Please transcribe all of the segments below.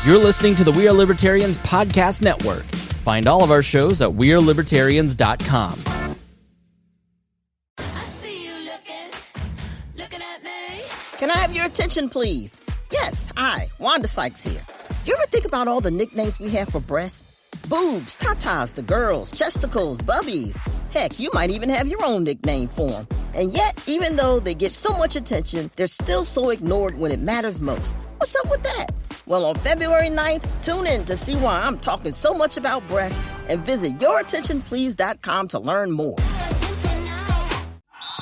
You're listening to the We Are Libertarians Podcast Network. Find all of our shows at wearelibertarians.com. Can I have your attention, please? Yes, hi, Wanda Sykes here. You ever think about all the nicknames we have for breasts? Boobs, tatas, the girls, chesticles, bubbies. Heck, you might even have your own nickname for them. And yet, even though they get so much attention, they're still so ignored when it matters most. What's up with that? Well, on February 9th, tune in to see why I'm talking so much about breasts and visit yourattentionplease.com to learn more.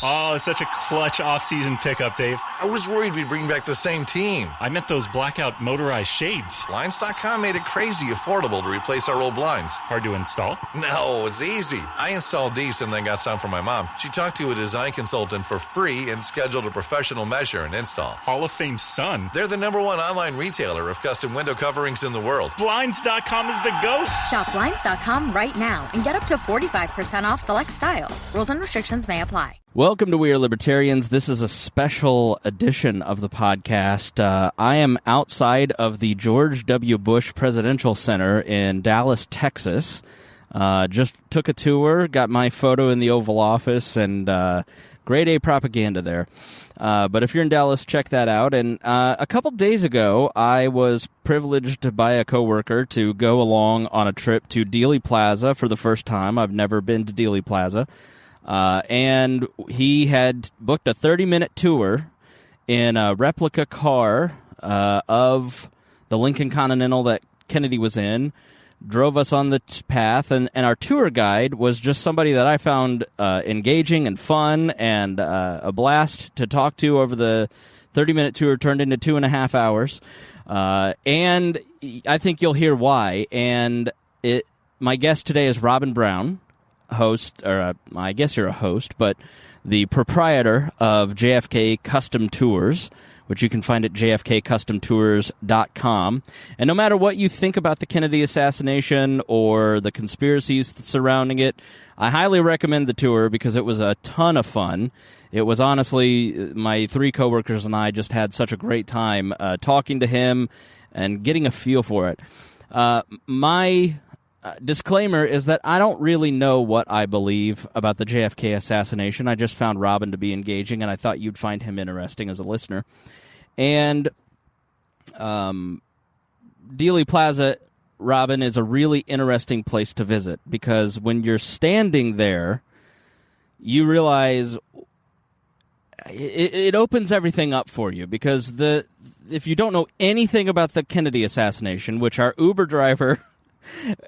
Oh, such a clutch off-season pickup, Dave. I was worried we'd bring back the same team. I meant those blackout motorized shades. Blinds.com made it crazy affordable to replace our old blinds. Hard to install? No, it's easy. I installed these and then got some for my mom. She talked to a design consultant for free and scheduled a professional measure and install. Hall of Fame son. They're the #1 online retailer of custom window coverings in the world. Blinds.com is the GOAT. Shop Blinds.com right now and get up to 45% off select styles. Rules and restrictions may apply. Welcome to We Are Libertarians. This is a special edition of the podcast. I am outside of the George W. Bush Presidential Center in Dallas, Texas. Just took a tour, got my photo in the Oval Office, and grade A propaganda there. But if you're in Dallas, check that out. And a couple days ago, I was privileged by a coworker to go along on a trip to Dealey Plaza for the first time. I've never been to Dealey Plaza. And he had booked a 30-minute tour in a replica car of the Lincoln Continental that Kennedy was in, drove us on the path, and our tour guide was just somebody that I found engaging and fun and a blast to talk to over the 30-minute tour turned into 2.5 hours. And I think you'll hear why. And my guest today is Robin Brown, host, or I guess you're a host, but the proprietor of JFK Custom Tours, which you can find at jfkcustomtours.com. And no matter what you think about the Kennedy assassination or the conspiracies surrounding it, I highly recommend the tour because it was a ton of fun. It was honestly, my 3 coworkers and I just had such a great time talking to him and getting a feel for it. My disclaimer is that I don't really know what I believe about the JFK assassination. I just found Robin to be engaging, and I thought you'd find him interesting as a listener. And Dealey Plaza, Robin, is a really interesting place to visit because when you're standing there, you realize it opens everything up for you because if you don't know anything about the Kennedy assassination, which our Uber driver...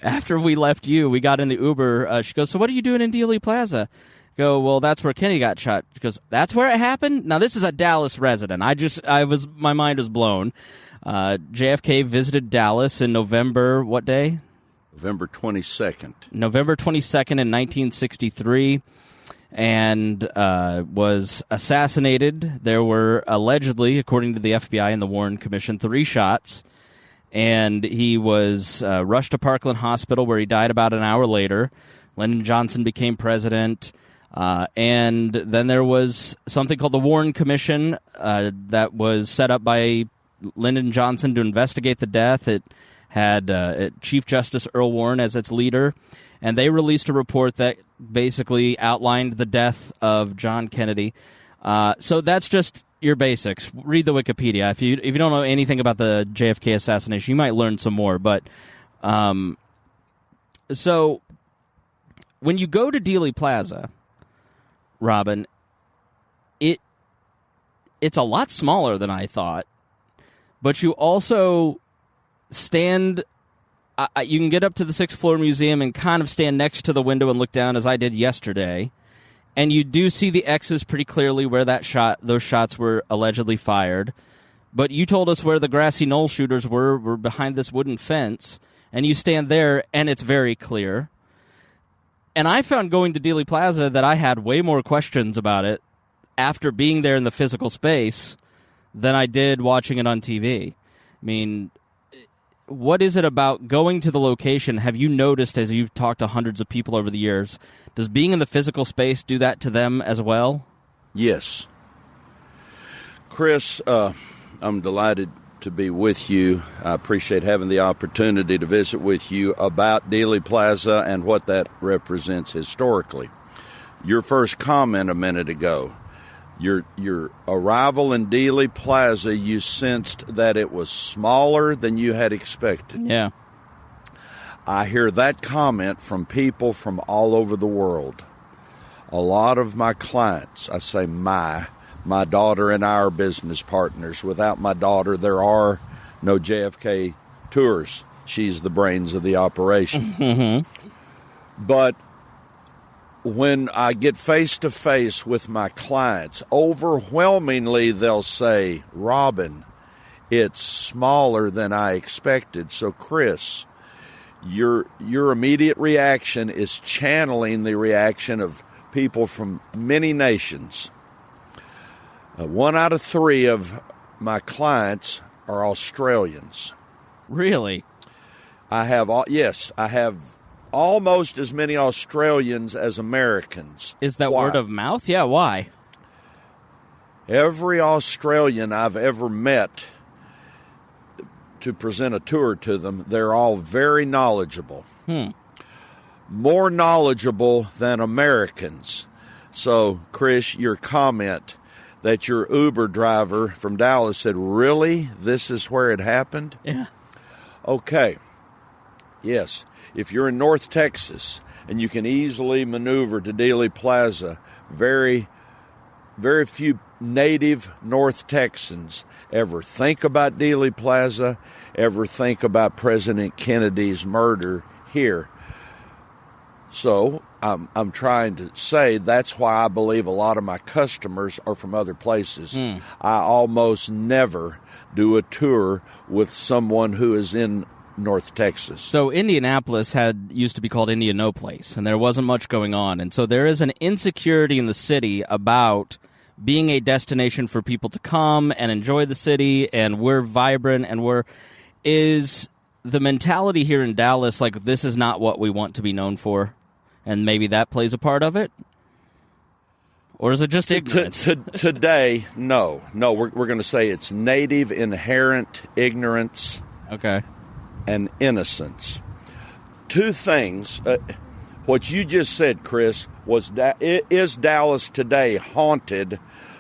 After we left we got in the Uber. She goes, "So what are you doing in Dealey Plaza?" I go, "Well, that's where Kennedy got shot." She goes, "That's where it happened?" Now, this is a Dallas resident. My mind was blown. JFK visited Dallas in November, what day? November 22nd. November 22nd in 1963, and was assassinated. There were allegedly, according to the FBI and the Warren Commission, 3 shots. And he was rushed to Parkland Hospital, where he died about an hour later. Lyndon Johnson became president. And then there was something called the Warren Commission that was set up by Lyndon Johnson to investigate the death. It had Chief Justice Earl Warren as its leader. And they released a report that basically outlined the death of John Kennedy. So that's just... your basics. Read the Wikipedia. If you don't know anything about the JFK assassination, you might learn some more. But so when you go to Dealey Plaza, Robin, it's a lot smaller than I thought. But you also stand. You can get up to the 6th floor museum and kind of stand next to the window and look down, as I did yesterday. And you do see the X's pretty clearly where those shots were allegedly fired. But you told us where the grassy knoll shooters were behind this wooden fence. And you stand there, and it's very clear. And I found going to Dealey Plaza that I had way more questions about it after being there in the physical space than I did watching it on TV. I mean, what is it about going to the location? Have you noticed, as you've talked to hundreds of people over the years, does being in the physical space do that to them as well? Yes. Chris, I'm delighted to be with you. I appreciate having the opportunity to visit with you about Dealey Plaza and what that represents historically. Your first comment a minute ago, your arrival in Dealey Plaza, you sensed that it was smaller than you had expected. Yeah. I hear that comment from people from all over the world. A lot of my clients, I say my daughter and I are business partners. Without my daughter, there are no JFK tours. She's the brains of the operation. Mm-hmm. But when I get face-to-face with my clients, overwhelmingly they'll say, Robin, it's smaller than I expected. So, Chris, your immediate reaction is channeling the reaction of people from many nations. 1 out of 3 of my clients are Australians. Really? I have almost as many Australians as Americans. Is that Why? word of mouth? Yeah, why? Every Australian I've ever met to present a tour to them, they're all very knowledgeable. More knowledgeable than Americans. So, Chris, your comment that your Uber driver from Dallas said, really? This is where it happened? Yeah. Okay. Yes. If you're in North Texas and you can easily maneuver to Dealey Plaza, very, very few native North Texans ever think about Dealey Plaza, ever think about President Kennedy's murder here. So I'm trying to say that's why I believe a lot of my customers are from other places. I almost never do a tour with someone who is in North Texas. So Indianapolis used to be called Indianapolis, and there wasn't much going on. And so there is an insecurity in the city about being a destination for people to come and enjoy the city, and we're vibrant, and is the mentality here in Dallas like this is not what we want to be known for? And maybe that plays a part of it? Or is it just ignorance? Today, no. No, we're going to say it's native, inherent ignorance and innocence. Two things. What you just said, Chris, is Dallas today haunted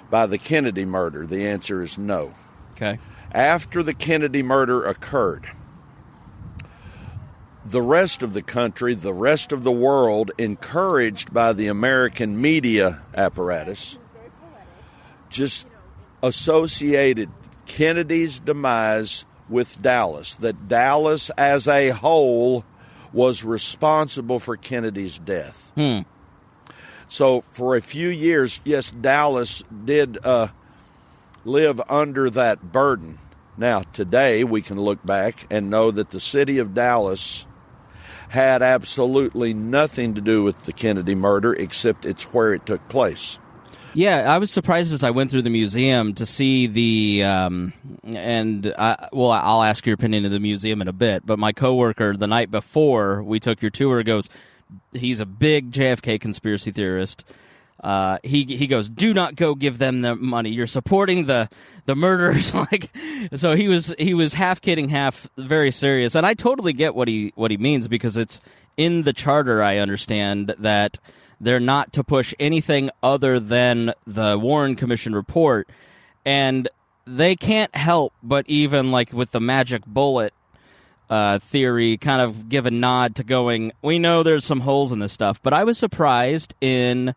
by the Kennedy murder? The answer is no. Okay. After the Kennedy murder occurred, the rest of the country, the rest of the world, encouraged by the American media apparatus, just associated Kennedy's demise with Dallas, that Dallas as a whole was responsible for Kennedy's death. So for a few years, yes, Dallas did live under that burden. Now, today we can look back and know that the city of Dallas had absolutely nothing to do with the Kennedy murder, except it's where it took place. Yeah, I was surprised as I went through the museum to see the, I'll ask your opinion of the museum in a bit, but my coworker the night before we took your tour goes, he's a big JFK conspiracy theorist. He goes, do not go give them the money. You're supporting the murderers. So he was half kidding, half very serious. And I totally get what he means, because it's in the charter. I understand that they're not to push anything other than the Warren Commission report, and they can't help but even with the magic bullet theory, kind of give a nod to going, we know there's some holes in this stuff. But I was surprised in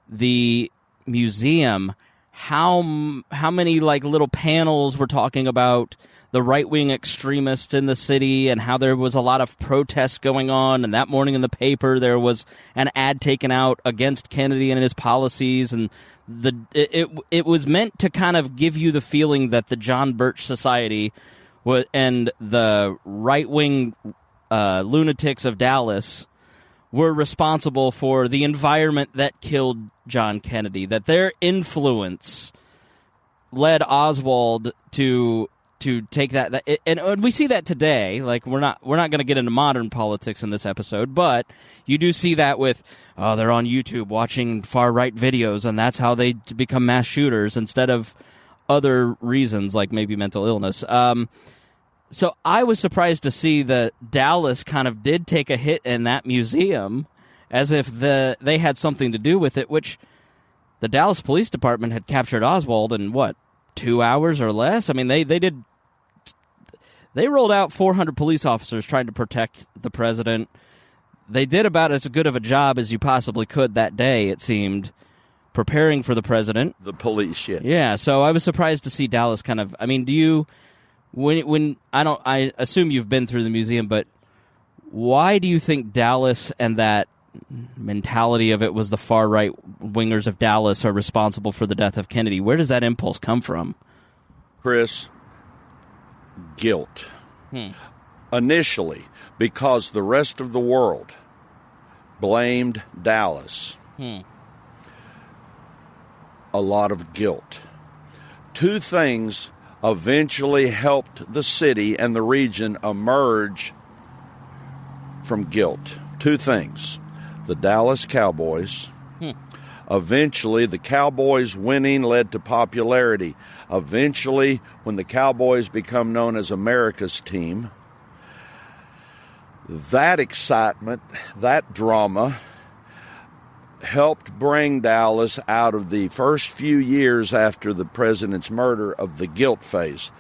the museum how many little panels were talking about the right-wing extremists in the city and how there was a lot of protests going on. And that morning in the paper there was an ad taken out against Kennedy and his policies, and it was meant to kind of give you the feeling that the John Birch Society and the right-wing lunatics of Dallas were responsible for the environment that killed John Kennedy, that their influence led Oswald to take that, and we see that today. We're not going to get into modern politics in this episode, but you do see that with they're on YouTube watching far right videos, and that's how they become mass shooters instead of other reasons, like maybe mental illness. So I was surprised to see that Dallas kind of did take a hit in that museum, as if they had something to do with it, which the Dallas Police Department had captured Oswald in, 2 hours or less? I mean, they rolled out 400 police officers trying to protect the president. They did about as good of a job as you possibly could that day, it seemed, preparing for the president. The police, yeah. Yeah, so I was surprised to see Dallas kind of... I mean, do you... I assume you've been through the museum, but why do you think Dallas and that mentality of it was the far-right wingers of Dallas are responsible for the death of Kennedy? Where does that impulse come from? Chris, guilt. Initially, because the rest of the world blamed Dallas. A lot of guilt. Two things eventually helped the city and the region emerge from guilt. Two things. The Dallas Cowboys. Eventually, the Cowboys winning led to popularity. Eventually, when the Cowboys become known as America's team, that excitement, that drama, helped bring Dallas out of the first few years after the president's murder of the guilt phase.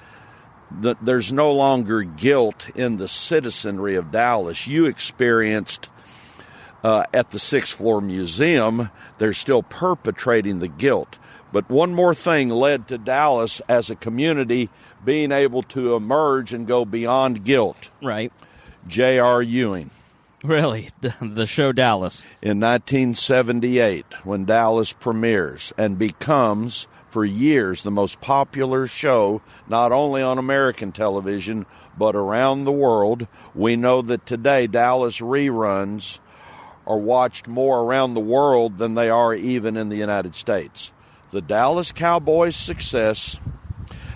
There's no longer guilt in the citizenry of Dallas. You experienced at the Sixth Floor Museum, they're still perpetrating the guilt. But one more thing led to Dallas as a community being able to emerge and go beyond guilt. Right. J.R. Ewing. Really? The show Dallas. In 1978, when Dallas premieres and becomes, for years, the most popular show, not only on American television, but around the world. We know that today Dallas reruns are watched more around the world than they are even in the United States. The Dallas Cowboys' success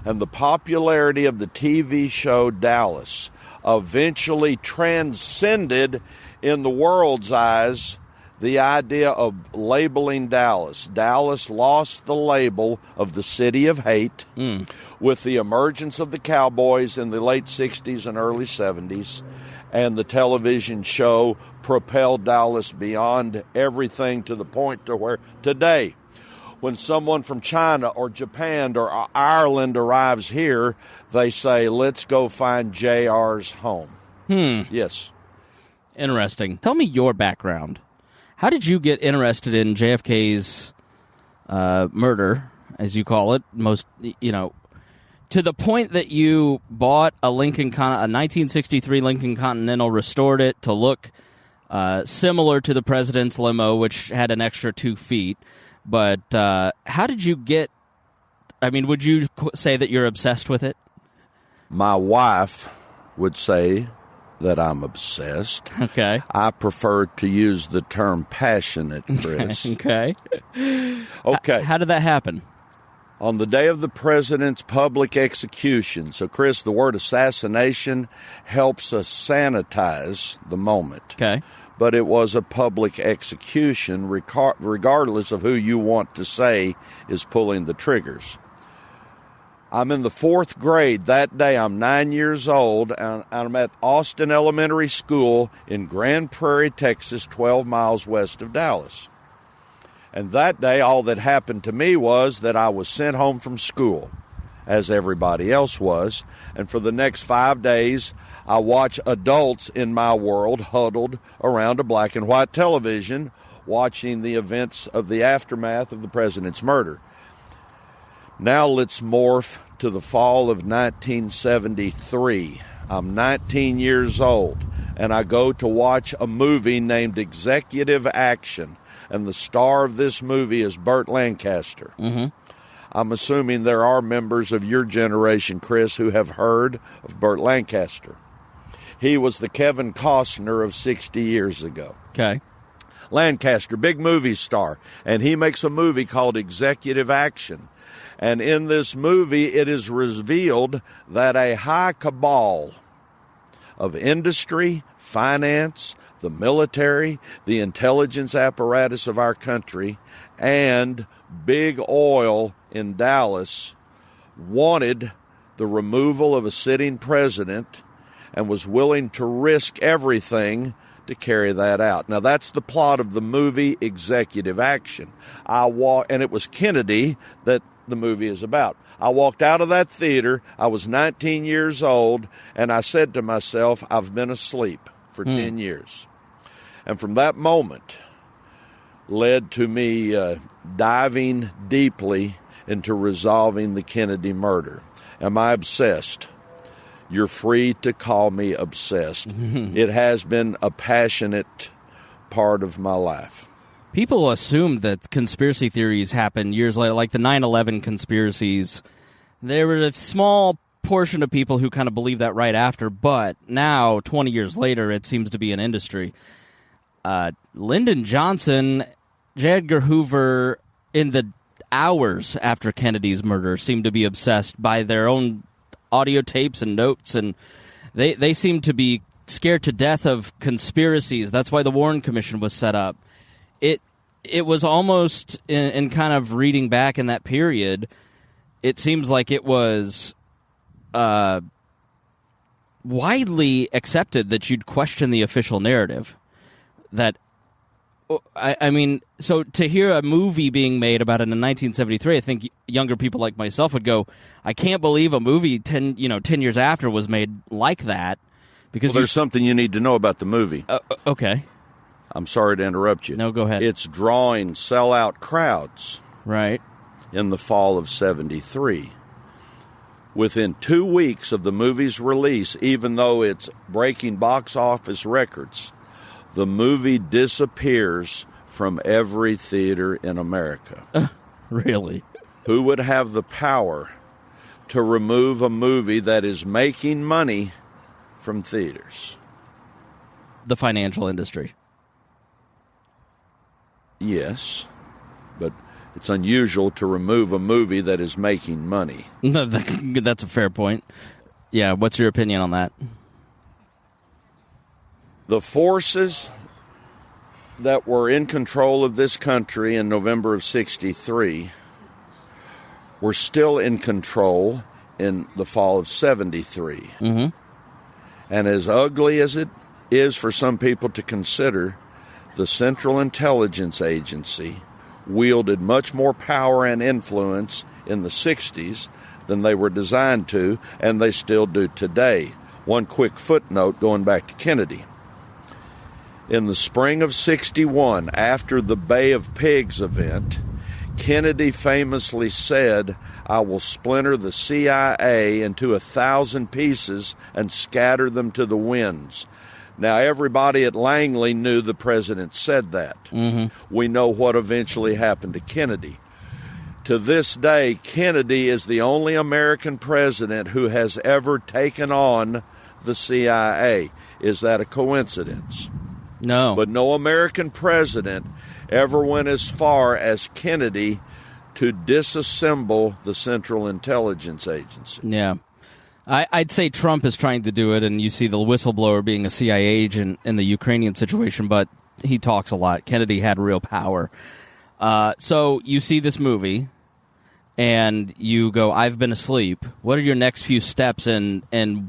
and the popularity of the TV show Dallas eventually transcended, in the world's eyes, the idea of labeling Dallas. Dallas lost the label of the city of hate with the emergence of the Cowboys in the late 60s and early 70s, and the television show propelled Dallas beyond everything to the point to where today, when someone from China or Japan or Ireland arrives here, they say, let's go find JR's home. Yes. Interesting. Tell me your background. How did you get interested in JFK's murder, as you call it, to the point that you bought a 1963 Lincoln Continental, restored it to look similar to the president's limo, which had an extra 2 feet. But how did you get... I mean, would you say that you're obsessed with it? My wife would say that I'm obsessed. Okay. I prefer to use the term passionate, Chris. Okay. Okay. How did that happen? On the day of the president's public execution. So, Chris, the word assassination helps us sanitize the moment. Okay. But it was a public execution, regardless of who you want to say is pulling the triggers. I'm in the 4th grade that day. I'm 9 years old, and I'm at Austin Elementary School in Grand Prairie, Texas, 12 miles west of Dallas. And that day, all that happened to me was that I was sent home from school, as everybody else was. And for the next 5 days, I watch adults in my world huddled around a black and white television, watching the events of the aftermath of the president's murder. Now let's morph to the fall of 1973. I'm 19 years old, and I go to watch a movie named Executive Action, and the star of this movie is Burt Lancaster. Mm-hmm. I'm assuming there are members of your generation, Chris, who have heard of Burt Lancaster. He was the Kevin Costner of 60 years ago. Okay. Lancaster, big movie star, and he makes a movie called Executive Action. And in this movie, it is revealed that a high cabal of industry, finance, the military, the intelligence apparatus of our country, and big oil in Dallas wanted the removal of a sitting president and was willing to risk everything to carry that out. Now, that's the plot of the movie Executive Action. And it was Kennedy that the movie is about. I walked out of that theater. I was 19 years old, and I said to myself, I've been asleep for 10 years. And from that moment led to me diving deeply into resolving the Kennedy murder. Am I obsessed? You're free to call me obsessed. It has been a passionate part of my life. People assume that conspiracy theories happen years later, like the 9/11 conspiracies. There were a small portion of people who kind of believe that right after, but now, 20 years later, it seems to be an industry. Lyndon Johnson, J. Edgar Hoover, in the hours after Kennedy's murder, seemed to be obsessed by their own audio tapes and notes, and they seem to be scared to death of conspiracies. That's why the Warren Commission was set up. It was almost, in kind of reading back in that period, it seems like it was widely accepted that you'd question the official narrative. That, I mean, so to hear a movie being made about it in 1973, I think younger people like myself would go, I can't believe a movie 10 years after was made like that. Because there's something you need to know about the movie. Okay. I'm sorry to interrupt you. No, go ahead. It's drawing sellout crowds. Right. In the fall of 73. Within 2 weeks of the movie's release, even though it's breaking box office records, the movie disappears from every theater in America. Really? Who would have the power to remove a movie that is making money from theaters? The financial industry. Yes, but it's unusual to remove a movie that is making money. That's a fair point. Yeah, what's your opinion on that? The forces that were in control of this country in November of 63 were still in control in the fall of 73. Mm-hmm. And as ugly as it is for some people to consider, the Central Intelligence Agency wielded much more power and influence in the 60s than they were designed to, and they still do today. One quick footnote going back to Kennedy. In the spring of 61, after the Bay of Pigs event, Kennedy famously said, I will splinter the CIA into 1,000 pieces and scatter them to the winds. Now, everybody at Langley knew the president said that. Mm-hmm. We know what eventually happened to Kennedy. To this day, Kennedy is the only American president who has ever taken on the CIA. Is that a coincidence? No. But no American president ever went as far as Kennedy to disassemble the Central Intelligence Agency. Yeah. I'd say Trump is trying to do it, and you see the whistleblower being a CIA agent in the Ukrainian situation, but he talks a lot. Kennedy had real power. So you see this movie, and you go, I've been asleep. What are your next few steps in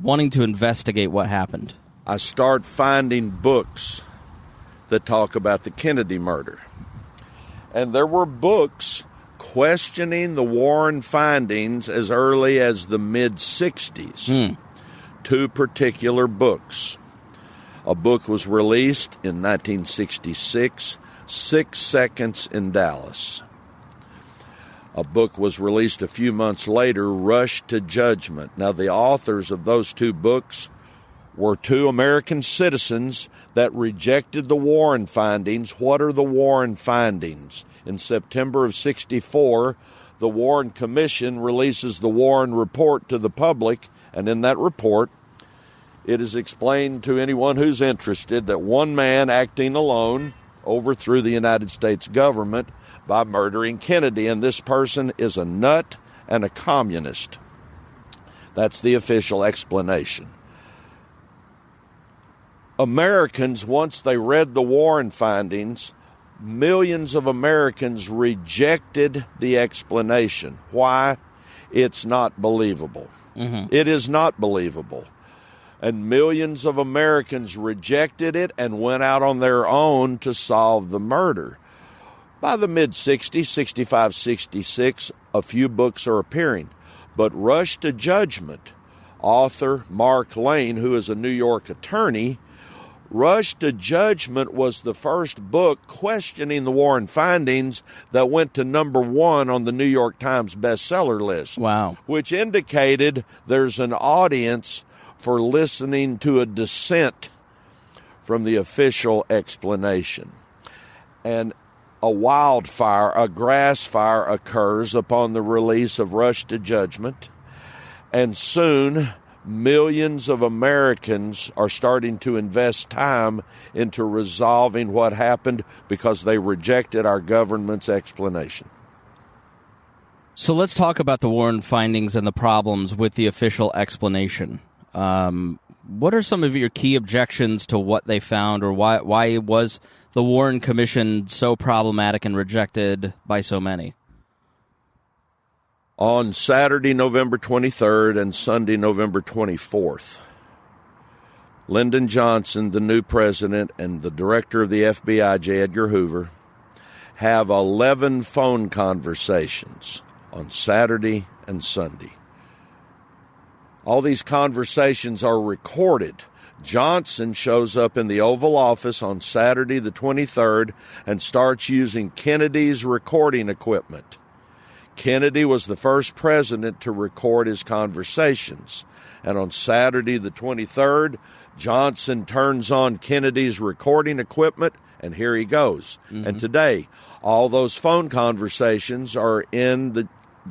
wanting to investigate what happened? I start finding books that talk about the Kennedy murder. And there were books questioning the Warren findings as early as the mid-'60s. 2 particular books. A book was released in 1966, 6 Seconds in Dallas. A book was released a few months later, Rush to Judgment. Now, the authors of those 2 books were 2 American citizens that rejected the Warren findings. What are the Warren findings? In September of 64, the Warren Commission releases the Warren Report to the public, and in that report, it is explained to anyone who's interested that one man acting alone overthrew the United States government by murdering Kennedy, and this person is a nut and a communist. That's the official explanation. Americans, once they read the Warren findings, millions of Americans rejected the explanation. Why? it's not believable. Mm-hmm. It is not believable. And millions of Americans rejected it and went out on their own to solve the murder. By the mid-60s, 65, 66, a few books are appearing. But Rush to Judgment, author Mark Lane, who is a New York attorney, Rush to Judgment was the first book questioning the Warren findings that went to number 1 on the New York Times bestseller list. Wow. Which indicated there's an audience for listening to a dissent from the official explanation. And a wildfire, a grass fire occurs upon the release of Rush to Judgment, and soon millions of Americans are starting to invest time into resolving what happened because they rejected our government's explanation. So let's talk about the Warren findings and the problems with the official explanation. What are some of your key objections to what they found, or why was the Warren Commission so problematic and rejected by so many? On Saturday, November 23rd and Sunday, November 24th, Lyndon Johnson, the new president, and the director of the FBI, J. Edgar Hoover, have 11 phone conversations on Saturday and Sunday. All these conversations are recorded. Johnson shows up in the Oval Office on Saturday the 23rd and starts using Kennedy's recording equipment. Kennedy was the first president to record his conversations. And on Saturday the 23rd, Johnson turns on Kennedy's recording equipment, and here he goes. Mm-hmm. And today, all those phone conversations are in the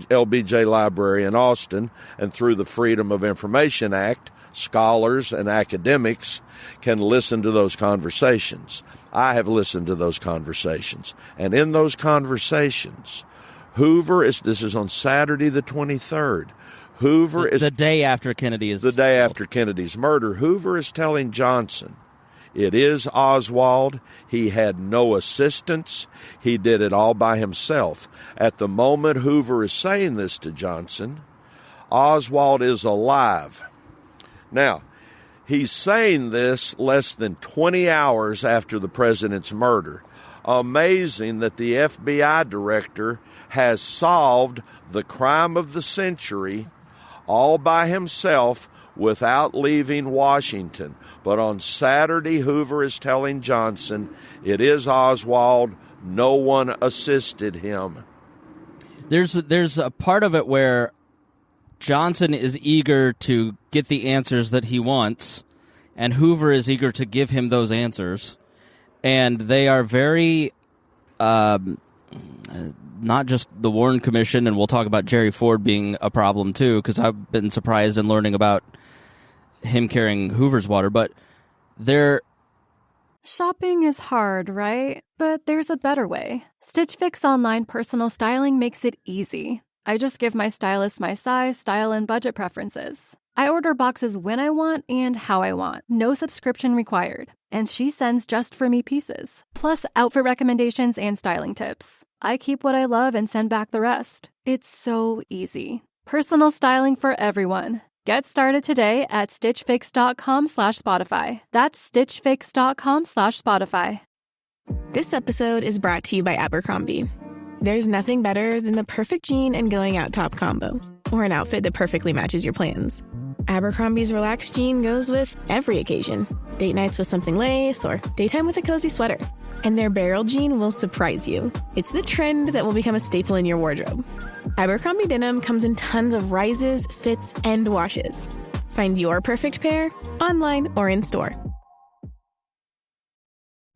LBJ Library in Austin, and through the Freedom of Information Act, scholars and academics can listen to those conversations. I have listened to those conversations. And in those conversations, this is on Saturday the 23rd, the day after Kennedy's murder, Hoover is telling Johnson, it is Oswald. He had no assistance. He did it all by himself. At the moment Hoover is saying this to Johnson, Oswald is alive. Now, he's saying this less than 20 hours after the president's murder. Amazing that the FBI director has solved the crime of the century all by himself without leaving Washington. But on Saturday, Hoover is telling Johnson, it is Oswald. No one assisted him. There's a part of it where Johnson is eager to get the answers that he wants, and Hoover is eager to give him those answers. And they are very, not just the Warren Commission, and we'll talk about Jerry Ford being a problem too, because I've been surprised in learning about him carrying Hoover's water, but they're... Shopping is hard, right? But there's a better way. Stitch Fix online personal styling makes it easy. I just give my stylist my size, style, and budget preferences. I order boxes when I want and how I want. No subscription required. And she sends just for me pieces, plus outfit recommendations and styling tips. I keep what I love and send back the rest. It's so easy. Personal styling for everyone. Get started today at stitchfix.com/Spotify. That's stitchfix.com/Spotify. This episode is brought to you by Abercrombie. There's nothing better than the perfect jean and going out top combo, or an outfit that perfectly matches your plans. Abercrombie's relaxed jean goes with every occasion. Date nights with something lace, or daytime with a cozy sweater. And their barrel jean will surprise you. It's the trend that will become a staple in your wardrobe. Abercrombie denim comes in tons of rises, fits, and washes. Find your perfect pair online or in store.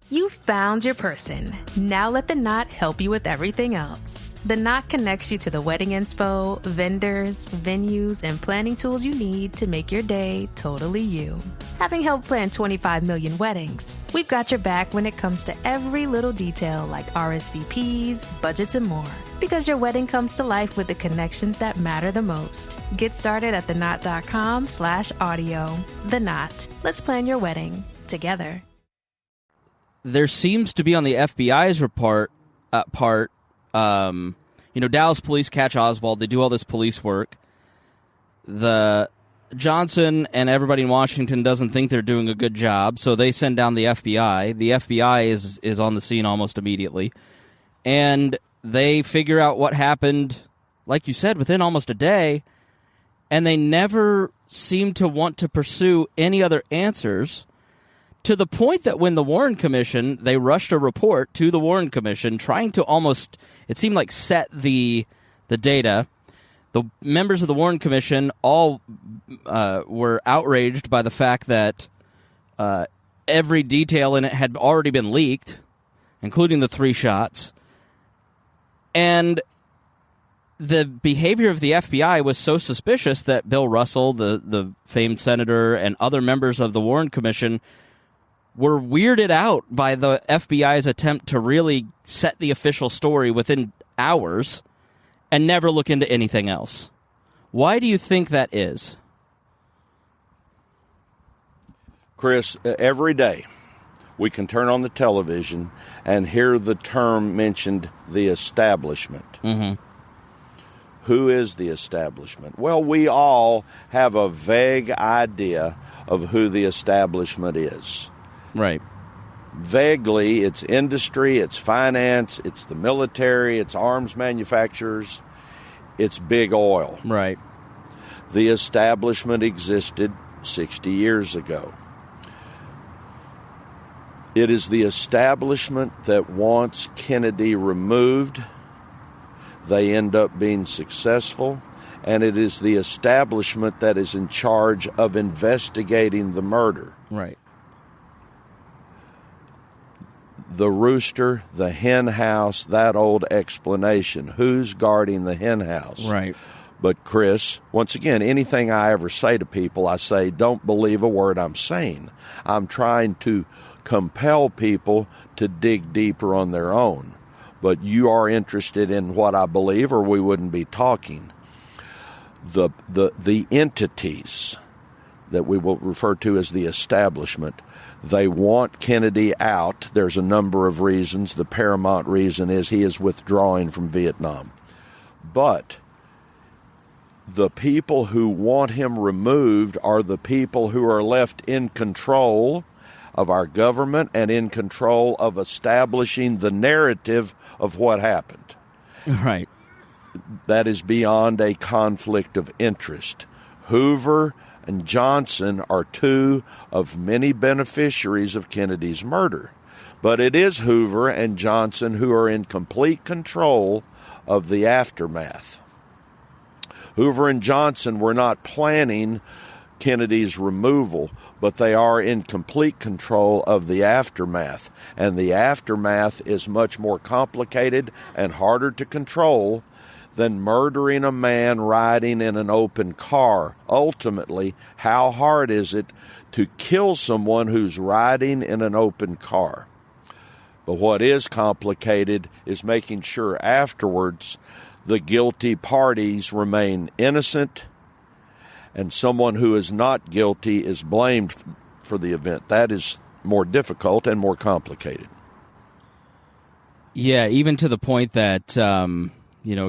You found your person. Now let the Knot help you with everything else. The Knot connects you to the wedding inspo, vendors, venues, and planning tools you need to make your day totally you. Having helped plan 25 million weddings, we've got your back when it comes to every little detail like RSVPs, budgets, and more. Because your wedding comes to life with the connections that matter the most. Get started at theknot.com/audio. The Knot. Let's plan your wedding together. There seems to be on the FBI's part, Dallas police catch Oswald. They do all this police work. The Johnson and everybody in Washington doesn't think they're doing a good job, so they send down the FBI. The FBI is on the scene almost immediately, and they figure out what happened, like you said, within almost a day, and they never seem to want to pursue any other answers, to the point that when the Warren Commission, they rushed a report to the Warren Commission trying to almost, it seemed like, set the data. The members of the Warren Commission all were outraged by the fact that every detail in it had already been leaked, including the 3 shots. And the behavior of the FBI was so suspicious that Bill Russell, the famed senator, and other members of the Warren Commission were weirded out by the FBI's attempt to really set the official story within hours and never look into anything else. Why do you think that is? Chris, every day we can turn on the television and hear the term mentioned, the establishment. Mm-hmm. Who is the establishment? Well, we all have a vague idea of who the establishment is. Right. Vaguely, it's industry, it's finance, it's the military, it's arms manufacturers, it's big oil. Right. The establishment existed 60 years ago. It is the establishment that wants Kennedy removed. They end up being successful, and it is the establishment that is in charge of investigating the murder. Right. The rooster, the hen house, that old explanation. Who's guarding the hen house? Right. But, Chris, once again, anything I ever say to people, I say, don't believe a word I'm saying. I'm trying to compel people to dig deeper on their own. But you are interested in what I believe, or we wouldn't be talking. The entities that we will refer to as the establishment, they want Kennedy out. There's a number of reasons. The paramount reason is he is withdrawing from Vietnam. But the people who want him removed are the people who are left in control of our government and in control of establishing the narrative of what happened. Right. That is beyond a conflict of interest. Hoover and Johnson are 2 of many beneficiaries of Kennedy's murder. But it is Hoover and Johnson who are in complete control of the aftermath. Hoover and Johnson were not planning Kennedy's removal, but they are in complete control of the aftermath. And the aftermath is much more complicated and harder to control than murdering a man riding in an open car. Ultimately, how hard is it to kill someone who's riding in an open car? But what is complicated is making sure afterwards the guilty parties remain innocent and someone who is not guilty is blamed for the event. That is more difficult and more complicated. Yeah, even to the point that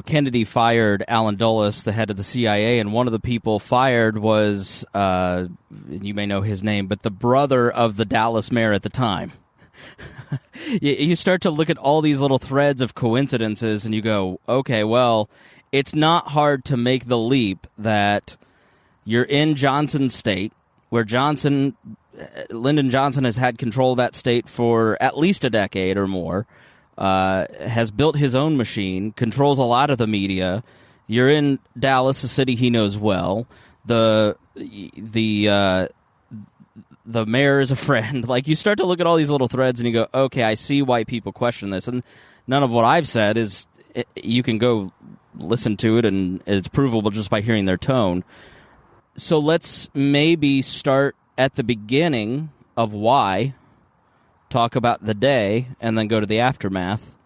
Kennedy fired Allen Dulles, the head of the CIA, and one of the people fired was, you may know his name, but the brother of the Dallas mayor at the time. You start to look at all these little threads of coincidences, and you go, okay, well, it's not hard to make the leap that you're in Johnson's state, where Lyndon Johnson has had control of that state for at least a decade or more, has built his own machine, controls a lot of the media. You're in Dallas, a city he knows well. The mayor is a friend. Like, you start to look at all these little threads and you go, okay, I see why people question this. And none of what I've said is, you can go listen to it and it's provable just by hearing their tone. So let's maybe start at the beginning of why, talk about the day, and then go to the aftermath.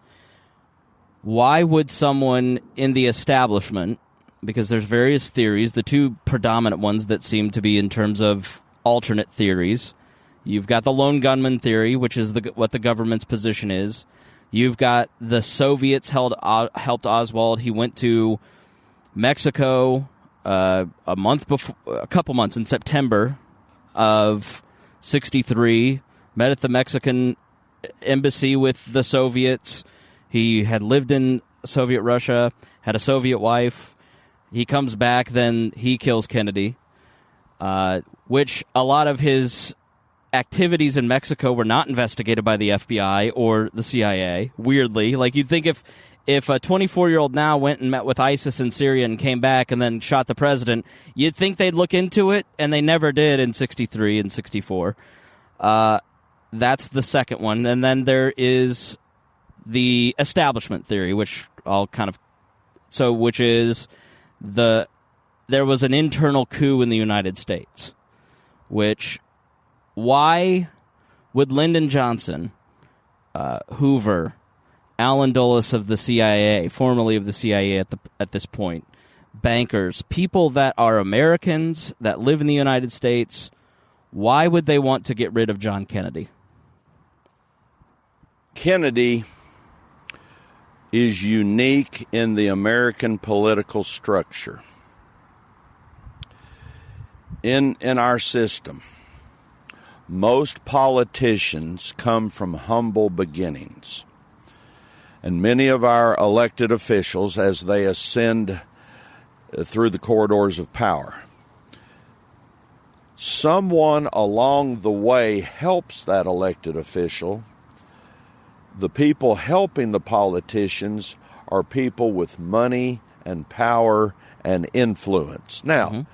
Why would someone in the establishment, because there's various theories, the 2 predominant ones that seem to be in terms of alternate theories. You've got the lone gunman theory, which is what the government's position is. You've got the Soviets helped Oswald. He went to Mexico a couple months in September of 1963, met at the Mexican embassy with the Soviets. He had lived in Soviet Russia, had a Soviet wife. He comes back, then he kills Kennedy, which a lot of his activities in Mexico were not investigated by the FBI or the CIA, weirdly. Like, you'd think if a 24-year-old now went and met with ISIS in Syria and came back and then shot the president, you'd think they'd look into it, and they never did in 1963 and 1964. That's the second one. And then there is the establishment theory, which is there was an internal coup in the United States, why would Lyndon Johnson, Hoover, Allen Dulles of the CIA, formerly of the CIA at this point, bankers, people that are Americans that live in the United States, why would they want to get rid of John Kennedy? Kennedy is unique in the American political structure. In our system, most politicians come from humble beginnings. And many of our elected officials, as they ascend through the corridors of power, someone along the way helps that elected official. The people helping the politicians are people with money and power and influence. Now,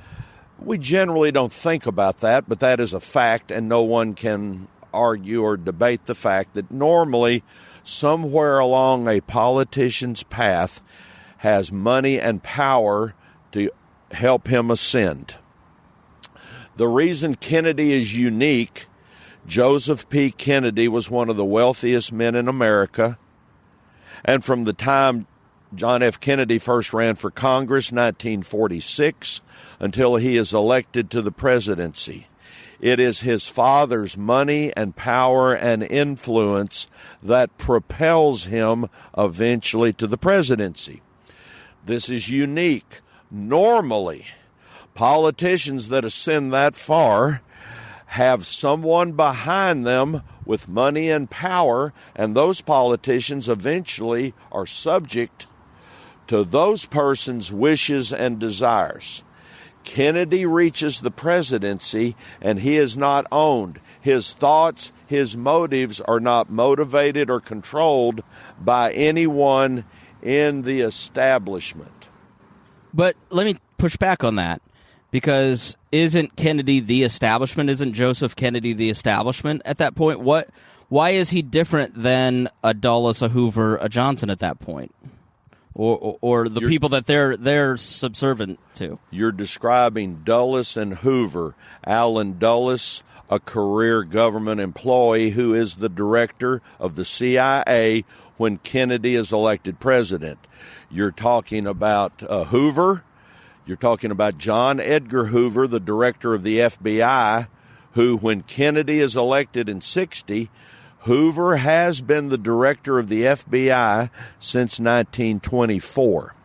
we generally don't think about that, but that is a fact, and no one can argue or debate the fact that normally somewhere along a politician's path has money and power to help him ascend. The reason Kennedy is unique, Joseph P. Kennedy was one of the wealthiest men in America, and from the time John F. Kennedy first ran for Congress, 1946, until he is elected to the presidency, it is his father's money and power and influence that propels him eventually to the presidency. This is unique. Normally, politicians that ascend that far have someone behind them with money and power, and those politicians eventually are subject to those persons' wishes and desires. Kennedy reaches the presidency, and he is not owned. His thoughts, his motives are not motivated or controlled by anyone in the establishment. But let me push back on that, because isn't Kennedy the establishment? Isn't Joseph Kennedy the establishment at that point? Why is he different than a Dulles, a Hoover, a Johnson at that point? Or the people that they're subservient to? You're describing Dulles and Hoover. Allen Dulles, a career government employee who is the director of the CIA when Kennedy is elected president. You're talking about Hoover. You're talking about John Edgar Hoover, the director of the FBI, who, when Kennedy is elected in 1960, Hoover has been the director of the FBI since 1924.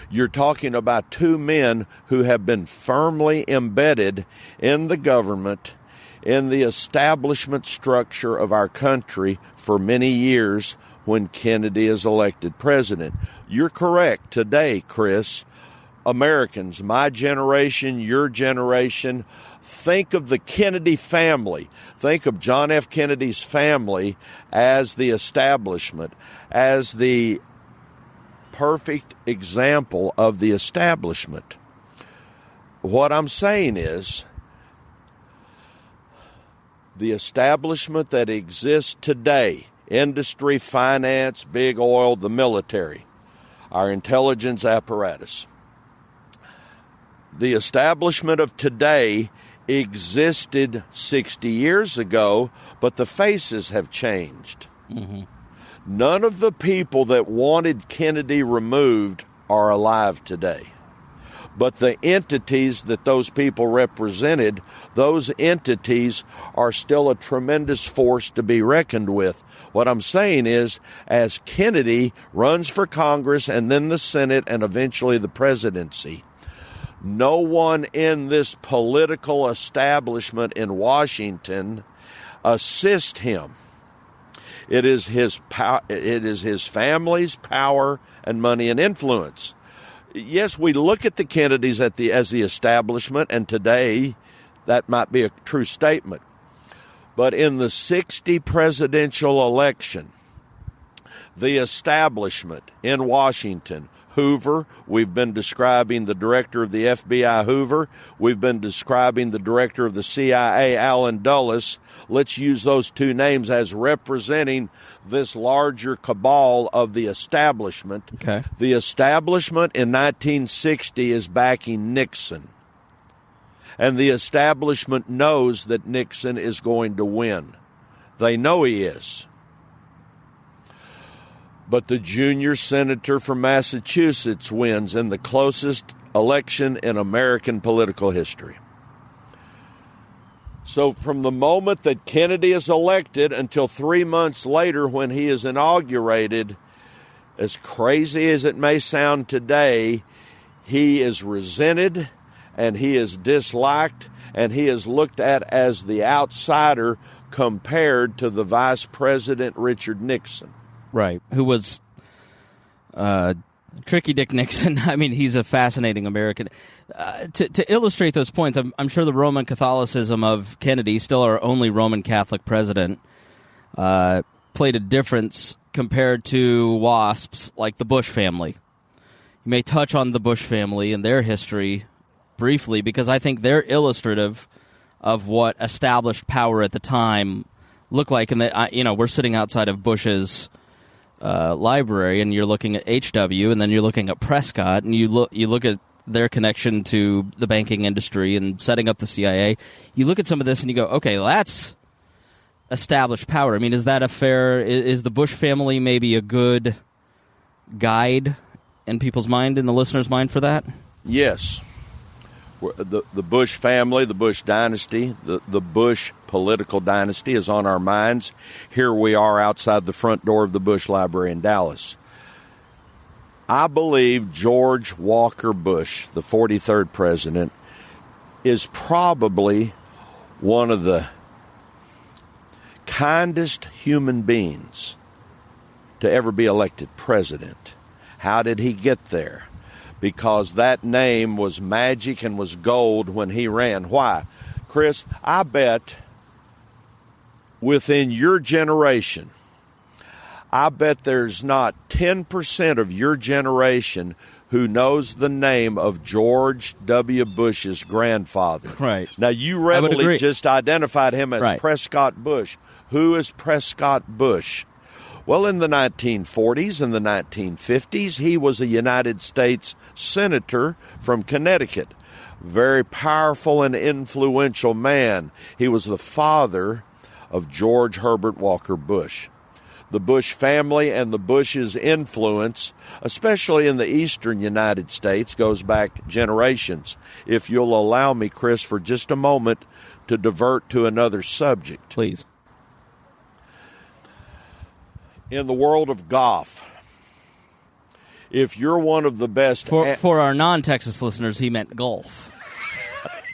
You're talking about two men who have been firmly embedded in the government, in the establishment structure of our country for many years when Kennedy is elected president. You're correct today, Chris. Americans, my generation, your generation, think of the Kennedy family. Think of John F. Kennedy's family as the establishment, as the perfect example of the establishment. What I'm saying is, the establishment that exists today, industry, finance, big oil, the military, our intelligence apparatus, the establishment of today existed 60 years ago, but the faces have changed. None of the people that wanted Kennedy removed are alive today. But the entities that those people represented, those entities are still a tremendous force to be reckoned with. What I'm saying is, as Kennedy runs for Congress and then the Senate and eventually the presidency, no one in this political establishment in Washington assists him. It is his family's power and money and influence. Yes, we look at the Kennedys as the establishment, and today that might be a true statement. But in the 60 presidential election, the establishment in Washington, Hoover, we've been describing the director of the FBI, Hoover. We've been describing the director of the CIA, Allen Dulles. Let's use those two names as representing this larger cabal of the establishment. Okay. The establishment in 1960 is backing Nixon. And the establishment knows that Nixon is going to win. They know he is. But the junior senator from Massachusetts wins in the closest election in American political history. So from the moment that Kennedy is elected until 3 months later when he is inaugurated, as crazy as it may sound today, he is resented and he is disliked and he is looked at as the outsider compared to the Vice President Richard Nixon. Right, who was Tricky Dick Nixon. I mean, he's a fascinating American. To illustrate those points, I'm sure the Roman Catholicism of Kennedy, still our only Roman Catholic president, played a difference compared to WASPs like the Bush family. You may touch on the Bush family and their history briefly, because I think they're illustrative of what established power at the time looked like. And we're sitting outside of Bush's library, and you're looking at HW, and then you're looking at Prescott, and you look at their connection to the banking industry and setting up the CIA. You look at some of this and you go, okay, well, that's established power. I mean, is that a fair? Is the Bush family maybe a good guide in people's mind, in the listener's mind, for that? Yes. The Bush family, the Bush dynasty, the Bush political dynasty is on our minds. Here we are outside the front door of the Bush Library in Dallas. I believe George Walker Bush, the 43rd president, is probably one of the kindest human beings to ever be elected president. How did he get there? Because that name was magic and was gold when he ran. Why? Chris, I bet within your generation, I bet there's not 10% of your generation who knows the name of George W. Bush's grandfather. Right. Now, you readily just identified him as right. Prescott Bush. Who is Prescott Bush? Well, in the 1940s and the 1950s, he was a United States senator from Connecticut. Very powerful and influential man. He was the father of George Herbert Walker Bush. The Bush family and the Bush's influence, especially in the eastern United States, goes back generations. If you'll allow me, Chris, for just a moment to divert to another subject. Please. In the world of golf, if you're one of the best... For our non-Texas listeners, he meant golf.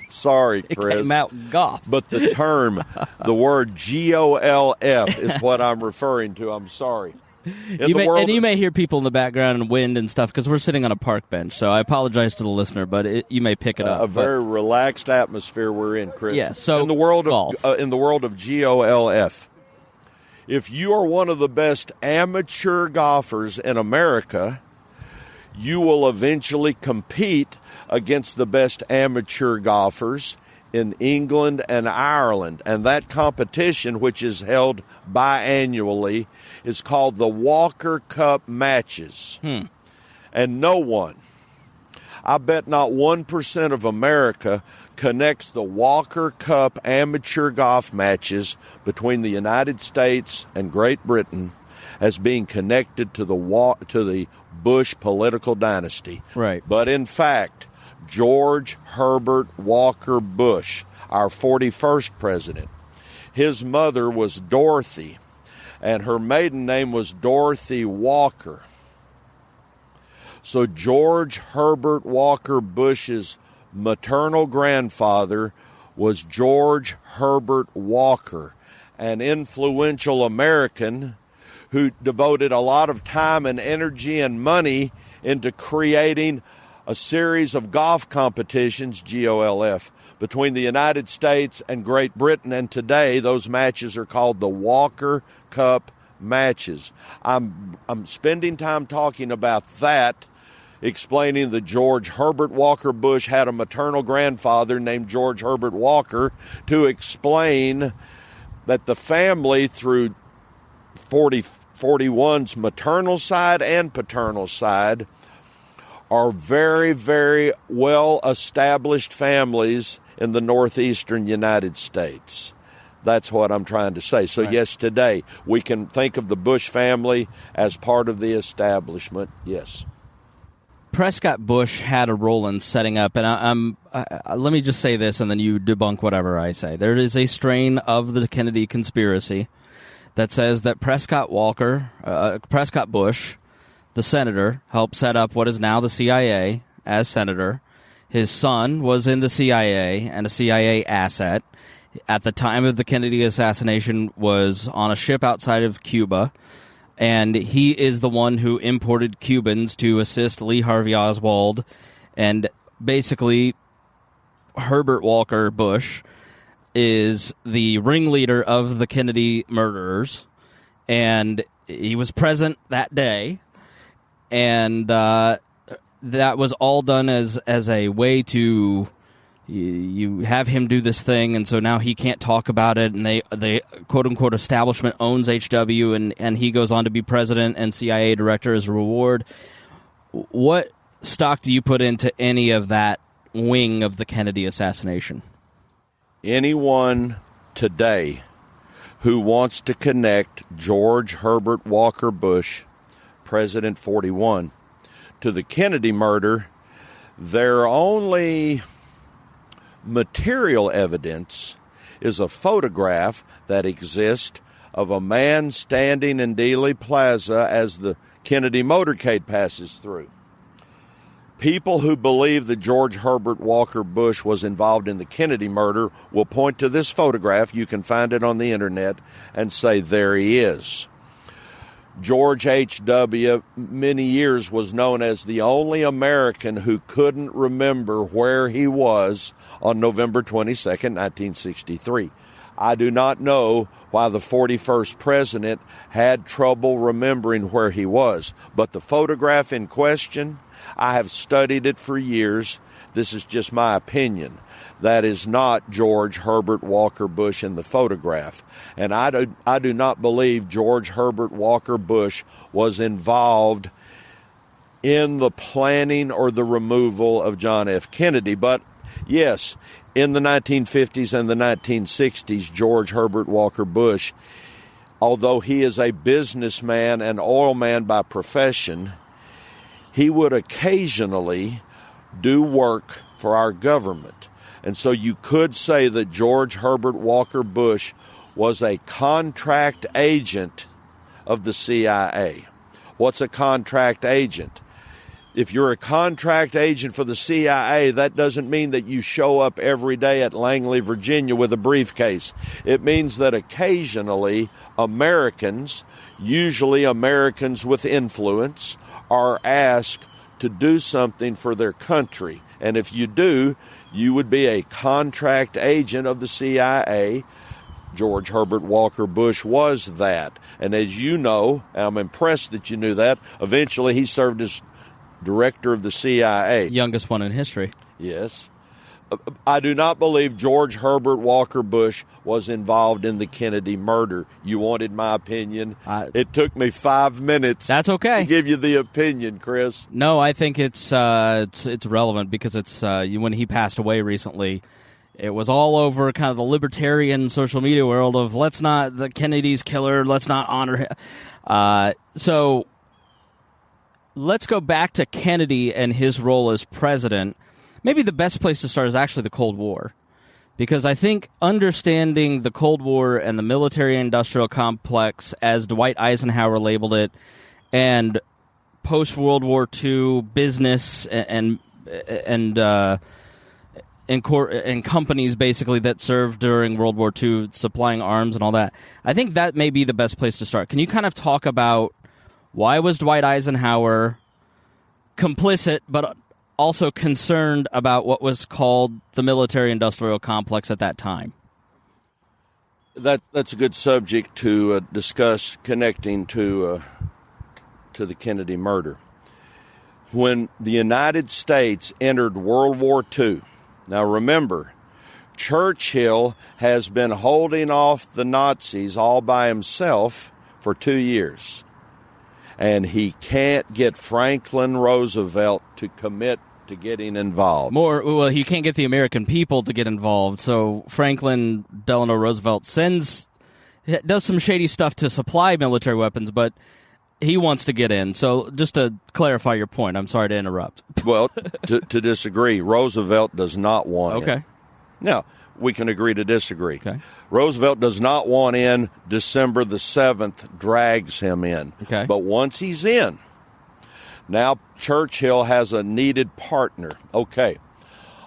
Sorry, Chris. It came out golf. But the term, the word GOLF is what I'm referring to. I'm sorry. You may hear people in the background and wind and stuff because we're sitting on a park bench, so I apologize to the listener, but you may pick it up. Very relaxed atmosphere we're in, Chris. Yeah, so in the world golf. In the world of GOLF, if you are one of the best amateur golfers in America, you will eventually compete against the best amateur golfers in England and Ireland. And that competition, which is held biannually, is called the Walker Cup Matches. And no one, I bet not 1% of America connects the Walker Cup amateur golf matches between the United States and Great Britain as being connected to the Bush political dynasty. Right. But in fact, George Herbert Walker Bush, our 41st president. His mother was Dorothy, and her maiden name was Dorothy Walker. So George Herbert Walker Bush's maternal grandfather was George Herbert Walker, an influential American who devoted a lot of time and energy and money into creating a series of golf competitions, GOLF, between the United States and Great Britain. And today those matches are called the Walker Cup matches. I'm spending time talking about that, explaining that George Herbert Walker Bush had a maternal grandfather named George Herbert Walker, to explain that the family, through 41's maternal side and paternal side, are very, very well-established families in the northeastern United States. That's what I'm trying to say. So, right. Yes, today we can think of the Bush family as part of the establishment, yes. Prescott Bush had a role in setting up, and let me just say this, and then you debunk whatever I say. There is a strain of the Kennedy conspiracy that says that Prescott Bush, the senator, helped set up what is now the CIA as senator. His son was in the CIA and a CIA asset. At the time of the Kennedy assassination, was on a ship outside of Cuba, and he is the one who imported Cubans to assist Lee Harvey Oswald. And basically, Herbert Walker Bush is the ringleader of the Kennedy murderers, and he was present that day. And that was all done as a way to you have him do this thing, and so now he can't talk about it, and they quote unquote establishment owns HW, and he goes on to be president and CIA director as a reward. What stock do you put into any of that wing of the Kennedy assassination? Anyone today who wants to connect George Herbert Walker Bush, President 41, to the Kennedy murder, their only material evidence is a photograph that exists of a man standing in Dealey Plaza as the Kennedy motorcade passes through. People who believe that George Herbert Walker Bush was involved in the Kennedy murder will point to this photograph, you can find it on the internet, and say, there he is. George H.W. many years was known as the only American who couldn't remember where he was on November 22nd, 1963. I do not know why the 41st president had trouble remembering where he was, but the photograph in question, I have studied it for years. This is just my opinion. That is not George Herbert Walker Bush in the photograph. And I do not believe George Herbert Walker Bush was involved in the planning or the removal of John F. Kennedy. But, yes, in the 1950s and the 1960s, George Herbert Walker Bush, although he is a businessman and oil man by profession, he would occasionally do work for our government. And so you could say that George Herbert Walker Bush was a contract agent of the CIA. What's a contract agent? If you're a contract agent for the CIA, that doesn't mean that you show up every day at Langley, Virginia with a briefcase. It means that occasionally Americans, usually Americans with influence, are asked to do something for their country. And if you do, you would be a contract agent of the CIA. George Herbert Walker Bush was that. And as you know, I'm impressed that you knew that, eventually he served as director of the CIA. Youngest one in history. Yes. I do not believe George Herbert Walker Bush was involved in the Kennedy murder. You wanted my opinion. It took me 5 minutes. That's okay. To give you the opinion, Chris. No, I think it's relevant because it's when he passed away recently, it was all over kind of the libertarian social media world of let's not the Kennedy's killer, let's not honor him. So let's go back to Kennedy and his role as president, maybe the best place to start is actually the Cold War. Because I think understanding the Cold War and the military-industrial complex, as Dwight Eisenhower labeled it, and post-World War II business and companies basically that served during World War II, supplying arms and all that, I think that may be the best place to start. Can you kind of talk about why was Dwight Eisenhower complicit, but also concerned about what was called the military-industrial complex at that time? That's a good subject to discuss, connecting to the Kennedy murder. When the United States entered World War II, now remember, Churchill has been holding off the Nazis all by himself for 2 years. And he can't get Franklin Roosevelt to commit to getting involved. Well, he can't get the American people to get involved. So Franklin Delano Roosevelt does some shady stuff to supply military weapons, but he wants to get in. So just to clarify your point, I'm sorry to interrupt. Well, to disagree, Roosevelt does not want okay. in. Now, we can agree to disagree. Okay. Roosevelt does not want in. December the 7th drags him in. Okay. But once he's in, now Churchill has a needed partner. Okay.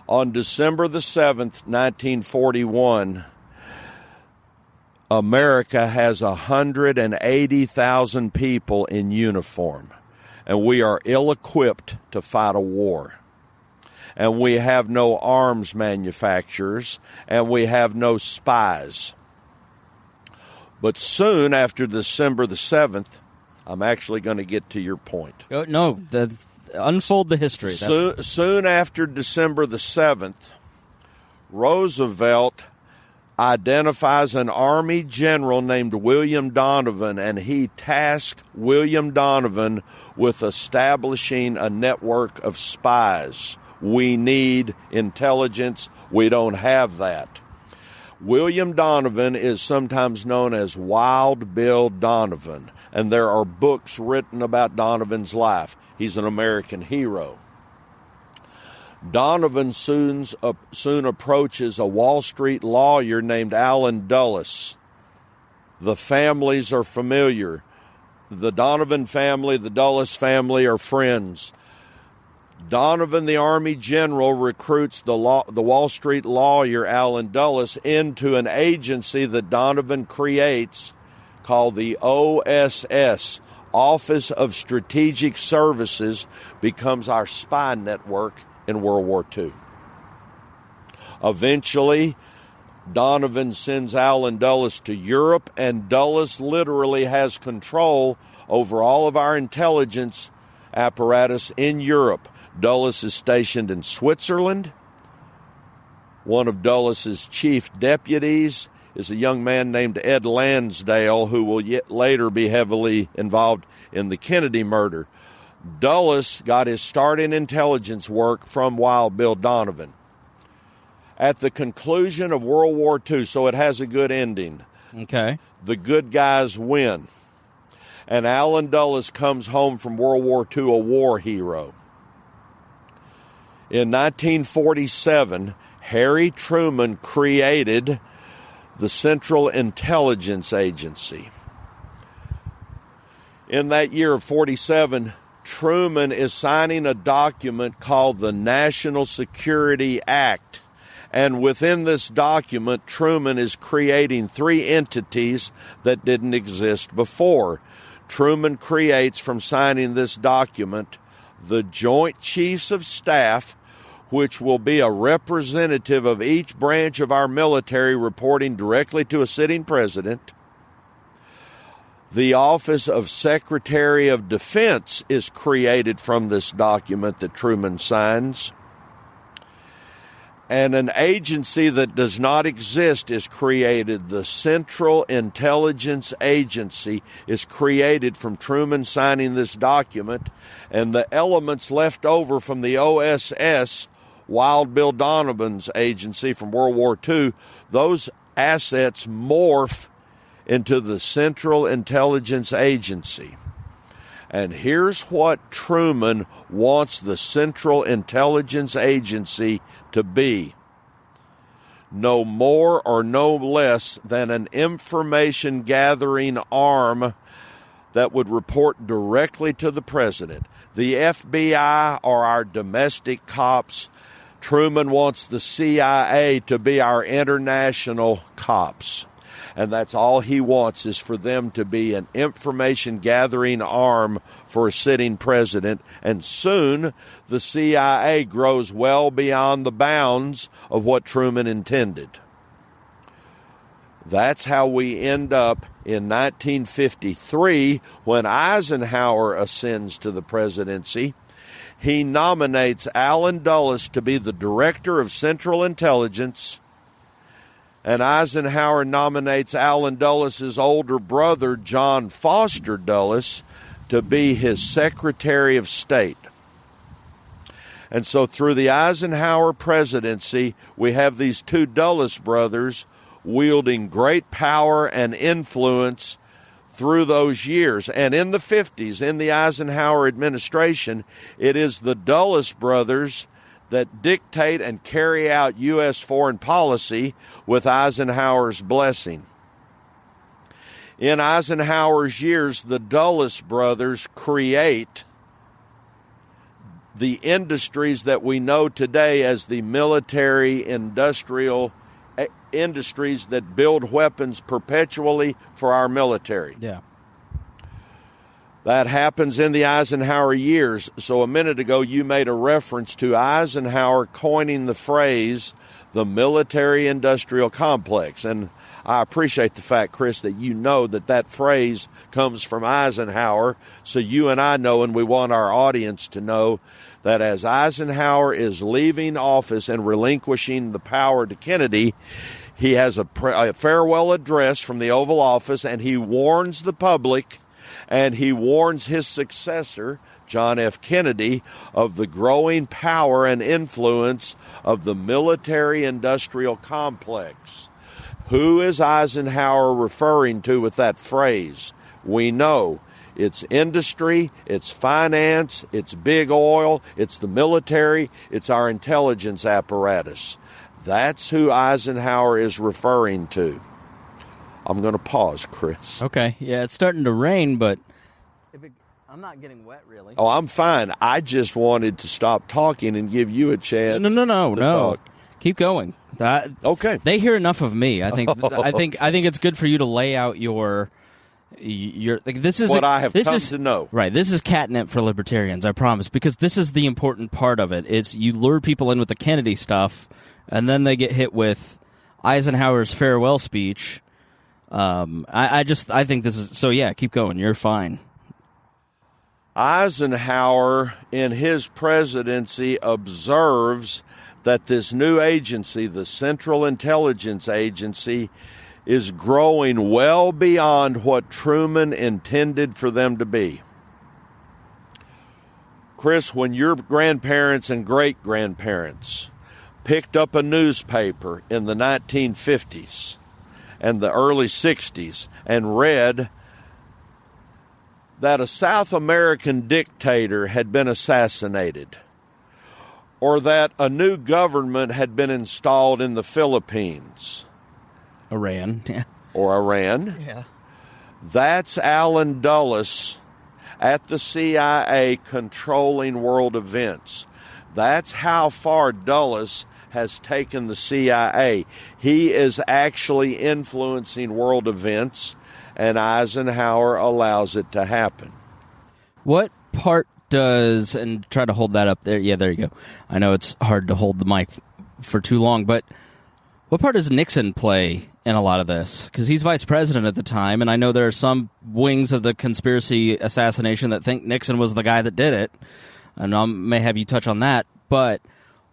On December the 7th, 1941, America has 180,000 people in uniform, and we are ill-equipped to fight a war. And we have no arms manufacturers, and we have no spies. But soon after December the 7th, I'm actually going to get to your point. No, unfold the history. Soon after December the 7th, Roosevelt identifies an Army general named William Donovan, and he tasked William Donovan with establishing a network of spies. We need intelligence. We don't have that. William Donovan is sometimes known as Wild Bill Donovan, and there are books written about Donovan's life. He's an American hero. Donovan soon approaches a Wall Street lawyer named Allen Dulles. The families are familiar. The Donovan family, the Dulles family are friends. Donovan, the Army general, recruits the Wall Street lawyer Allen Dulles into an agency that Donovan creates called the OSS, Office of Strategic Services, becomes our spy network in World War II. Eventually, Donovan sends Allen Dulles to Europe, and Dulles literally has control over all of our intelligence apparatus in Europe. Dulles is stationed in Switzerland. One of Dulles' chief deputies is a young man named Ed Lansdale, who will later be heavily involved in the Kennedy murder. Dulles got his start in intelligence work from Wild Bill Donovan. At the conclusion of World War II, so it has a good ending. Okay. The good guys win. And Allen Dulles comes home from World War II a war hero. In 1947, Harry Truman created the Central Intelligence Agency. In that year of 47, Truman is signing a document called the National Security Act. And within this document, Truman is creating 3 entities that didn't exist before. Truman creates, from signing this document, the Joint Chiefs of Staff, which will be a representative of each branch of our military reporting directly to a sitting president. The Office of Secretary of Defense is created from this document that Truman signs. And an agency that does not exist is created. The Central Intelligence Agency is created from Truman signing this document, and the elements left over from the OSS, Wild Bill Donovan's agency from World War II, those assets morph into the Central Intelligence Agency. And here's what Truman wants the Central Intelligence Agency to be. No more or no less than an information-gathering arm that would report directly to the president. The FBI are our domestic cops. Truman wants the CIA to be our international cops. And that's all he wants, is for them to be an information-gathering arm for a sitting president. And soon, the CIA grows well beyond the bounds of what Truman intended. That's how we end up in 1953 when Eisenhower ascends to the presidency. He nominates Allen Dulles to be the director of Central Intelligence, and Eisenhower nominates Allen Dulles' older brother, John Foster Dulles, to be his Secretary of State. And so through the Eisenhower presidency, we have these two Dulles brothers wielding great power and influence through those years. And in the 50s, in the Eisenhower administration, it is the Dulles brothers that dictate and carry out U.S. foreign policy with Eisenhower's blessing. In Eisenhower's years, the Dulles brothers create the industries that we know today as the military industrial industries that build weapons perpetually for our military. Yeah. That happens in the Eisenhower years. So a minute ago, you made a reference to Eisenhower coining the phrase, the military-industrial complex. And I appreciate the fact, Chris, that you know that phrase comes from Eisenhower. So you and I know, and we want our audience to know, that as Eisenhower is leaving office and relinquishing the power to Kennedy, he has a farewell address from the Oval Office, and he warns the public, and he warns his successor, John F. Kennedy, of the growing power and influence of the military-industrial complex. Who is Eisenhower referring to with that phrase? We know. It's industry, it's finance, it's big oil, it's the military, it's our intelligence apparatus. That's who Eisenhower is referring to. I'm going to pause, Chris. Okay. Yeah, it's starting to rain, but I'm not getting wet, really. Oh, I'm fine. I just wanted to stop talking and give you a chance. No. Talk. Keep going. Okay. They hear enough of me. I think. I think it's good for you to lay out your this is what I have come to know. Right. This is catnip for libertarians, I promise, because this is the important part of it. It's you lure people in with the Kennedy stuff, and then they get hit with Eisenhower's farewell speech. I think this is so. Yeah, keep going. You're fine. Eisenhower, in his presidency, observes that this new agency, the Central Intelligence Agency, is growing well beyond what Truman intended for them to be. Chris, when your grandparents and great-grandparents picked up a newspaper in the 1950s and the early 60s and read that a South American dictator had been assassinated, or that a new government had been installed in the Philippines, Iran, yeah. Or Iran. Yeah. That's Allen Dulles at the CIA controlling world events. That's how far Dulles has taken the CIA. He is actually influencing world events, and Eisenhower allows it to happen. What part does, and try to hold that up there. Yeah, there you go. I know it's hard to hold the mic for too long, but what part does Nixon play in a lot of this? Because he's vice president at the time, and I know there are some wings of the conspiracy assassination that think Nixon was the guy that did it, and I may have you touch on that, but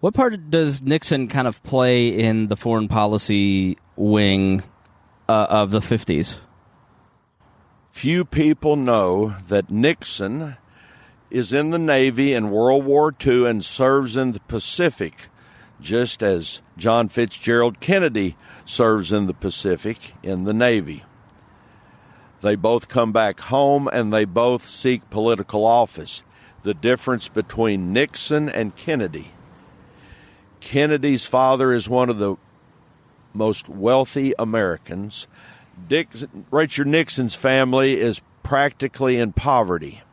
what part does Nixon kind of play in the foreign policy wing of the 50s? Few people know that Nixon is in the Navy in World War II and serves in the Pacific, just as John Fitzgerald Kennedy serves in the Pacific in the Navy. They both come back home, and they both seek political office. The difference between Nixon and Kennedy. Kennedy's father is one of the most wealthy Americans. Richard Nixon's family is practically in poverty.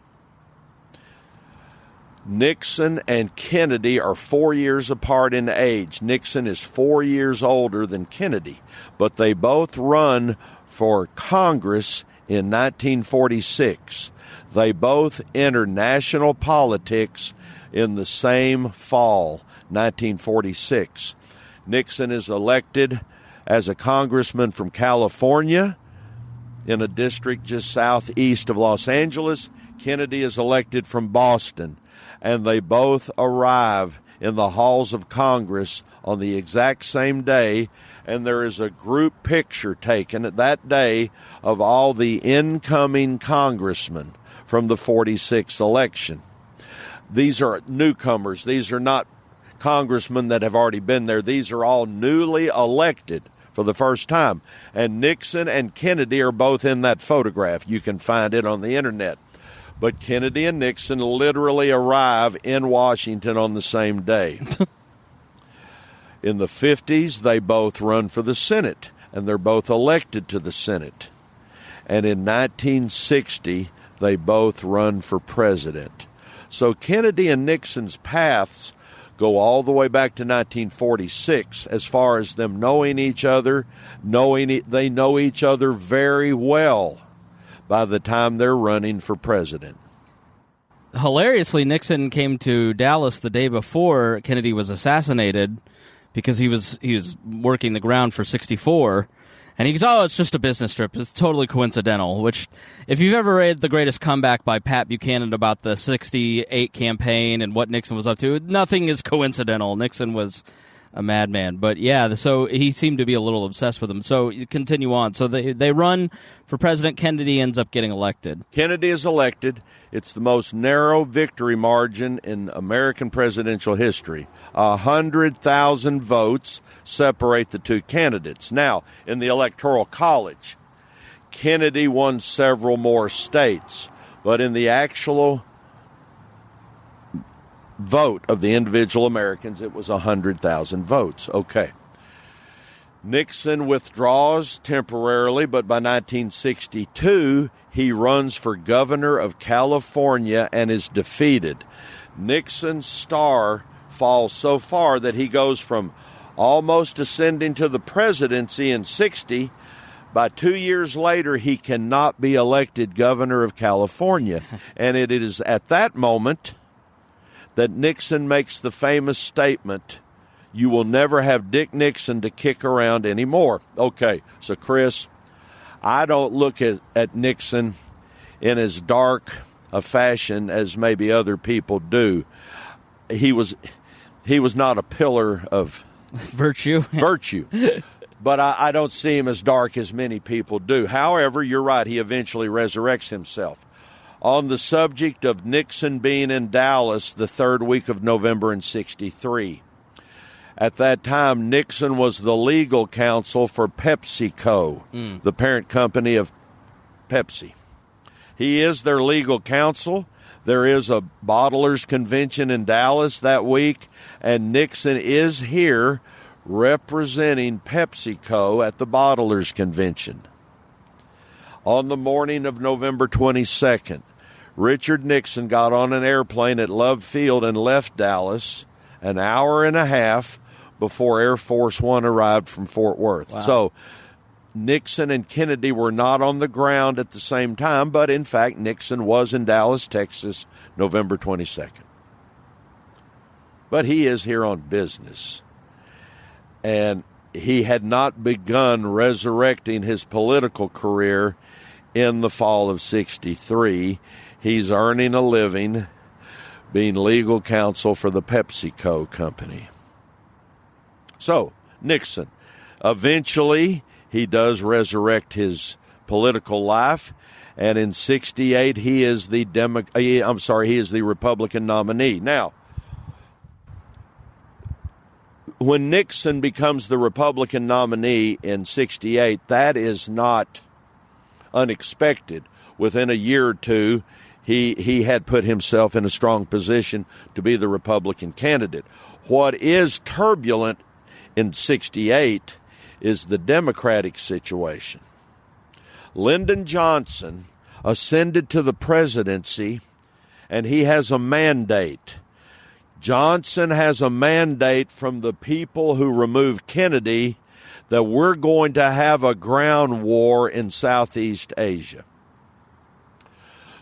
Nixon and Kennedy are 4 years apart in age. Nixon is 4 years older than Kennedy, but they both run for Congress in 1946. They both enter national politics in the same fall, 1946. Nixon is elected as a congressman from California in a district just southeast of Los Angeles. Kennedy is elected from Boston, and they both arrive in the halls of Congress on the exact same day, and there is a group picture taken at that day of all the incoming congressmen from the 46 election. These are newcomers. These are not congressmen that have already been there. These are all newly elected for the first time. And Nixon and Kennedy are both in that photograph. You can find it on the internet. But Kennedy and Nixon literally arrive in Washington on the same day. In the 50s, they both run for the Senate, and they're both elected to the Senate. And in 1960, they both run for president. So Kennedy and Nixon's paths go all the way back to 1946 as far as them knowing each other. They know each other very well by the time they're running for president. Hilariously, Nixon came to Dallas the day before Kennedy was assassinated because he was working the ground for 64. And he goes, oh, it's just a business trip. It's totally coincidental, which, if you've ever read The Greatest Comeback by Pat Buchanan about the 68 campaign and what Nixon was up to, nothing is coincidental. Nixon was a madman. But, yeah, so he seemed to be a little obsessed with him. So you continue on. So they run for president. Kennedy ends up getting elected. Kennedy is elected. It's the most narrow victory margin in American presidential history. 100,000 votes separate the two candidates. Now, in the Electoral College, Kennedy won several more states, but in the actual vote of the individual Americans, it was 100,000 votes. Okay. Nixon withdraws temporarily, but by 1962, he runs for governor of California and is defeated. Nixon's star falls so far that he goes from almost ascending to the presidency in 60. By 2 years later, he cannot be elected governor of California. And it is at that moment that Nixon makes the famous statement, "You will never have Dick Nixon to kick around anymore." Okay, so Chris, I don't look at Nixon in as dark a fashion as maybe other people do. He was not a pillar of virtue, but I don't see him as dark as many people do. However, you're right, he eventually resurrects himself. On the subject of Nixon being in Dallas the third week of November in 63. At that time, Nixon was the legal counsel for PepsiCo, the parent company of Pepsi. He is their legal counsel. There is a bottlers convention in Dallas that week, and Nixon is here representing PepsiCo at the bottlers convention. On the morning of November 22nd, Richard Nixon got on an airplane at Love Field and left Dallas an hour and a half before Air Force One arrived from Fort Worth. Wow. So Nixon and Kennedy were not on the ground at the same time, but in fact Nixon was in Dallas, Texas, November 22nd. But he is here on business. And he had not begun resurrecting his political career in the fall of 63. He's earning a living being legal counsel for the PepsiCo company. So, Nixon, eventually he does resurrect his political life, and in 68 he is the Republican nominee. Now, when Nixon becomes the Republican nominee in 68, that is not unexpected. Within a year or two, he had put himself in a strong position to be the Republican candidate. What is turbulent in 68 is the Democratic situation. Lyndon Johnson ascended to the presidency, and he has a mandate. Johnson has a mandate from the people who removed Kennedy that we're going to have a ground war in Southeast Asia.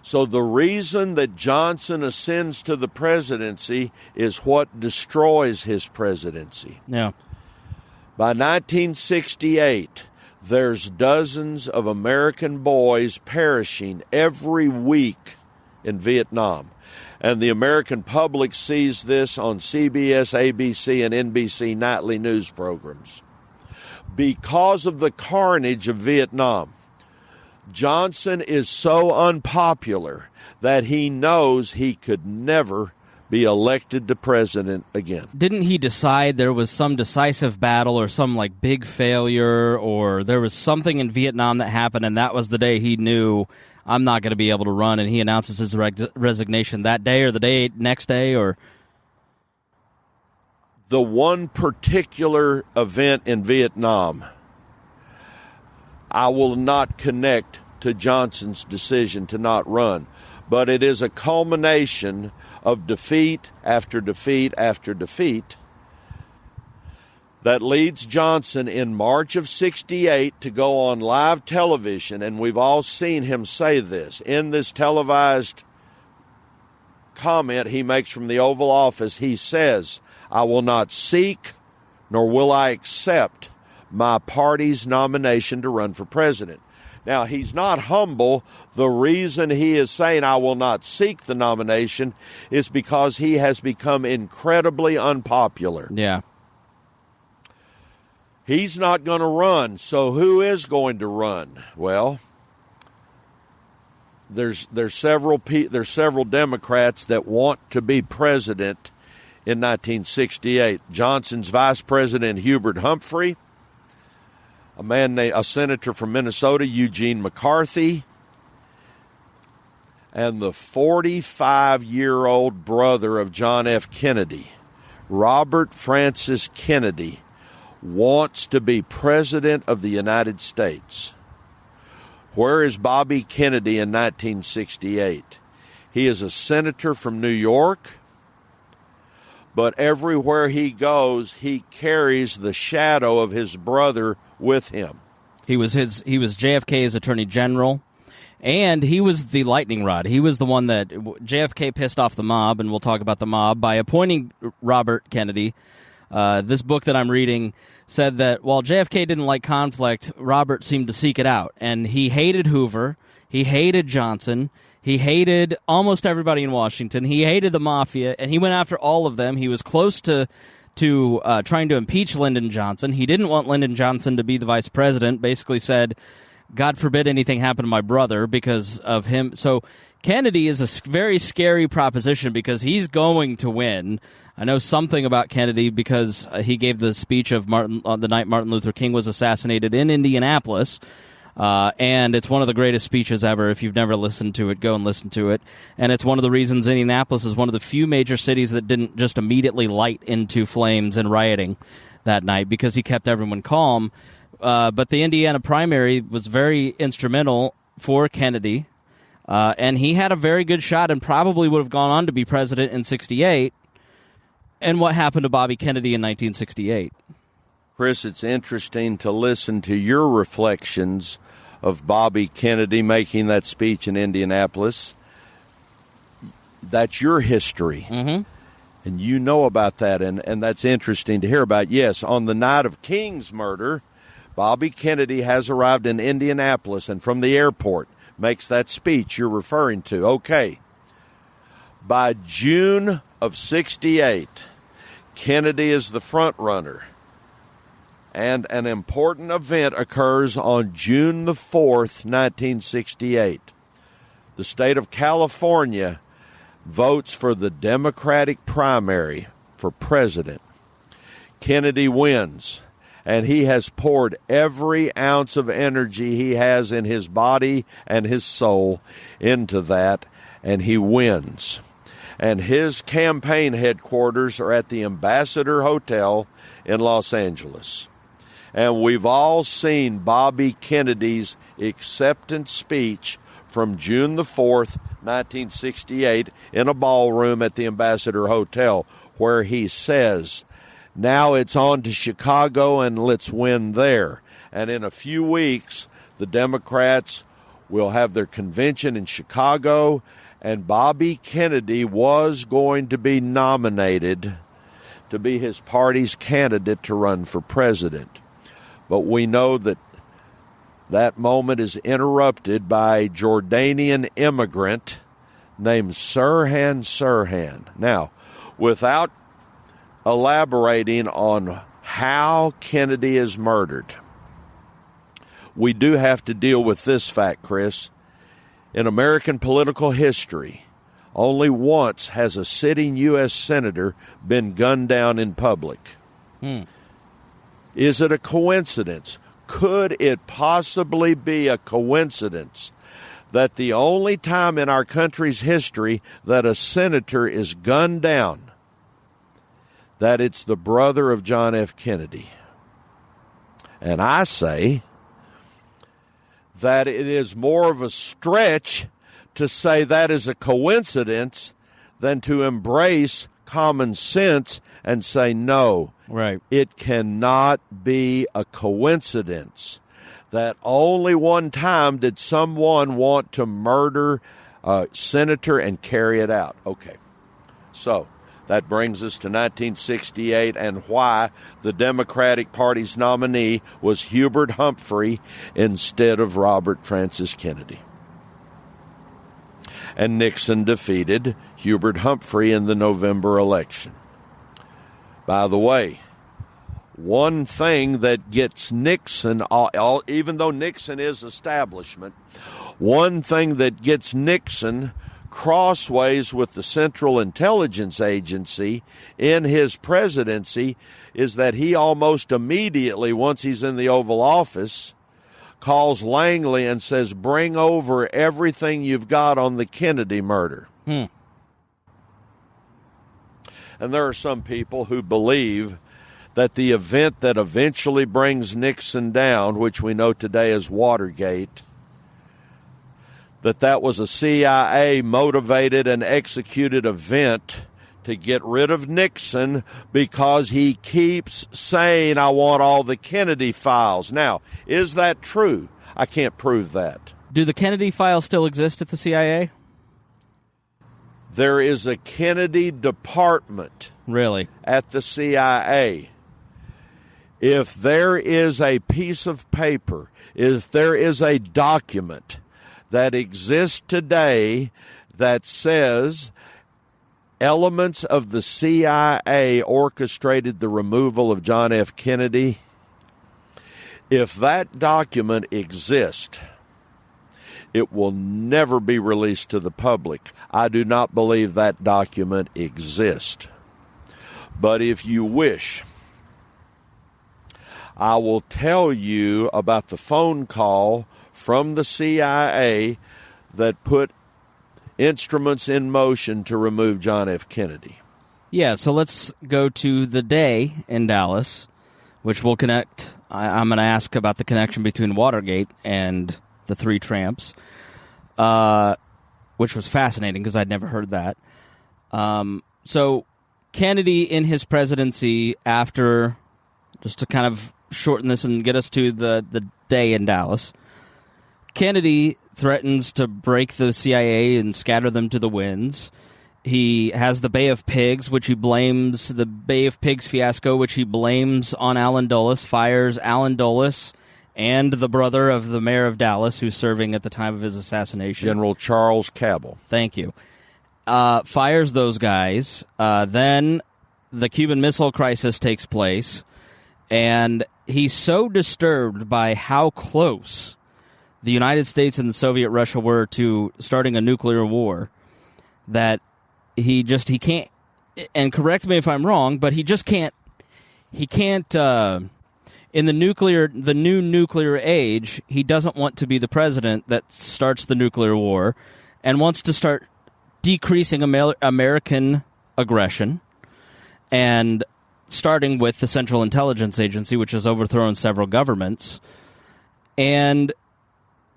So the reason that Johnson ascends to the presidency is what destroys his presidency. Yeah. By 1968, there's dozens of American boys perishing every week in Vietnam. And the American public sees this on CBS, ABC, and NBC nightly news programs. Because of the carnage of Vietnam, Johnson is so unpopular that he knows he could never be elected to president again. Didn't he decide there was some decisive battle or some like big failure, or there was something in Vietnam that happened, and that was the day he knew, I'm not going to be able to run, and he announces his resignation that day or the next day? Or the one particular event in Vietnam, I will not connect to Johnson's decision to not run, but it is a culmination of defeat after defeat after defeat that leads Johnson in March of 68 to go on live television, and we've all seen him say this. In this televised comment he makes from the Oval Office, he says, I will not seek nor will I accept my party's nomination to run for president. Now, he's not humble. The reason he is saying I will not seek the nomination is because he has become incredibly unpopular. Yeah. He's not going to run, so who is going to run? Well, there's several Democrats that want to be president in 1968. Johnson's vice president, Hubert Humphrey, a senator from Minnesota, Eugene McCarthy, and the 45-year-old brother of John F. Kennedy, Robert Francis Kennedy, wants to be president of the United States. Where is Bobby Kennedy in 1968? He is a senator from New York, but everywhere he goes, he carries the shadow of his brother with him. He was JFK's attorney general, and he was the lightning rod. He was the one that JFK pissed off the mob, and we'll talk about the mob, by appointing Robert Kennedy. This book that I'm reading said that while JFK didn't like conflict, Robert seemed to seek it out, and he hated Hoover, he hated Johnson, he hated almost everybody in Washington, he hated the mafia, and he went after all of them. He was close to trying to impeach Lyndon Johnson. He didn't want Lyndon Johnson to be the vice president, basically said, God forbid anything happen to my brother because of him. So Kennedy is a very scary proposition because he's going to win. I know something about Kennedy because he gave the speech of on the night Martin Luther King was assassinated in Indianapolis. And it's one of the greatest speeches ever. If you've never listened to it, go and listen to it. And it's one of the reasons Indianapolis is one of the few major cities that didn't just immediately light into flames and rioting that night because he kept everyone calm. But the Indiana primary was very instrumental for Kennedy, and he had a very good shot and probably would have gone on to be president in 68. And what happened to Bobby Kennedy in 1968? Chris, it's interesting to listen to your reflections of Bobby Kennedy making that speech in Indianapolis. That's your history. Mm-hmm. And you know about that, and that's interesting to hear about. Yes, on the night of King's murder, Bobby Kennedy has arrived in Indianapolis and from the airport makes that speech you're referring to. Okay. By June of 68, Kennedy is the front runner. And an important event occurs on June the 4th, 1968. The state of California votes for the Democratic primary for president. Kennedy wins. And he has poured every ounce of energy he has in his body and his soul into that, and he wins. And his campaign headquarters are at the Ambassador Hotel in Los Angeles. And we've all seen Bobby Kennedy's acceptance speech from June the 4th, 1968, in a ballroom at the Ambassador Hotel, where he says, "Now it's on to Chicago, and let's win there." And in a few weeks, the Democrats will have their convention in Chicago, and Bobby Kennedy was going to be nominated to be his party's candidate to run for president. But we know that that moment is interrupted by a Jordanian immigrant named Sirhan Sirhan. Now, without elaborating on how Kennedy is murdered, we do have to deal with this fact, Chris. In American political history, only once has a sitting U.S. senator been gunned down in public. Is it a coincidence? Could it possibly be a coincidence that the only time in our country's history that a senator is gunned down, that it's the brother of John F. Kennedy? And I say that it is more of a stretch to say that is a coincidence than to embrace common sense and say, no, right, it cannot be a coincidence that only one time did someone want to murder a senator and carry it out. Okay, so that brings us to 1968 and why the Democratic Party's nominee was Hubert Humphrey instead of Robert Francis Kennedy. And Nixon defeated Hubert Humphrey in the November election. By the way, one thing that gets Nixon, even though Nixon is establishment, one thing that gets Nixon crossways with the Central Intelligence Agency in his presidency is that he almost immediately, once he's in the Oval Office, calls Langley and says, bring over everything you've got on the Kennedy murder. And there are some people who believe that the event that eventually brings Nixon down, which we know today as Watergate, that was a CIA-motivated and executed event to get rid of Nixon because he keeps saying, I want all the Kennedy files. Now, is that true? I can't prove that. Do the Kennedy files still exist at the CIA? There is a Kennedy department. Really? At the CIA. If there is a piece of paper, if there is a document that exists today that says elements of the CIA orchestrated the removal of John F. Kennedy, if that document exists, it will never be released to the public. I do not believe that document exists. But if you wish, I will tell you about the phone call from the CIA that put instruments in motion to remove John F. Kennedy. Yeah, so let's go to the day in Dallas, which will connect. I'm going to ask about the connection between Watergate and the Three Tramps, which was fascinating because I'd never heard that. So Kennedy in his presidency after, just to kind of shorten this and get us to the day in Dallas, Kennedy threatens to break the CIA and scatter them to the winds. He has the Bay of Pigs, which he blames, the Bay of Pigs fiasco, which he blames on Allen Dulles, fires Allen Dulles and the brother of the mayor of Dallas, who's serving at the time of his assassination. General Charles Cabell. Thank you. Fires those guys. Then the Cuban Missile Crisis takes place, and he's so disturbed by how close the United States and the Soviet Russia were to starting a nuclear war that he can't, and correct me if I'm wrong, but he just can't in the new nuclear age, he doesn't want to be the president that starts the nuclear war and wants to start decreasing American aggression and starting with the Central Intelligence Agency, which has overthrown several governments. And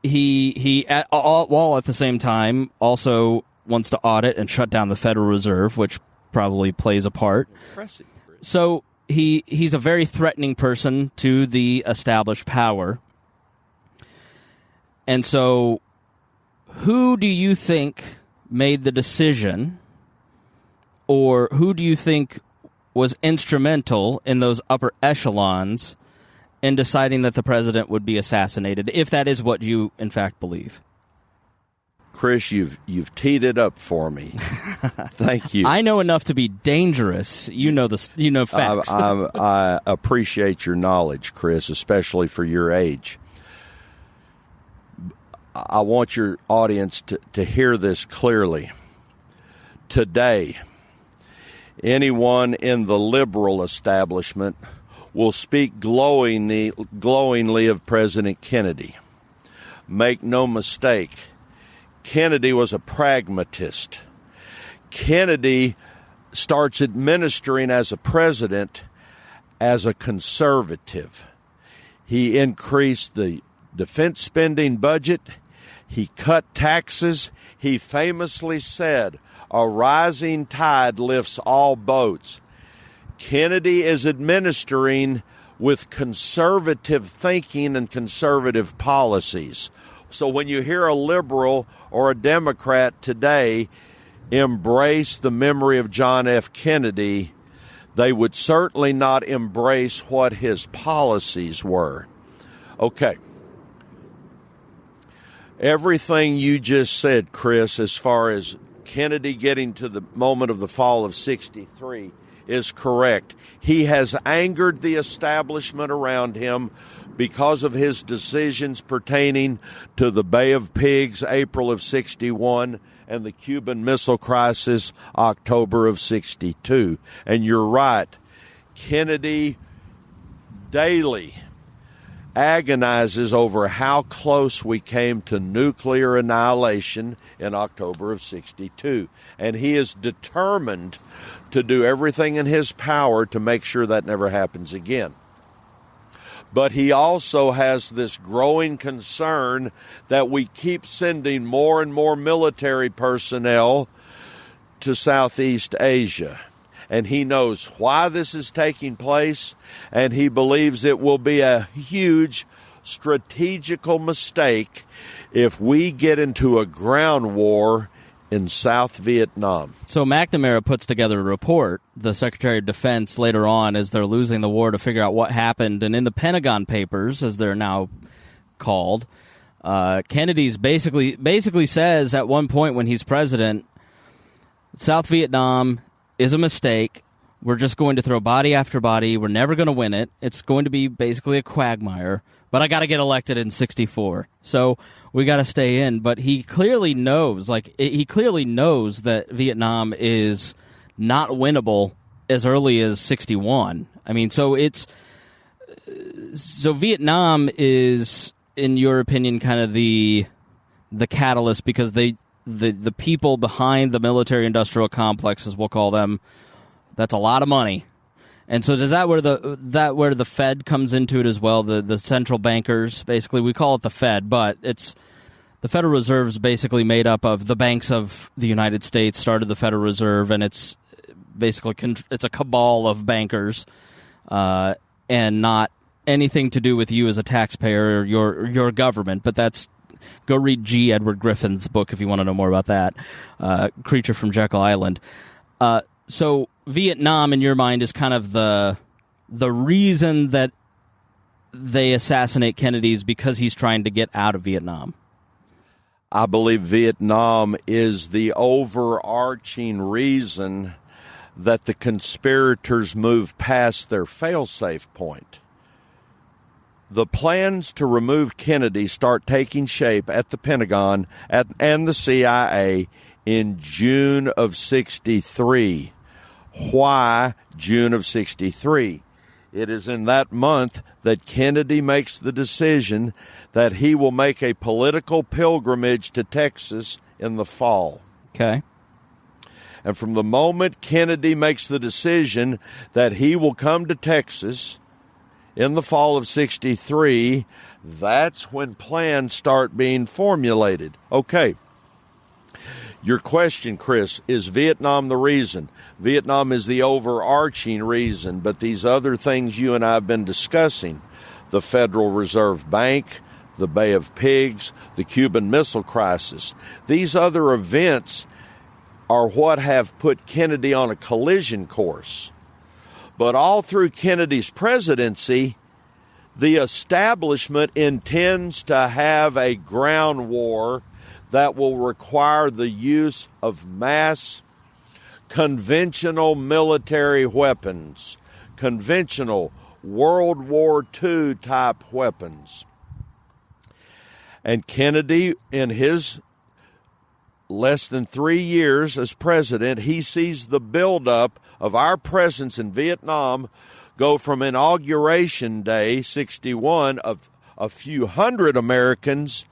while at the same time also wants to audit and shut down the Federal Reserve, which probably plays a part. Impressive. So he's a very threatening person to the established power. And so who do you think made the decision, or who do you think was instrumental in those upper echelons in deciding that the president would be assassinated, if that is what you, in fact, believe? Chris, you've teed it up for me. Thank you. I know enough to be dangerous. You know facts. I appreciate your knowledge, Chris, especially for your age. I want your audience to hear this clearly. Today, anyone in the liberal establishment will speak glowingly of President Kennedy. Make no mistake, Kennedy was a pragmatist. Kennedy starts administering as a president as a conservative. He increased the defense spending budget. He cut taxes. He famously said, "A rising tide lifts all boats." Kennedy is administering with conservative thinking and conservative policies. So when you hear a liberal or a Democrat today embrace the memory of John F. Kennedy, they would certainly not embrace what his policies were. Okay. Everything you just said, Chris, as far as Kennedy getting to the moment of the fall of 63 is correct. He has angered the establishment around him because of his decisions pertaining to the Bay of Pigs, April of 61, and the Cuban Missile Crisis, October of 62. And you're right, Kennedy daily agonizes over how close we came to nuclear annihilation in October of 62. And he is determined to do everything in his power to make sure that never happens again. But he also has this growing concern that we keep sending more and more military personnel to Southeast Asia. And he knows why this is taking place, and he believes it will be a huge strategical mistake if we get into a ground war in South Vietnam. So McNamara puts together a report, the Secretary of Defense, later on as they're losing the war, to figure out what happened. And in the Pentagon Papers, as they're now called, Kennedy's basically says at one point when he's president, South Vietnam is a mistake. We're just going to throw body after body. We're never going to win it. It's going to be basically a quagmire. But I got to get elected in 64. So we got to stay in. But he clearly knows, that Vietnam is not winnable as early as 61. I mean, so Vietnam is, in your opinion, kind of the catalyst, because the people behind the military-industrial complex, as we'll call them, that's a lot of money. And so does that where the Fed comes into it as well? The central bankers, basically, we call it the Fed, but it's the Federal Reserve is basically made up of the banks of the United States started the Federal Reserve, and it's basically it's a cabal of bankers, and not anything to do with you as a taxpayer or your government. But that's, go read G. Edward Griffin's book if you want to know more about that. Creature from Jekyll Island. So Vietnam, in your mind, is kind of the reason that they assassinate Kennedy is because he's trying to get out of Vietnam. I believe Vietnam is the overarching reason that the conspirators move past their fail-safe point. The plans to remove Kennedy start taking shape at the Pentagon and the CIA in June of 63. Why June of 63? It is in that month that Kennedy makes the decision that he will make a political pilgrimage to Texas in the fall. Okay. And from the moment Kennedy makes the decision that he will come to Texas in the fall of 63, that's when plans start being formulated. Okay. Your question, Chris, is Vietnam the reason? Vietnam is the overarching reason, but these other things you and I have been discussing, the Federal Reserve Bank, the Bay of Pigs, the Cuban Missile Crisis, these other events are what have put Kennedy on a collision course. But all through Kennedy's presidency, the establishment intends to have a ground war that will require the use of mass conventional military weapons, conventional World War II type weapons. And Kennedy, in his less than 3 years as president, he sees the buildup of our presence in Vietnam go from Inauguration Day, 61, of a few hundred Americans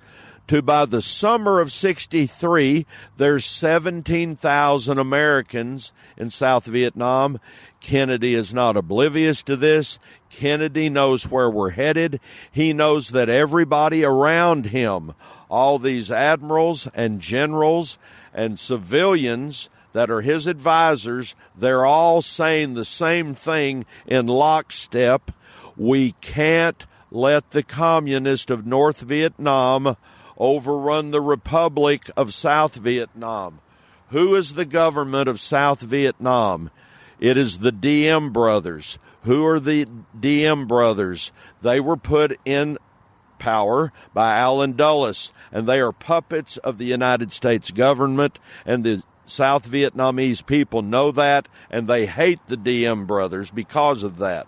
to by the summer of 63, there's 17,000 Americans in South Vietnam. Kennedy is not oblivious to this. Kennedy knows where we're headed. He knows that everybody around him, all these admirals and generals and civilians that are his advisors, they're all saying the same thing in lockstep. We can't let the communists of North Vietnam overrun the Republic of South Vietnam. Who is the government of South Vietnam? It is the Diem brothers. Who are the Diem brothers? They were put in power by Allen Dulles, and they are puppets of the United States government, and the South Vietnamese people know that, and they hate the Diem brothers because of that.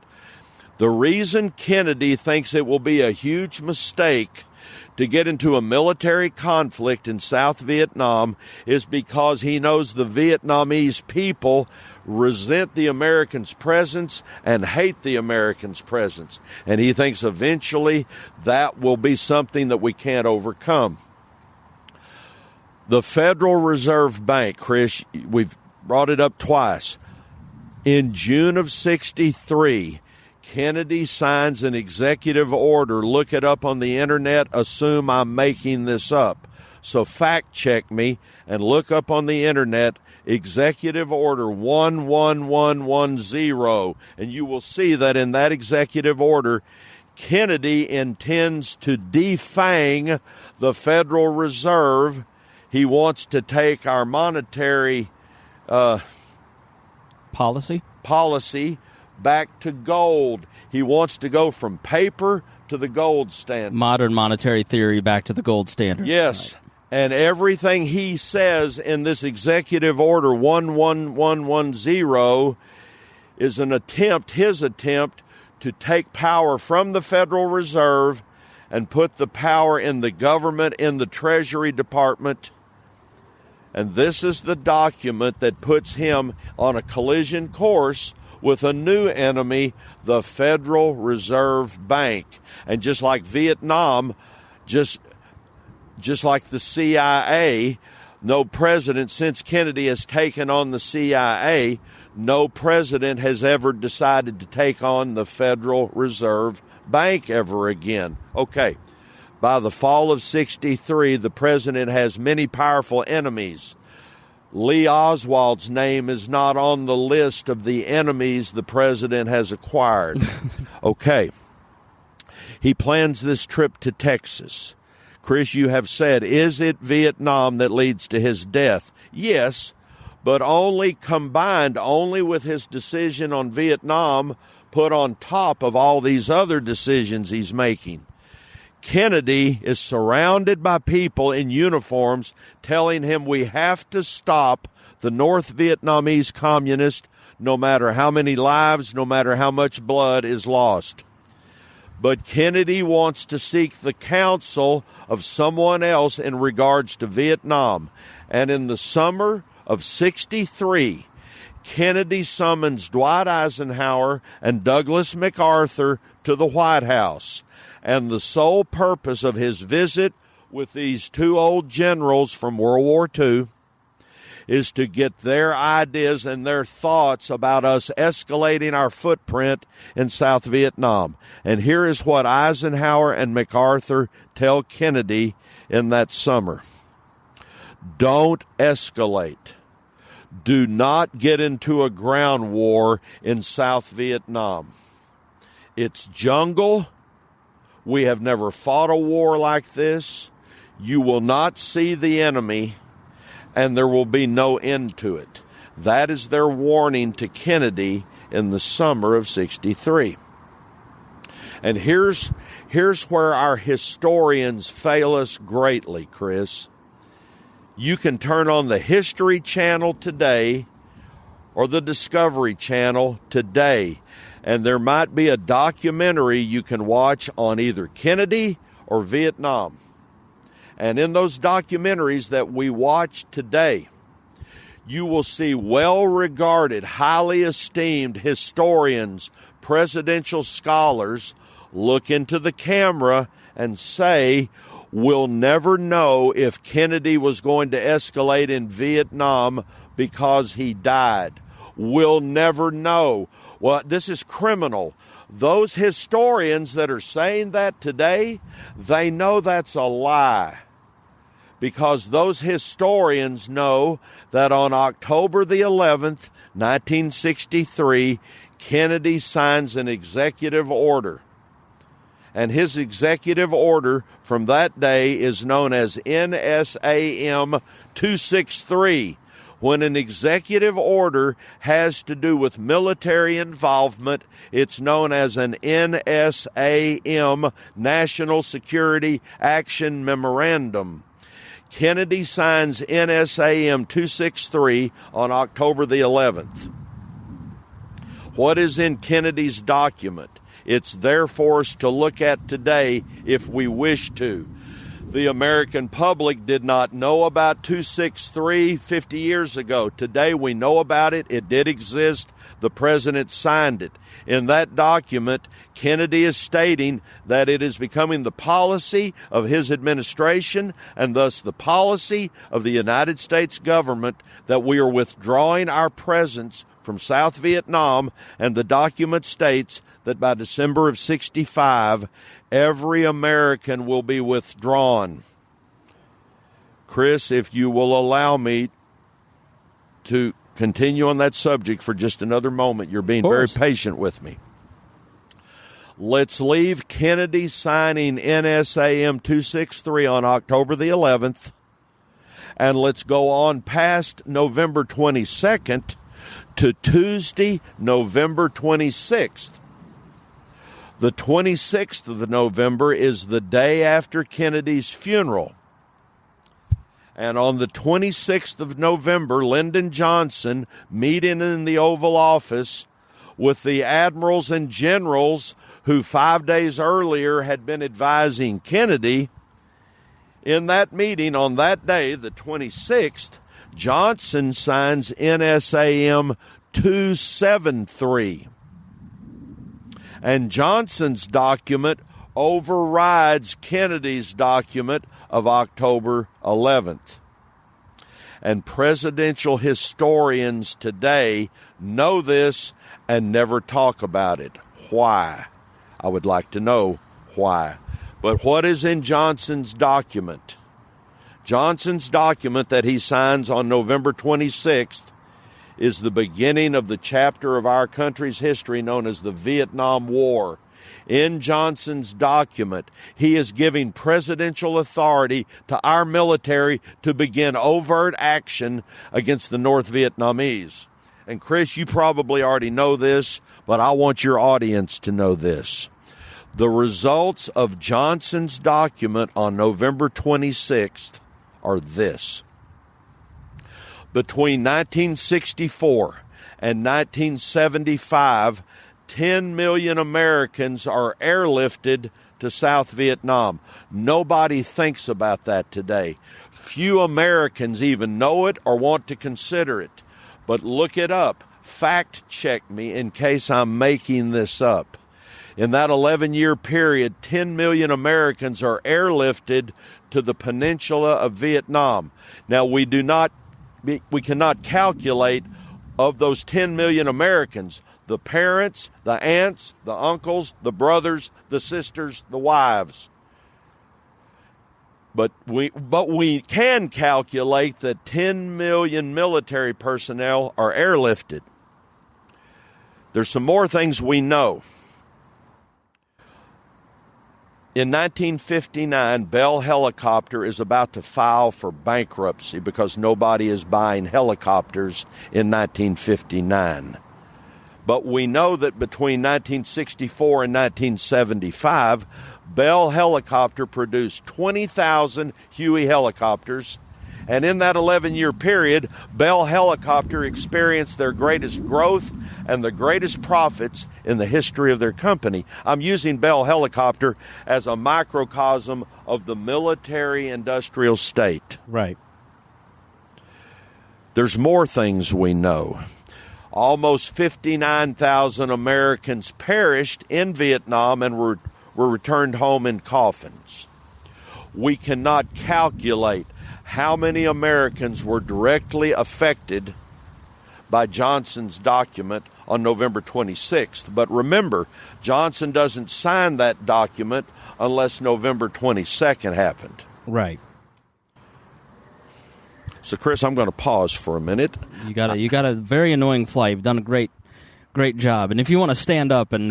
The reason Kennedy thinks it will be a huge mistake to get into a military conflict in South Vietnam is because he knows the Vietnamese people resent the Americans' presence and hate the Americans' presence. And he thinks eventually that will be something that we can't overcome. The Federal Reserve Bank, Chris, we've brought it up twice. In June of 63, Kennedy signs an executive order. Look it up on the internet. Assume I'm making this up. So fact check me and look up on the internet Executive Order 11110, and you will see that in that executive order, Kennedy intends to defang the Federal Reserve. He wants to take our monetary policy back to gold. He wants to go from paper to the gold standard. Modern monetary theory back to the gold standard. Yes. Right. And everything he says in this Executive Order 11110 is his attempt to take power from the Federal Reserve and put the power in the government, in the Treasury Department. And this is the document that puts him on a collision course with a new enemy, the Federal Reserve Bank. And just like Vietnam, just like the CIA, no president since Kennedy has taken on the CIA, no president has ever decided to take on the Federal Reserve Bank ever again. Okay, by the fall of 63, the president has many powerful enemies. Lee Oswald's name is not on the list of the enemies the president has acquired. Okay, he plans this trip to Texas. Chris, you have said, is it Vietnam that leads to his death? Yes, but only combined, only with his decision on Vietnam put on top of all these other decisions he's making. Kennedy is surrounded by people in uniforms telling him we have to stop the North Vietnamese communists no matter how many lives, no matter how much blood is lost. But Kennedy wants to seek the counsel of someone else in regards to Vietnam. And in the summer of 63, Kennedy summons Dwight Eisenhower and Douglas MacArthur to the White House. And the sole purpose of his visit with these two old generals from World War II is to get their ideas and their thoughts about us escalating our footprint in South Vietnam. And here is what Eisenhower and MacArthur tell Kennedy in that summer. Don't escalate. Do not get into a ground war in South Vietnam. It's jungle. We have never fought a war like this. You will not see the enemy, and there will be no end to it. That is their warning to Kennedy in the summer of '63. And here's where our historians fail us greatly, Chris. You can turn on the History Channel today or the Discovery Channel today, and there might be a documentary you can watch on either Kennedy or Vietnam. And in those documentaries that we watch today, you will see well-regarded, highly esteemed historians, presidential scholars look into the camera and say, we'll never know if Kennedy was going to escalate in Vietnam because he died. We'll never know. Well, this is criminal. Those historians that are saying that today, they know that's a lie. Because those historians know that on October the 11th, 1963, Kennedy signs an executive order. And his executive order from that day is known as NSAM 263. When an executive order has to do with military involvement, it's known as an NSAM, National Security Action Memorandum. Kennedy signs NSAM 263 on October the 11th. What is in Kennedy's document? It's there for us to look at today if we wish to. The American public did not know about 263 50 years ago. Today we know about it. It did exist. The president signed it. In that document, Kennedy is stating that it is becoming the policy of his administration and thus the policy of the United States government that we are withdrawing our presence from South Vietnam, and the document states that by December of '65, every American will be withdrawn. Chris, if you will allow me to continue on that subject for just another moment. You're being very patient with me. Let's leave Kennedy signing NSAM 263 on October the 11th, and let's go on past November 22nd to Tuesday, November 26th. The 26th of November is the day after Kennedy's funeral. And on the 26th of November, Lyndon Johnson, meeting in the Oval Office with the admirals and generals who 5 days earlier had been advising Kennedy, in that meeting on that day, the 26th, Johnson signs NSAM 273. And Johnson's document overrides Kennedy's document of October 11th. And presidential historians today know this and never talk about it. Why? I would like to know why. But what is in Johnson's document? Johnson's document that he signs on November 26th is the beginning of the chapter of our country's history known as the Vietnam War. In Johnson's document, he is giving presidential authority to our military to begin overt action against the North Vietnamese. And Chris, you probably already know this, but I want your audience to know this. The results of Johnson's document on November 26th are this. Between 1964 and 1975, 10 million Americans are airlifted to South Vietnam. Nobody thinks about that today. Few Americans even know it or want to consider it. But look it up. fact check me in case I'm making this up. In that 11-year period, 10 million Americans are airlifted to the peninsula of Vietnam. Now, we cannot calculate of those 10 million Americans, the parents, the aunts, the uncles, the brothers, the sisters, the wives. But we can calculate that 10 million military personnel are airlifted. There's some more things we know. In 1959, Bell Helicopter is about to file for bankruptcy because nobody is buying helicopters in 1959. But we know that between 1964 and 1975, Bell Helicopter produced 20,000 Huey helicopters, and in that 11-year period, Bell Helicopter experienced their greatest growth and the greatest profits in the history of their company. I'm using Bell Helicopter as a microcosm of the military-industrial state. Right. There's more things we know. Almost 59,000 Americans perished in Vietnam and were returned home in coffins. We cannot calculate how many Americans were directly affected by Johnson's document on November 26th. But remember, Johnson doesn't sign that document unless November 22nd happened. Right. So, Chris, I'm going to pause for a minute. You got a very annoying fly. You've done a great job. And if you want to stand up and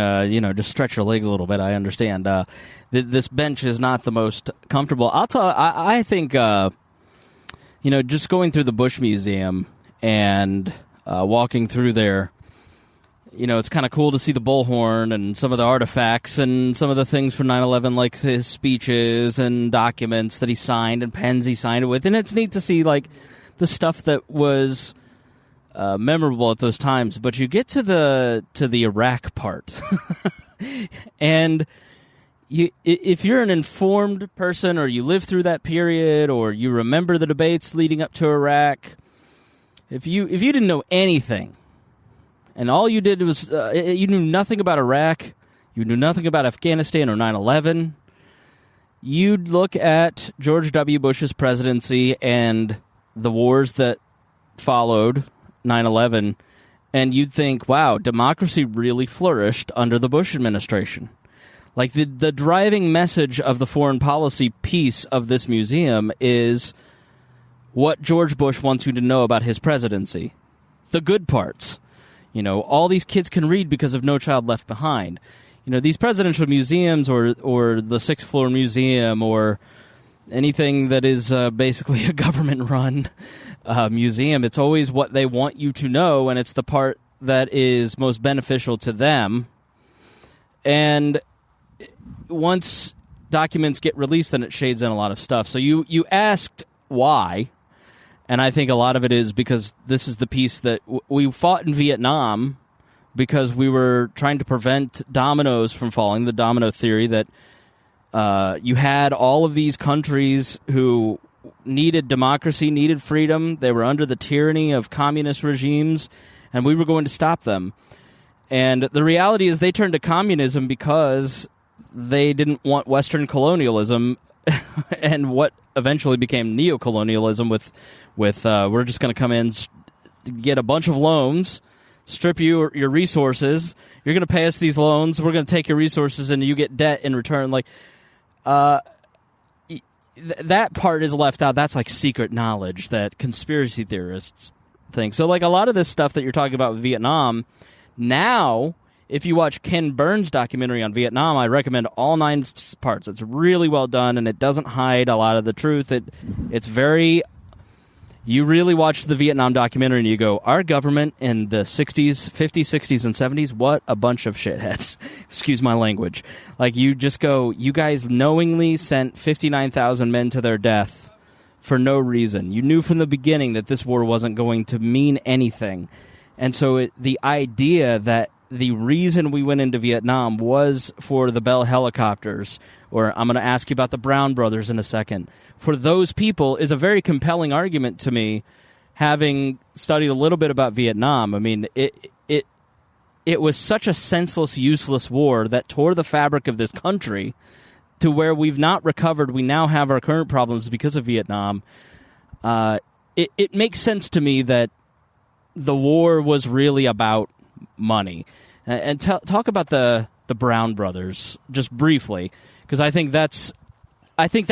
just stretch your legs a little bit, I understand. This bench is not the most comfortable. I think just going through the Bush Museum and walking through there, it's kind of cool to see the bullhorn and some of the artifacts and some of the things from 9/11, like his speeches and documents that he signed and pens he signed it with. And it's neat to see like the stuff that was memorable at those times. But you get to the Iraq part, and if you're an informed person, or you lived through that period, or you remember the debates leading up to Iraq, if you didn't know anything, and all you did was you knew nothing about Iraq, you knew nothing about Afghanistan or 9/11, you'd look at George W. Bush's presidency and the wars that followed 9/11, and you'd think, wow, democracy really flourished under the Bush administration. Like, the driving message of the foreign policy piece of this museum is what George Bush wants you to know about his presidency. The good parts. All these kids can read because of No Child Left Behind. These presidential museums or the Sixth Floor Museum or anything that is basically a government-run museum, it's always what they want you to know, and it's the part that is most beneficial to them. And once documents get released, then it shades in a lot of stuff. So you asked why, and I think a lot of it is because this is the piece that we fought in Vietnam because we were trying to prevent dominoes from falling, the domino theory that you had all of these countries who needed democracy, needed freedom. They were under the tyranny of communist regimes, and we were going to stop them. And the reality is they turned to communism because they didn't want Western colonialism and what eventually became neocolonialism with we're just going to come in, get a bunch of loans, strip you your resources. You're going to pay us these loans. We're going to take your resources, and you get debt in return. Like, that part is left out. That's like secret knowledge that conspiracy theorists think. So, like, a lot of this stuff that you're talking about with Vietnam, now, if you watch Ken Burns' documentary on Vietnam, I recommend all 9 parts. It's really well done, and it doesn't hide a lot of the truth. It's very... You really watch the Vietnam documentary and you go, our government in the 60s, 50s, 60s, and 70s, what a bunch of shitheads. Excuse my language. Like, you just go, you guys knowingly sent 59,000 men to their death for no reason. You knew from the beginning that this war wasn't going to mean anything. And so the idea that the reason we went into Vietnam was for the Bell helicopters, or I'm going to ask you about the Brown brothers in a second, for those people is a very compelling argument to me having studied a little bit about Vietnam, I mean, it was such a senseless, useless war that tore the fabric of this country to where we've not recovered. We now have our current problems because of Vietnam. It makes sense to me that the war was really about money. And talk about the Brown brothers just briefly, because I think that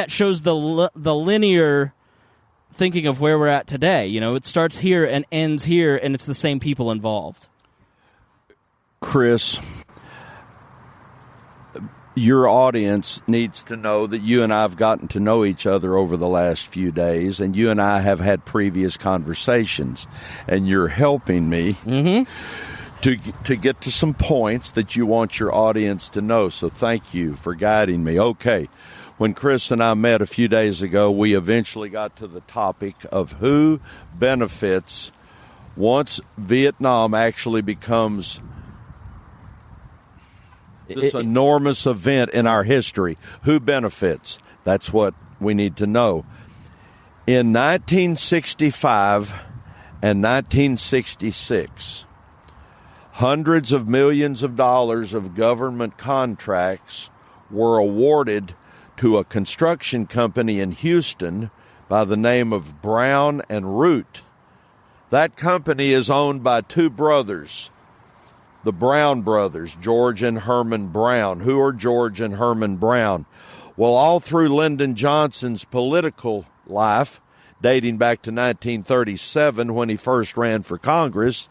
shows the linear thinking of where we're at today. You know, it starts here and ends here, and it's the same people involved. Chris, your audience needs to know that you and I have gotten to know each other over the last few days, and you and I have had previous conversations, and you're helping me to get to some points that you want your audience to know. So thank you for guiding me. Okay, when Chris and I met a few days ago, we eventually got to the topic of who benefits once Vietnam actually becomes this enormous event in our history. Who benefits? That's what we need to know. In 1965 and 1966, hundreds of millions of dollars of government contracts were awarded to a construction company in Houston by the name of Brown and Root. That company is owned by two brothers, the Brown brothers, George and Herman Brown. Who are George and Herman Brown? Well, all through Lyndon Johnson's political life, dating back to 1937 when he first ran for Congress,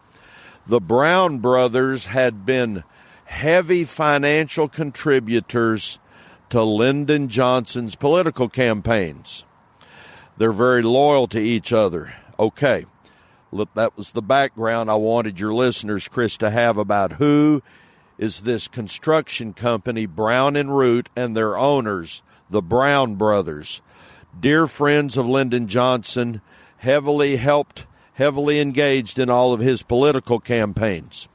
the Brown brothers had been heavy financial contributors to Lyndon Johnson's political campaigns. They're very loyal to each other. Okay. Look, that was the background I wanted your listeners, Chris, to have about who is this construction company, Brown and Root, and their owners, the Brown brothers. Dear friends of Lyndon Johnson, heavily engaged in all of his political campaigns.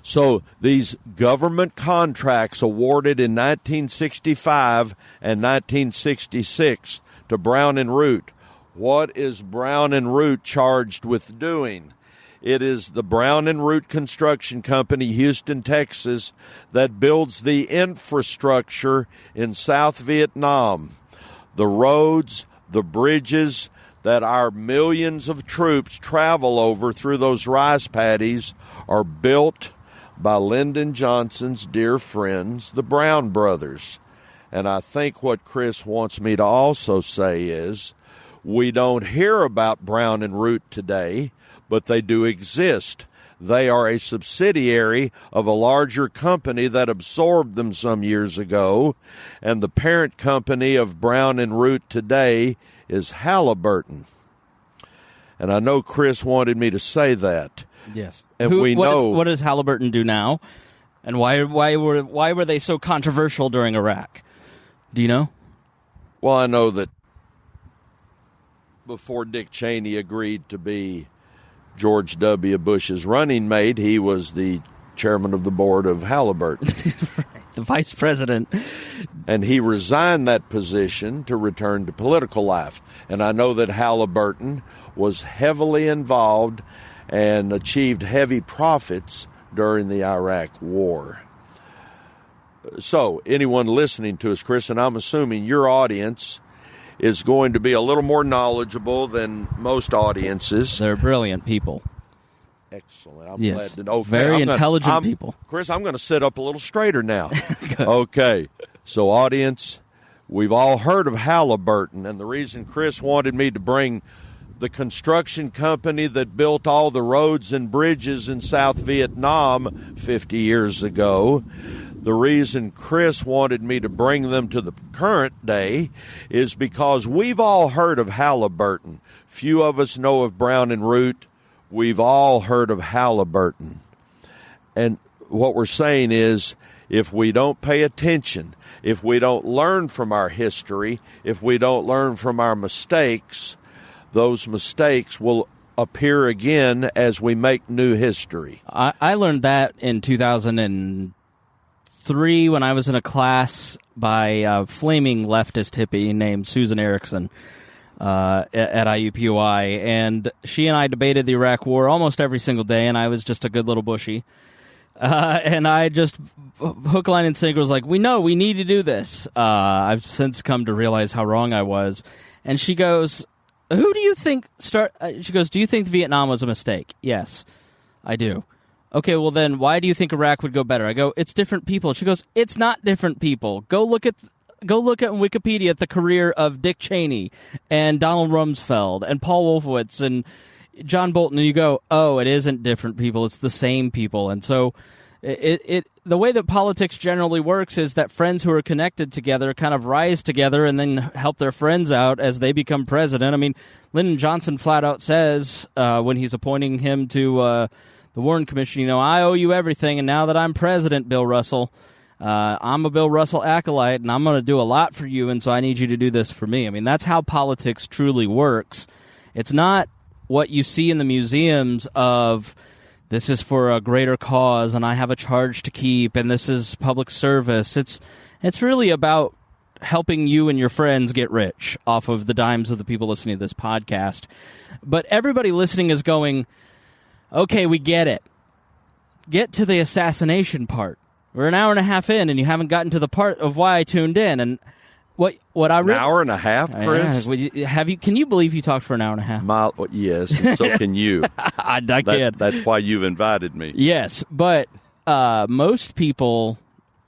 So these government contracts awarded in 1965 and 1966 to Brown and Root. What is Brown and Root charged with doing? It is the Brown and Root Construction Company, Houston, Texas, that builds the infrastructure in South Vietnam. The roads, the bridges that our millions of troops travel over through those rice paddies are built by Lyndon Johnson's dear friends, the Brown brothers. And I think what Chris wants me to also say is, we don't hear about Brown and Root today, but they do exist. They are a subsidiary of a larger company that absorbed them some years ago, and the parent company of Brown and Root today is Halliburton. And I know Chris wanted me to say that. Yes. And what does Halliburton do now? And why were they so controversial during Iraq? Do you know? Well, I know that before Dick Cheney agreed to be George W. Bush's running mate, he was the chairman of the board of Halliburton. Right, the vice president. And he resigned that position to return to political life. And I know that Halliburton was heavily involved and achieved heavy profits during the Iraq War. So, anyone listening to us, Chris, and I'm assuming your audience is going to be a little more knowledgeable than most audiences. They're brilliant people. Excellent. I'm glad to know. Okay, very intelligent people. Chris, I'm going to sit up a little straighter now. Okay. So, audience, we've all heard of Halliburton, and the reason Chris wanted me to bring the construction company that built all the roads and bridges in South Vietnam 50 years ago, the reason Chris wanted me to bring them to the current day is because we've all heard of Halliburton. Few of us know of Brown and Root. We've all heard of Halliburton. And what we're saying is, if we don't pay attention, if we don't learn from our history, if we don't learn from our mistakes, those mistakes will appear again as we make new history. I learned that in 2003 when I was in a class by a flaming leftist hippie named Susan Erickson. at IUPUI, and she and I debated the Iraq War almost every single day, and I was just a good little bushy. And I just hook, line, and sinker was like, we know we need to do this. I've since come to realize how wrong I was. And she goes, who do you think she goes, do you think Vietnam was a mistake? Yes, I do. Okay, well then why do you think Iraq would go better? I go, it's different people. She goes, it's not different people. Go look at Wikipedia at the career of Dick Cheney and Donald Rumsfeld and Paul Wolfowitz and John Bolton, and you go, oh, it isn't different people, it's the same people. And so the way that politics generally works is that friends who are connected together kind of rise together and then help their friends out as they become president. I mean, Lyndon Johnson flat out says when he's appointing him to the Warren Commission, I owe you everything, and now that I'm president, Bill Russell, I'm a Bill Russell acolyte, and I'm going to do a lot for you, and so I need you to do this for me. I mean, that's how politics truly works. It's not what you see in the museums of this is for a greater cause and I have a charge to keep and this is public service. It's really about helping you and your friends get rich off of the dimes of the people listening to this podcast. But everybody listening is going, okay, we get it. Get to the assassination part. We're an hour and a half in and you haven't gotten to the part of why I tuned in. And what I an hour and a half, Chris? Can you believe you talked for an hour and a half? Yes, and so can you. I can. That's why you've invited me. Yes, but most people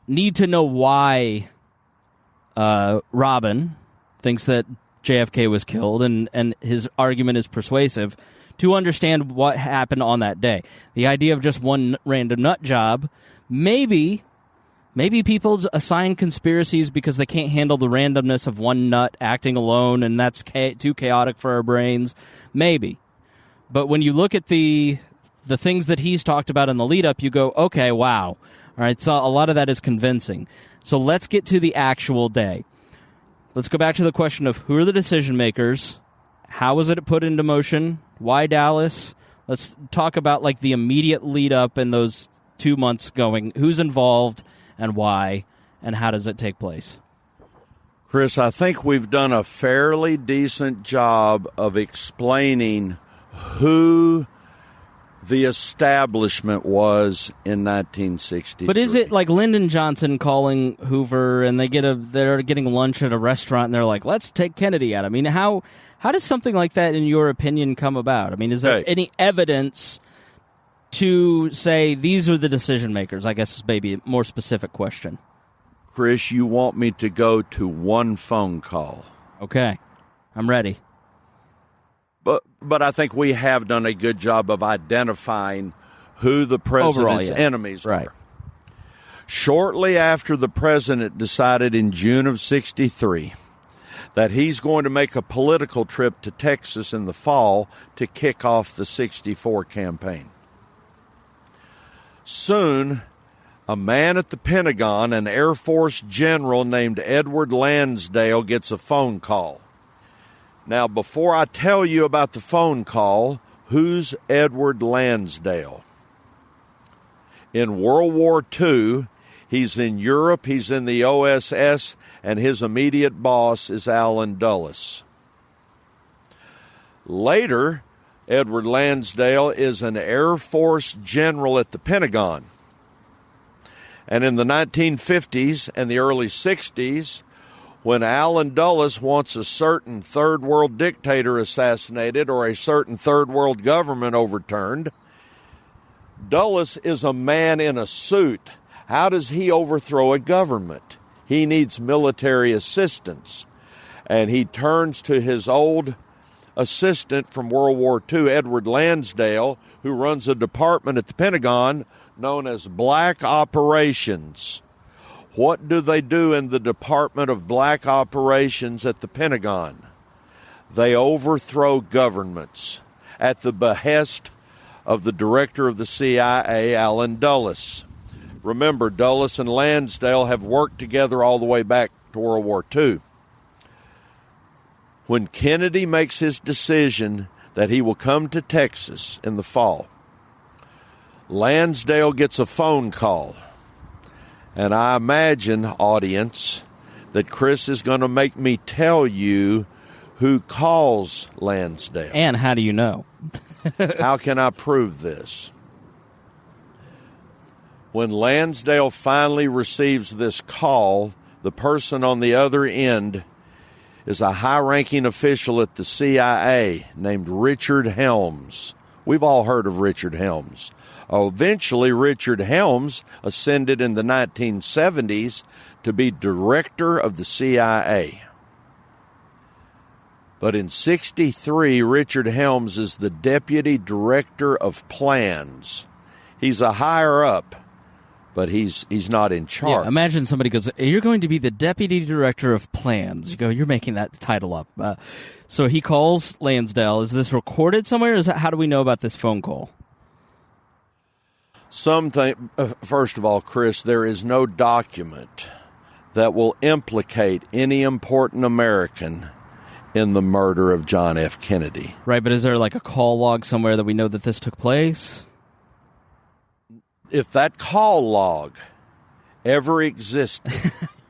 need to know why Robin thinks that JFK was killed, and his argument is persuasive, to understand what happened on that day. The idea of just one random nut job, maybe people assign conspiracies because they can't handle the randomness of one nut acting alone, and that's too chaotic for our brains. Maybe. But when you look at the things that he's talked about in the lead-up, you go, okay, wow. All right, so a lot of that is convincing. So let's get to the actual day. Let's go back to the question of who are the decision-makers, how was it put into motion, why Dallas? Let's talk about like the immediate lead-up in those 2 months going, who's involved, and why, and how does it take place? Chris, I think we've done a fairly decent job of explaining who the establishment was in 1963. But is it like Lyndon Johnson calling Hoover and they're getting lunch at a restaurant and they're like, let's take Kennedy out? I mean, how does something like that, in your opinion, come about? I mean, is there any evidence to say these are the decision makers? I guess is maybe a more specific question. Chris, you want me to go to one phone call. Okay, I'm ready. But I think we have done a good job of identifying who the president's enemies are. Shortly after the president decided in June of 1963 that he's going to make a political trip to Texas in the fall to kick off the 1964 campaign. Soon, a man at the Pentagon, an Air Force general named Edward Lansdale, gets a phone call. Now, before I tell you about the phone call, who's Edward Lansdale? In World War II, he's in Europe, he's in the OSS, and his immediate boss is Allen Dulles. Later, Edward Lansdale is an Air Force general at the Pentagon. And in the 1950s and the early 60s, when Allen Dulles wants a certain third world dictator assassinated or a certain third world government overturned, Dulles is a man in a suit. How does he overthrow a government? He needs military assistance. And he turns to his old assistant from World War II, Edward Lansdale, who runs a department at the Pentagon known as Black Operations. What do they do in the Department of Black Operations at the Pentagon? They overthrow governments at the behest of the director of the CIA, Allen Dulles. Remember, Dulles and Lansdale have worked together all the way back to World War II. When Kennedy makes his decision that he will come to Texas in the fall, Lansdale gets a phone call. And I imagine, audience, that Chris is going to make me tell you who calls Lansdale. And how do you know? How can I prove this? When Lansdale finally receives this call, the person on the other end is a high-ranking official at the CIA named Richard Helms. We've all heard of Richard Helms. Eventually, Richard Helms ascended in the 1970s to be director of the CIA. But in 1963, Richard Helms is the deputy director of plans. He's a higher up, but he's not in charge. Yeah, imagine somebody goes, "You're going to be the deputy director of plans." You go, "You're making that title up." So he calls Lansdale. Is this recorded somewhere? How do we know about this phone call? First of all, Chris, there is no document that will implicate any important American in the murder of John F. Kennedy. Right, but is there like a call log somewhere that we know that this took place? If that call log ever existed...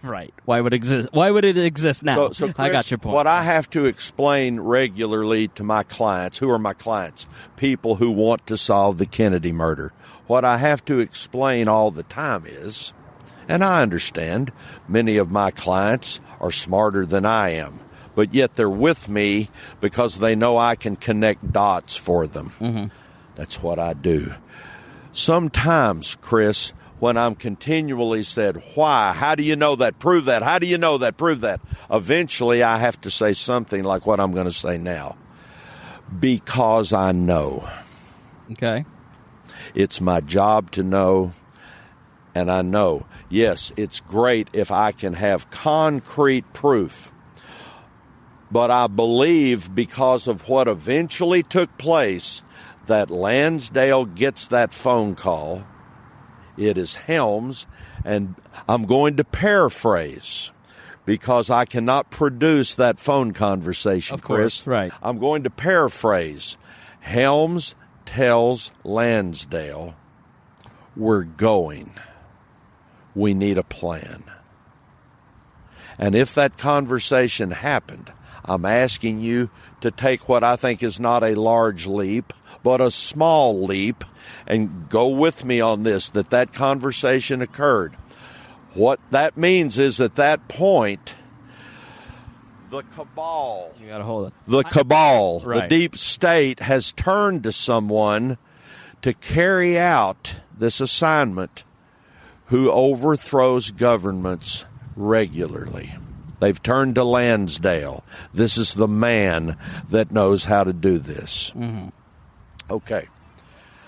Right. Why would it exist now? So Chris, I got your point. What I have to explain regularly to my clients, who are my clients? People who want to solve the Kennedy murder. What I have to explain all the time is, and I understand, many of my clients are smarter than I am, but yet they're with me because they know I can connect dots for them. Mm-hmm. That's what I do. Sometimes, Chris, when I'm continually said, why? How do you know that? Prove that. How do you know that? Prove that. Eventually, I have to say something like what I'm going to say now. Because I know. Okay. It's my job to know, and I know. Yes, it's great if I can have concrete proof. But I believe because of what eventually took place, that Lansdale gets that phone call. It is Helms, and I'm going to paraphrase because I cannot produce that phone conversation, of course, Chris. Right. I'm going to paraphrase. Helms tells Lansdale, we're going. We need a plan. And if that conversation happened, I'm asking you to take what I think is not a large leap, but a small leap, and go with me on this, that conversation occurred. What that means is at that point, the cabal, you gotta hold it. The cabal, right. The deep state has turned to someone to carry out this assignment who overthrows governments regularly. They've turned to Lansdale. This is the man that knows how to do this. Mm-hmm. Okay.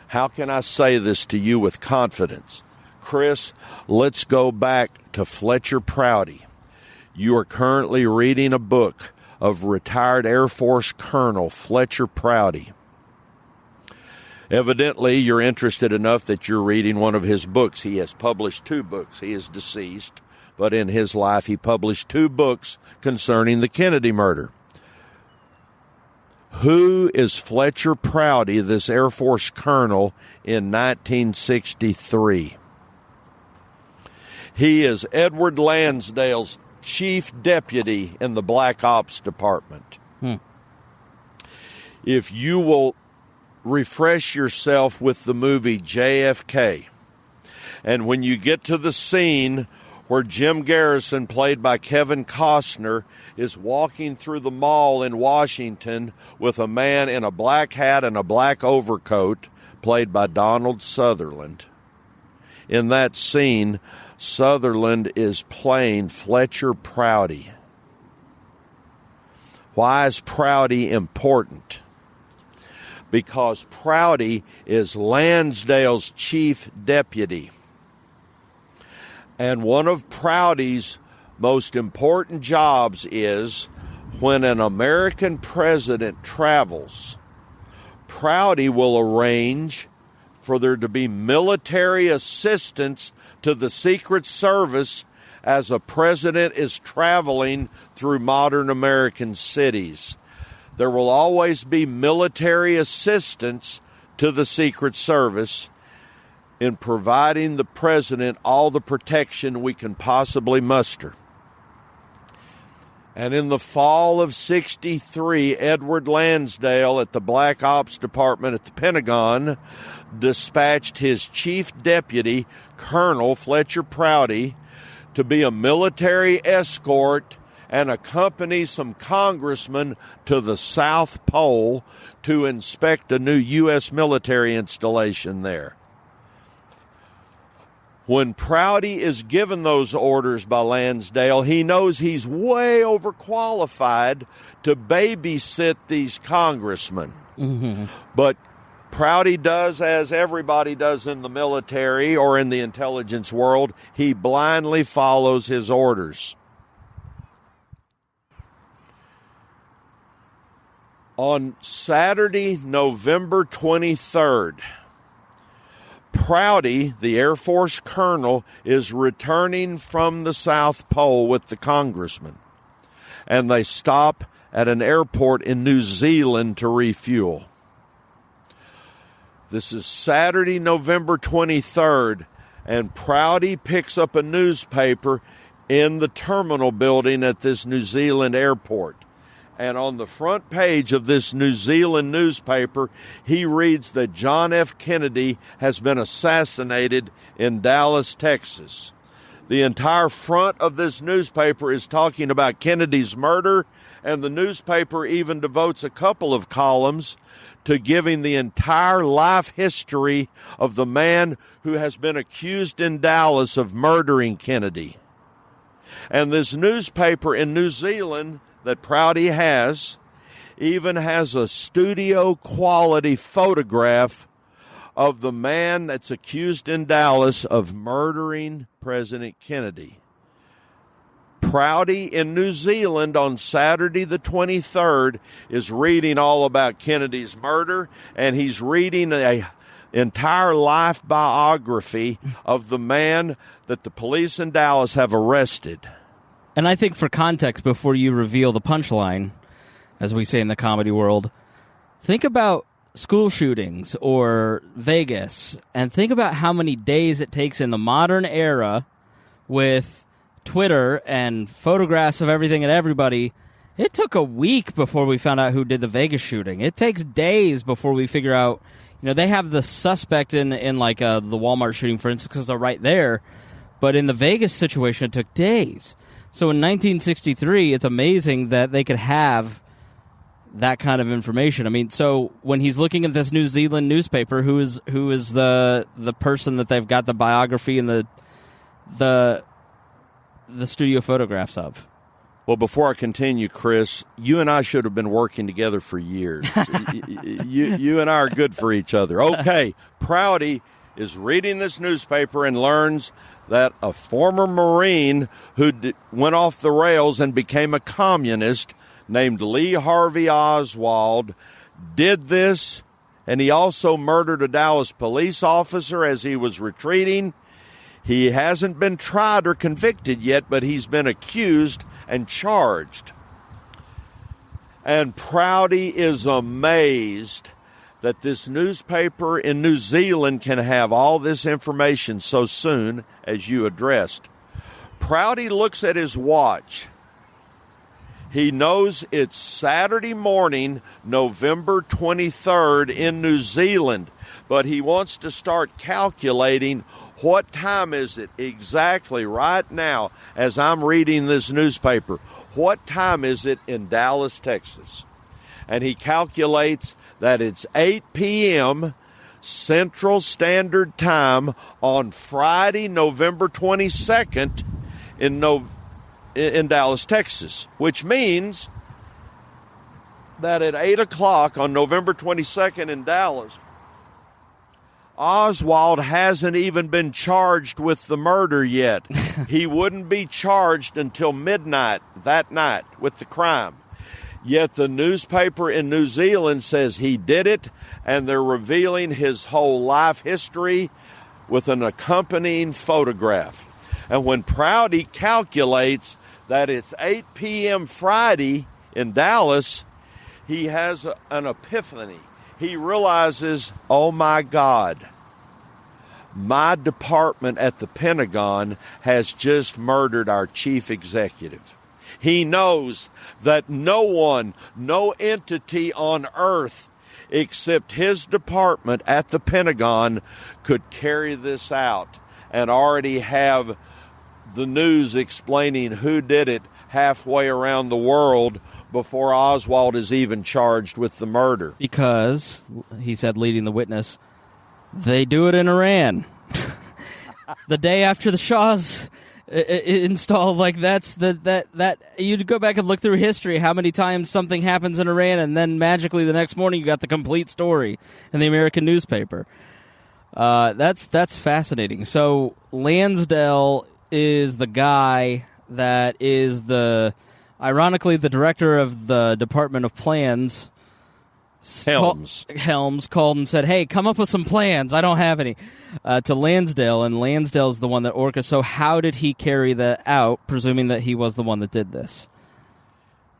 How can I say this to you with confidence? Chris, let's go back to Fletcher Prouty. You are currently reading a book of retired Air Force Colonel Fletcher Prouty. Evidently, you're interested enough that you're reading one of his books. He has published 2 books. He is deceased, but in his life he published 2 books concerning the Kennedy murder. Who is Fletcher Prouty, this Air Force colonel, in 1963? He is Edward Lansdale's chief deputy in the Black Ops Department. If you will refresh yourself with the movie JFK, and when you get to the scene where Jim Garrison, played by Kevin Costner, is walking through the mall in Washington with a man in a black hat and a black overcoat, played by Donald Sutherland. In that scene, Sutherland is playing Fletcher Prouty. Why is Prouty important? Because Prouty is Lansdale's chief deputy. And one of Prouty's most important jobs is when an American president travels, Prouty will arrange for there to be military assistance to the Secret Service as a president is traveling through modern American cities. There will always be military assistance to the Secret Service in providing the president all the protection we can possibly muster. And in the fall of '63, Edward Lansdale at the Black Ops Department at the Pentagon dispatched his chief deputy, Colonel Fletcher Prouty, to be a military escort and accompany some congressmen to the South Pole to inspect a new U.S. military installation there. When Prouty is given those orders by Lansdale, he knows he's way overqualified to babysit these congressmen. Mm-hmm. But Prouty does as everybody does in the military or in the intelligence world. He blindly follows his orders. On Saturday, November 23rd, Prouty, the Air Force colonel, is returning from the South Pole with the congressman, and they stop at an airport in New Zealand to refuel. This is Saturday, November 23rd, and Prouty picks up a newspaper in the terminal building at this New Zealand airport. And on the front page of this New Zealand newspaper, he reads that John F. Kennedy has been assassinated in Dallas, Texas. The entire front of this newspaper is talking about Kennedy's murder, and the newspaper even devotes a couple of columns to giving the entire life history of the man who has been accused in Dallas of murdering Kennedy. And this newspaper in New Zealand that Prouty has even has a studio quality photograph of the man that's accused in Dallas of murdering President Kennedy. Prouty in New Zealand on Saturday the 23rd is reading all about Kennedy's murder, and he's reading an entire life biography of the man that the police in Dallas have arrested. And I think for context, before you reveal the punchline, as we say in the comedy world, think about school shootings or Vegas, and think about how many days it takes in the modern era with Twitter and photographs of everything and everybody. It took a week before we found out who did the Vegas shooting. It takes days before we figure out, they have the suspect in like the Walmart shooting, for instance, because they're right there. But in the Vegas situation, it took days. So in 1963, it's amazing that they could have that kind of information. I mean, so when he's looking at this New Zealand newspaper, who is the person that they've got the biography and the studio photographs of? Well, before I continue, Chris, you and I should have been working together for years. you and I are good for each other. Okay, Prouty is reading this newspaper and learns that a former Marine who went off the rails and became a communist named Lee Harvey Oswald did this, and he also murdered a Dallas police officer as he was retreating. He hasn't been tried or convicted yet, but he's been accused and charged. And Prouty is amazed that this newspaper in New Zealand can have all this information so soon, as you addressed. Prouty looks at his watch. He knows it's Saturday morning, November 23rd in New Zealand, but he wants to start calculating what time is it exactly right now as I'm reading this newspaper. What time is it in Dallas, Texas? And he calculates that it's 8 p.m. Central Standard Time on Friday, November 22nd in Dallas, Texas, which means that at 8 o'clock on November 22nd in Dallas, Oswald hasn't even been charged with the murder yet. He wouldn't be charged until midnight that night with the crime. Yet the newspaper in New Zealand says he did it, and they're revealing his whole life history with an accompanying photograph. And when Prouty calculates that it's 8 p.m. Friday in Dallas, he has an epiphany. He realizes, oh my God, my department at the Pentagon has just murdered our chief executive. He knows that no one, no entity on earth except his department at the Pentagon could carry this out and already have the news explaining who did it halfway around the world before Oswald is even charged with the murder. Because, he said, leading the witness, they do it in Iran. The day after the Shah's installed, like that you'd go back and look through history, how many times something happens in Iran, and then magically the next morning you got the complete story in the American newspaper. That's fascinating. So Lansdale is the guy that is ironically the director of the Department of Plans. Helms called and said, hey, come up with some plans. I don't have any. To Lansdale, and Lansdale's the one that orchestrated. So how did he carry that out, presuming that he was the one that did this?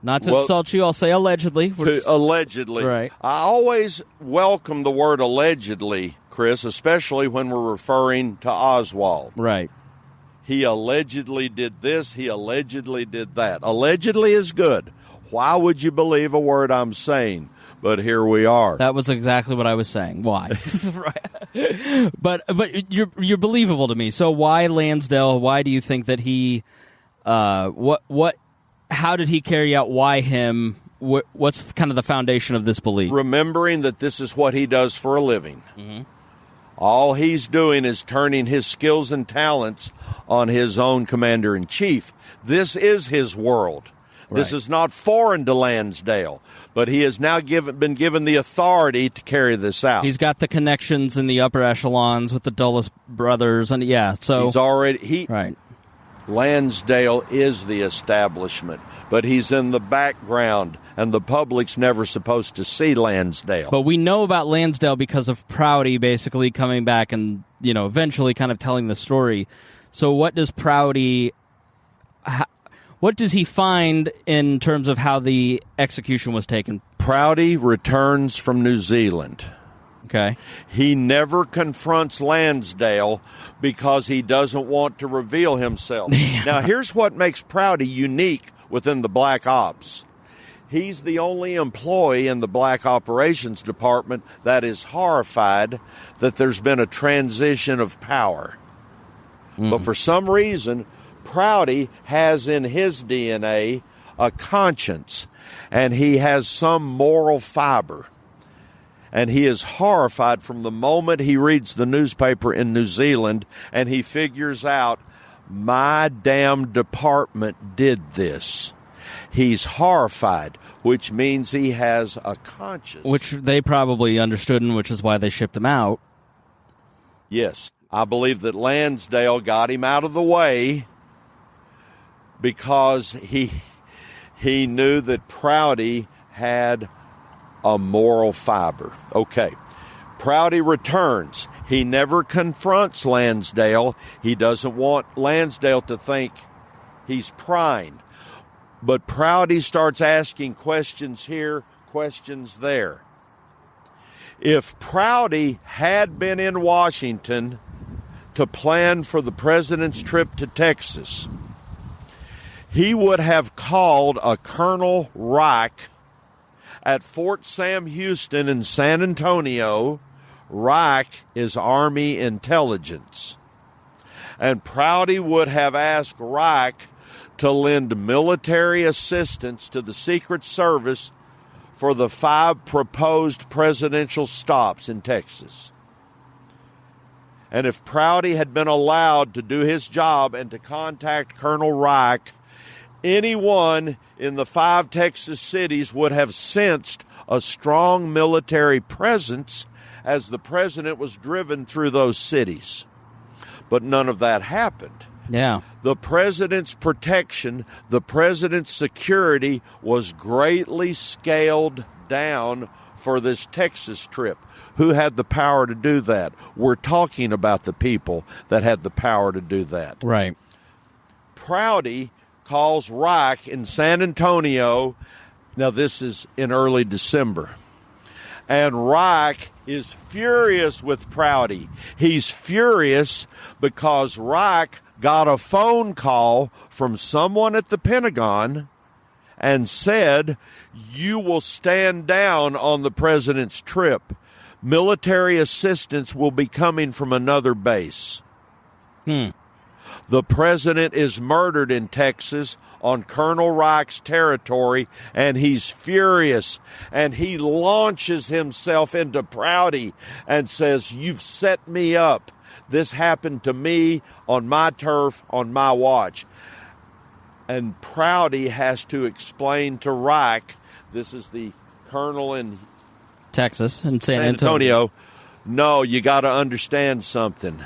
Not to insult you, I'll say allegedly. Allegedly. Right. I always welcome the word allegedly, Chris, especially when we're referring to Oswald. Right. He allegedly did this. He allegedly did that. Allegedly is good. Why would you believe a word I'm saying? But here we are. That was exactly what I was saying. Why? Right. But you're believable to me. So why Lansdale? Why do you think that he? How did he carry out? Why him? What's kind of the foundation of this belief? Remembering that this is what he does for a living. Mm-hmm. All he's doing is turning his skills and talents on his own commander-in-chief. This is his world. Right. This is not foreign to Lansdale, but he has now been given the authority to carry this out. He's got the connections in the upper echelons with the Dulles brothers, and so he's already right. Lansdale is the establishment, but he's in the background, and the public's never supposed to see Lansdale. But we know about Lansdale because of Prouty basically coming back and, eventually kind of telling the story. So what does Prouty... What does he find in terms of how the execution was taken? Prouty returns from New Zealand. Okay. He never confronts Lansdale because he doesn't want to reveal himself. Now, here's what makes Prouty unique within the Black Ops. He's the only employee in the Black Operations Department that is horrified that there's been a transition of power. Mm-hmm. But for some reason, Prouty has in his DNA a conscience, and he has some moral fiber. And he is horrified from the moment he reads the newspaper in New Zealand and he figures out, my damn department did this. He's horrified, which means he has a conscience. Which they probably understood, and which is why they shipped him out. Yes. I believe that Lansdale got him out of the way because he knew that Prouty had a moral fiber. Okay. Prouty returns. He never confronts Lansdale. He doesn't want Lansdale to think he's prying. But Prouty starts asking questions here, questions there. If Prouty had been in Washington to plan for the president's trip to Texas, he would have called a Colonel Reich at Fort Sam Houston in San Antonio. Reich is Army intelligence. And Prouty would have asked Reich to lend military assistance to the Secret Service for the 5 proposed presidential stops in Texas. And if Prouty had been allowed to do his job and to contact Colonel Reich, anyone in the 5 Texas cities would have sensed a strong military presence as the president was driven through those cities. But none of that happened. Yeah. The president's protection, the president's security was greatly scaled down for this Texas trip. Who had the power to do that? We're talking about the people that had the power to do that. Right. Prouty calls Reich in San Antonio. Now, this is in early December. And Reich is furious with Prouty. He's furious because Reich got a phone call from someone at the Pentagon and said, "You will stand down on the president's trip. Military assistance will be coming from another base." The president is murdered in Texas on Colonel Reich's territory, and he's furious, and he launches himself into Prouty and says, "You've set me up. This happened to me on my turf, on my watch." And Prouty has to explain to Reich, this is the colonel in Texas and San Antonio, "No, you got to understand something.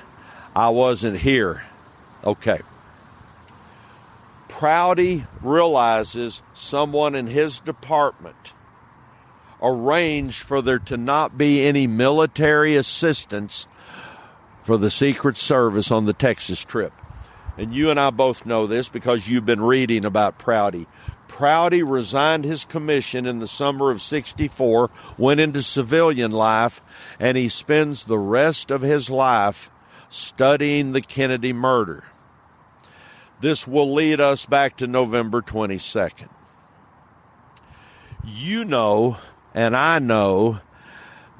I wasn't here." Okay. Prouty realizes someone in his department arranged for there to not be any military assistance for the Secret Service on the Texas trip. And you and I both know this because you've been reading about Prouty. Prouty resigned his commission in the summer of '64, went into civilian life, and he spends the rest of his life studying the Kennedy murder. This will lead us back to November 22nd. You know, and I know,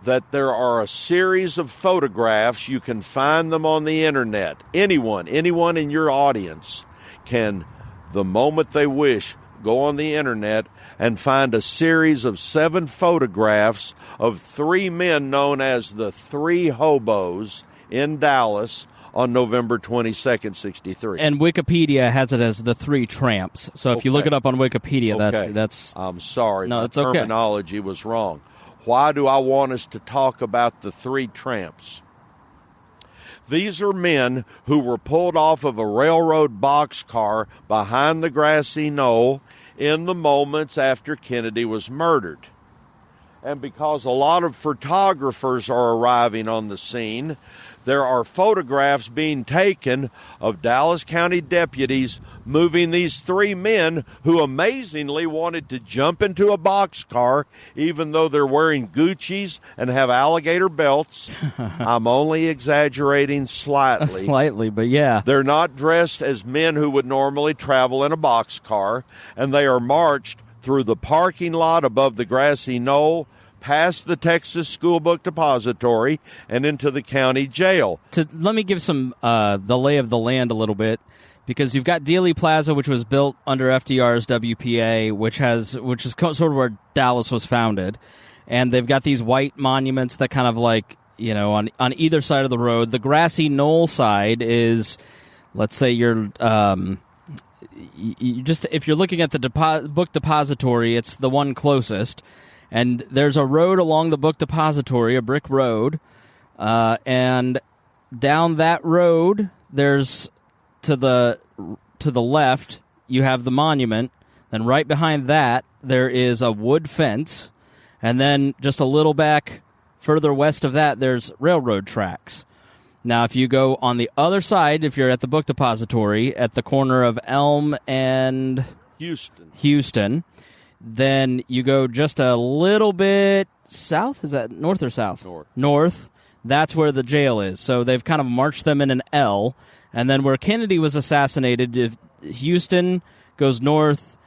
that there are a series of photographs. You can find them on the internet. Anyone in your audience can, the moment they wish, go on the internet and find a series of 7 photographs of 3 men known as the 3 Hobos in Dallas on November 22nd, '63. And Wikipedia has it as the 3 Tramps. So if you look it up on Wikipedia, that's... I'm sorry. No, my it's okay. terminology was wrong. Why do I want us to talk about the 3 Tramps? These are men who were pulled off of a railroad boxcar behind the grassy knoll in the moments after Kennedy was murdered. And because a lot of photographers are arriving on the scene, there are photographs being taken of Dallas County deputies moving these 3 men who amazingly wanted to jump into a boxcar even though they're wearing Gucci's and have alligator belts. I'm only exaggerating slightly. Slightly, but yeah. They're not dressed as men who would normally travel in a boxcar, and they are marched through the parking lot above the grassy knoll, past the Texas School Book Depository, and into the county jail. Let me give some the lay of the land a little bit, because you've got Dealey Plaza, which was built under FDR's WPA, which is sort of where Dallas was founded, and they've got these white monuments that kind of like, you know, on either side of the road. The grassy knoll side is, let's say you're if you're looking at the book depository, it's the one closest. And there's a road along the book depository, a brick road, and down that road, there's to the left, you have the monument. Then right behind that, there is a wood fence, and then just a little back, further west of that, there's railroad tracks. Now, if you go on the other side, if you're at the book depository, at the corner of Elm and Houston, then you go just a little bit south. Is that north or south? North. That's where the jail is. So they've kind of marched them in an L. And then where Kennedy was assassinated, if Houston goes north,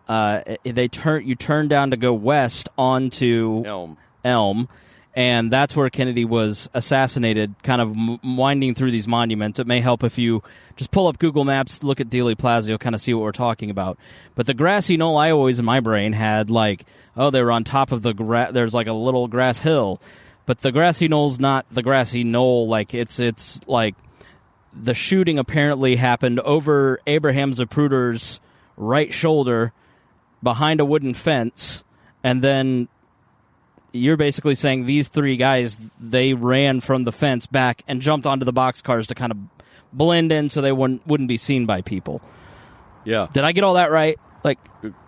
you turn down to go west onto Elm. And that's where Kennedy was assassinated, kind of winding through these monuments. It may help if you just pull up Google Maps, look at Dealey Plaza, you'll kind of see what we're talking about. But the grassy knoll, I always in my brain had like, oh, they were on top of there's like a little grass hill. But the grassy knoll's not the grassy knoll. Like it's like the shooting apparently happened over Abraham Zapruder's right shoulder behind a wooden fence, and then you're basically saying these 3 guys, they ran from the fence back and jumped onto the boxcars to kind of blend in so they wouldn't be seen by people. Yeah. Did I get all that right? Like,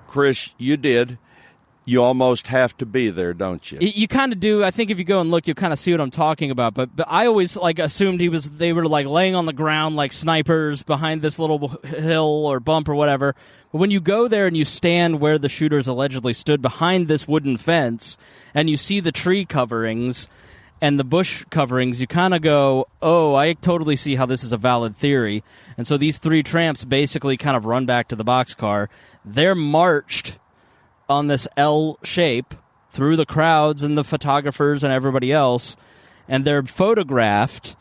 Chris, you did. You almost have to be there, don't you? You kind of do. I think if you go and look, you'll kind of see what I'm talking about. But I always like assumed they were like laying on the ground like snipers behind this little hill or bump or whatever. But when you go there and you stand where the shooters allegedly stood behind this wooden fence, and you see the tree coverings and the bush coverings, you kind of go, oh, I totally see how this is a valid theory. And so these 3 tramps basically kind of run back to the boxcar. They're marched on this L shape through the crowds and the photographers and everybody else, and they're photographed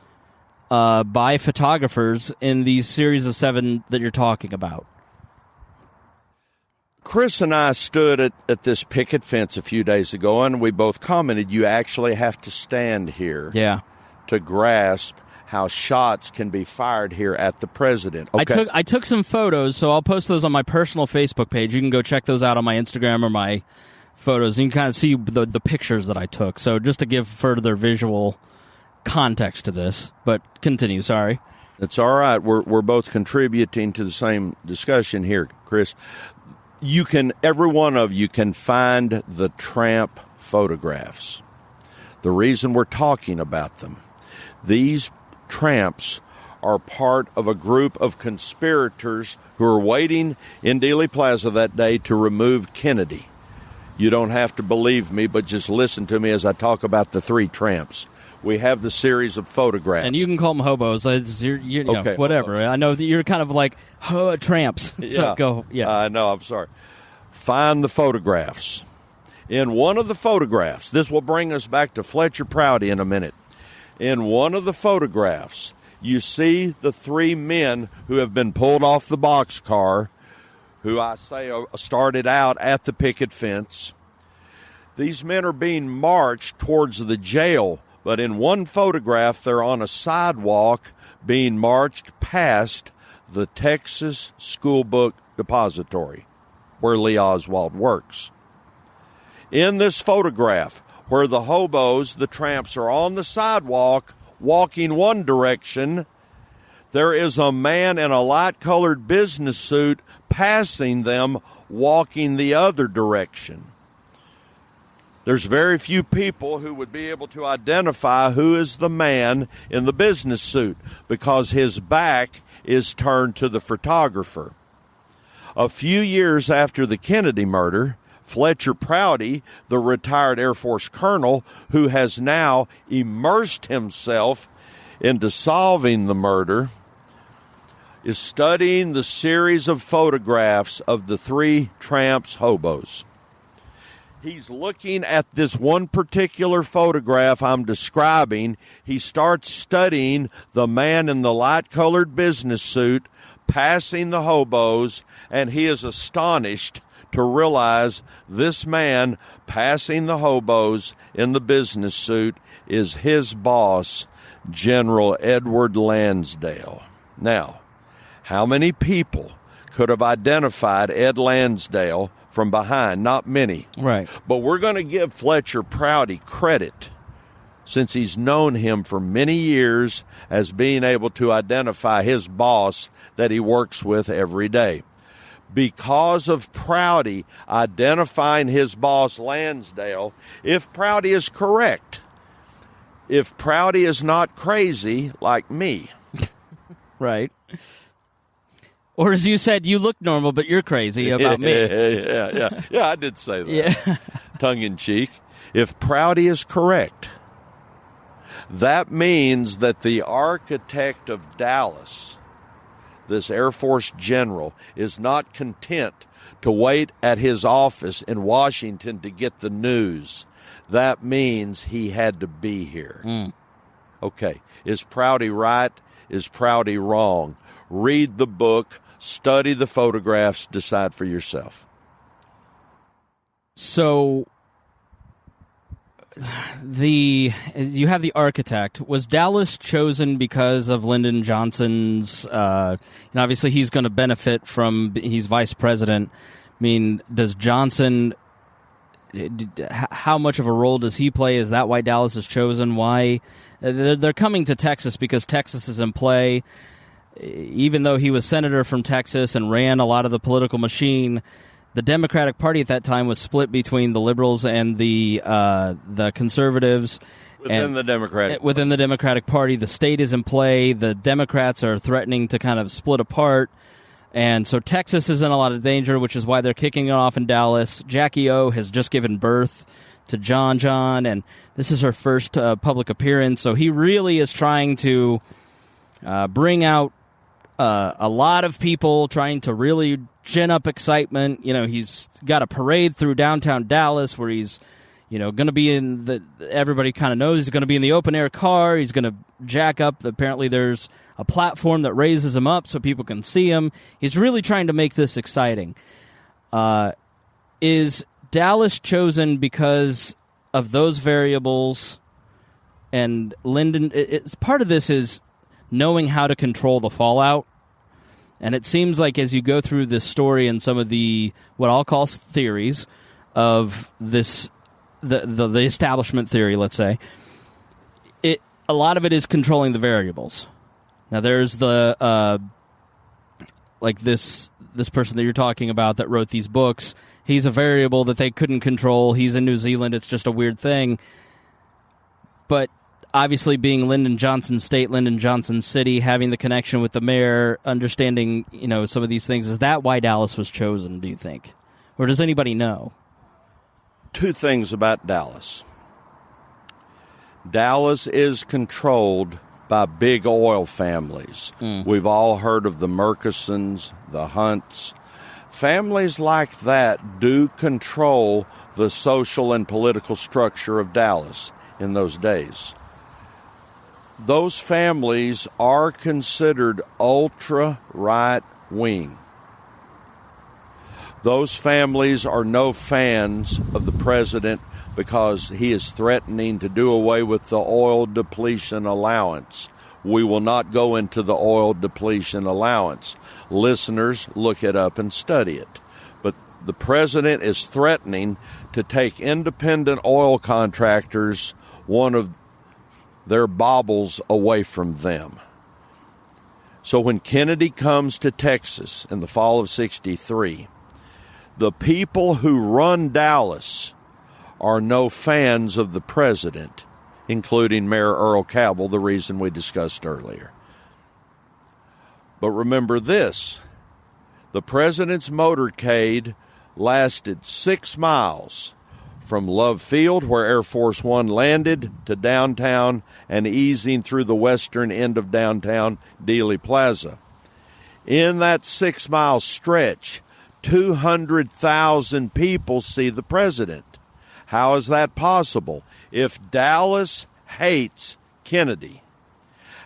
by photographers in these series of 7 that you're talking about. Chris and I stood at this picket fence a few days ago, and we both commented you actually have to stand here to grasp how shots can be fired here at the president. Okay. I took some photos, so I'll post those on my personal Facebook page. You can go check those out on my Instagram or my photos. You can kind of see the pictures that I took. So just to give further visual context to this, but continue. Sorry. It's all right. We're both contributing to the same discussion here, Chris. Every one of you can find the tramp photographs. The reason we're talking about them, these tramps are part of a group of conspirators who are waiting in Dealey Plaza that day to remove Kennedy. You don't have to believe me, but just listen to me as I talk about the 3 tramps. We have the series of photographs. And you can call them hobos. You know, okay, whatever. hobos. I know that you're kind of like tramps. So go. Yeah. No, I'm sorry. Find the photographs. In one of the photographs, this will bring us back to Fletcher Prouty in a minute. In one of the photographs, you see the 3 men who have been pulled off the boxcar, who I say started out at the picket fence. These men are being marched towards the jail, but in one photograph, they're on a sidewalk being marched past the Texas School Book Depository, where Lee Oswald works. In this photograph, where the hobos, the tramps, are on the sidewalk walking one direction, there is a man in a light-colored business suit passing them walking the other direction. There's very few people who would be able to identify who is the man in the business suit because his back is turned to the photographer. A few years after the Kennedy murder, Fletcher Prouty, the retired Air Force colonel who has now immersed himself into solving the murder, is studying the series of photographs of the 3 tramps hobos. He's looking at this one particular photograph I'm describing. He starts studying the man in the light-colored business suit passing the hobos, and he is astonished to realize this man passing the hobos in the business suit is his boss, General Edward Lansdale. Now, how many people could have identified Ed Lansdale from behind? Not many. Right. But we're going to give Fletcher Prouty credit, since he's known him for many years, as being able to identify his boss that he works with every day. Because of Prouty identifying his boss, Lansdale, if Prouty is correct, if Prouty is not crazy like me. Right. Or as you said, you look normal, but you're crazy about me. Yeah, I did say that. Yeah. Tongue-in-cheek. If Prouty is correct, that means that the architect of Dallas, this Air Force general, is not content to wait at his office in Washington to get the news. That means he had to be here. Okay. Is Prouty right? Is Prouty wrong? Read the book, study the photographs, decide for yourself. So you have the architect. Was Dallas chosen because of Lyndon Johnson's, obviously he's going to benefit from, he's vice president. I mean, does Johnson, how much of a role does he play? Is that why Dallas is chosen? Why? They're coming to Texas because Texas is in play. Even though he was senator from Texas and ran a lot of the political machine, the Democratic Party at that time was split between the liberals and the conservatives. Within the Democratic Party, the state is in play. The Democrats are threatening to kind of split apart. And so Texas is in a lot of danger, which is why they're kicking it off in Dallas. Jackie O has just given birth to John, and this is her first public appearance. So he really is trying to bring out a lot of people trying to really gin up excitement. He's got a parade through downtown Dallas where he's, going to be everybody kind of knows he's going to be in the open-air car. He's going to jack up. Apparently there's a platform that raises him up so people can see him. He's really trying to make this exciting. Is Dallas chosen because of those variables? And Lyndon, part of this is knowing how to control the fallout. And it seems like as you go through this story and some of the, what I'll call theories of this, the establishment theory, let's say, a lot of it is controlling the variables. Now there's the, like this person that you're talking about that wrote these books, he's a variable that they couldn't control. He's in New Zealand. It's just a weird thing. But obviously being Lyndon Johnson State, Lyndon Johnson City, having the connection with the mayor, understanding, some of these things, is that why Dallas was chosen, do you think? Or does anybody know? Two things about Dallas. Dallas is controlled by big oil families. We've all heard of the Murchisons, the Hunts. Families like that do control the social and political structure of Dallas in those days. Those families are considered ultra-right-wing. Those families are no fans of the president because he is threatening to do away with the oil depletion allowance. We will not go into the oil depletion allowance. Listeners, look it up and study it. But the president is threatening to take independent oil contractors, one of their baubles, away from them. So when Kennedy comes to Texas in the fall of '63, the people who run Dallas are no fans of the president, including Mayor Earl Cabell, the reason we discussed earlier. But remember this, the president's motorcade lasted 6 miles from Love Field, where Air Force One landed, to downtown and easing through the western end of downtown Dealey Plaza. In that 6-mile stretch, 200,000 people see the president. How is that possible? If Dallas hates Kennedy,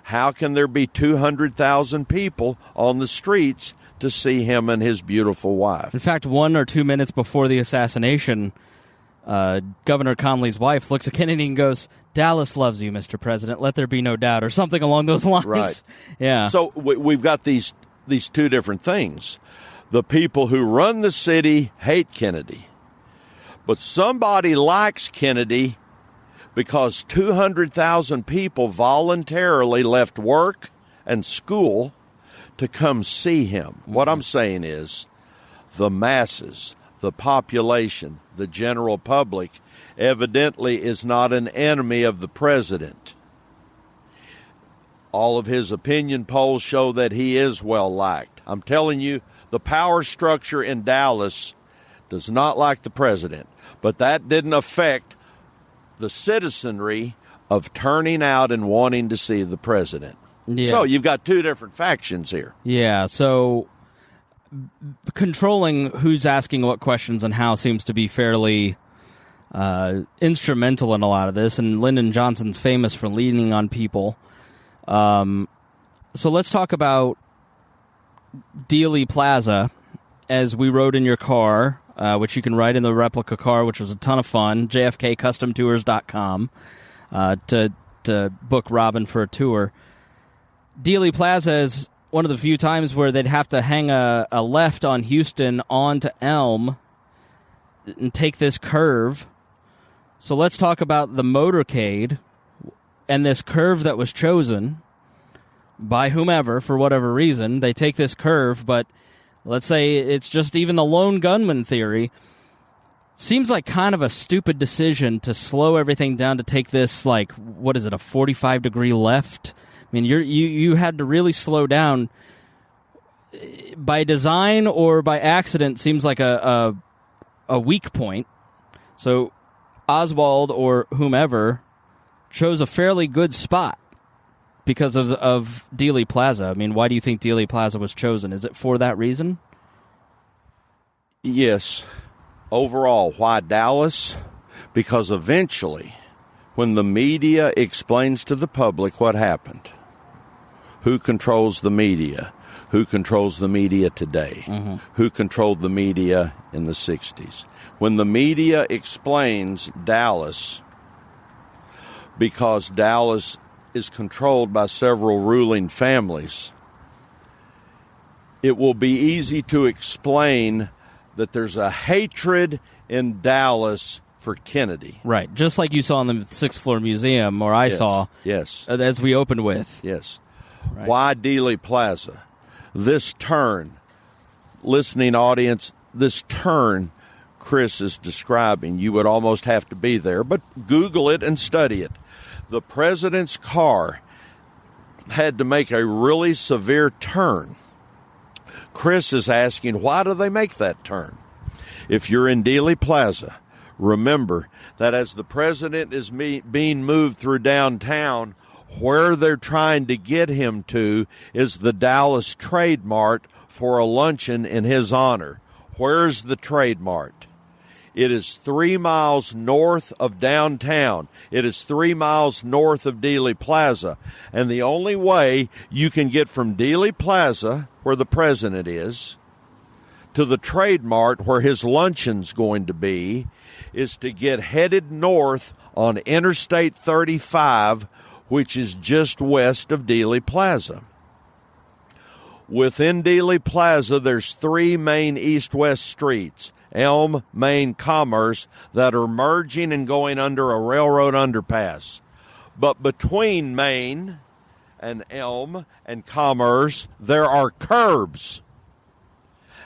how can there be 200,000 people on the streets to see him and his beautiful wife? In fact, 1 or 2 minutes before the assassination, Governor Connolly's wife looks at Kennedy and goes, "Dallas loves you, Mr. President. Let there be no doubt," or something along those lines. Right. Yeah. So we've got these two different things. The people who run the city hate Kennedy. But somebody likes Kennedy because 200,000 people voluntarily left work and school to come see him. What I'm saying is the masses, the population, the general public evidently is not an enemy of the president. All of his opinion polls show that he is well liked. I'm telling you, the power structure in Dallas does not like the president, but that didn't affect the citizenry of turning out and wanting to see the president. Yeah. So you've got two different factions here. Yeah, so controlling who's asking what questions and how seems to be fairly instrumental in a lot of this, and Lyndon Johnson's famous for leaning on people. So let's talk about Dealey Plaza, as we rode in your car, which you can ride in the replica car, which was a ton of fun, jfkcustomtours.com, to book Robin for a tour. Dealey Plaza is one of the few times where they'd have to hang a left on Houston onto Elm and take this curve. So let's talk about the motorcade and this curve that was chosen by whomever, for whatever reason. They take this curve, but let's say it's just even the lone gunman theory. Seems like kind of a stupid decision to slow everything down to take this, like, what is it, a 45-degree left? I mean, you had to really slow down. By design or by accident seems like a weak point. So Oswald or whomever chose a fairly good spot because of Dealey Plaza. I mean, why do you think Dealey Plaza was chosen? Is it for that reason? Yes. Overall, why Dallas? Because eventually, when the media explains to the public what happened, who controls the media? Who controls the media today? Mm-hmm. Who controlled the media in the 60s? When the media explains Dallas, because Dallas is controlled by several ruling families, it will be easy to explain that there's a hatred in Dallas for Kennedy. Right, just like you saw in the 6th floor museum, or I saw, as we opened with. Yes. Right. Why Dealey Plaza? This turn, listening audience, this turn Chris is describing, you would almost have to be there, but Google it and study it. The president's car had to make a really severe turn. Chris is asking, why do they make that turn? If you're in Dealey Plaza, remember that as the president is being moved through downtown, where they're trying to get him to is the Dallas Trade Mart for a luncheon in his honor. Where's the Trade Mart? It is 3 miles north of downtown. It is 3 miles north of Dealey Plaza. And the only way you can get from Dealey Plaza, where the president is, to the Trade Mart, where his luncheon's going to be, is to get headed north on Interstate 35, which is just west of Dealey Plaza. Within Dealey Plaza, there's 3 main east-west streets, Elm, Main, Commerce, that are merging and going under a railroad underpass. But between Main and Elm and Commerce, there are curbs.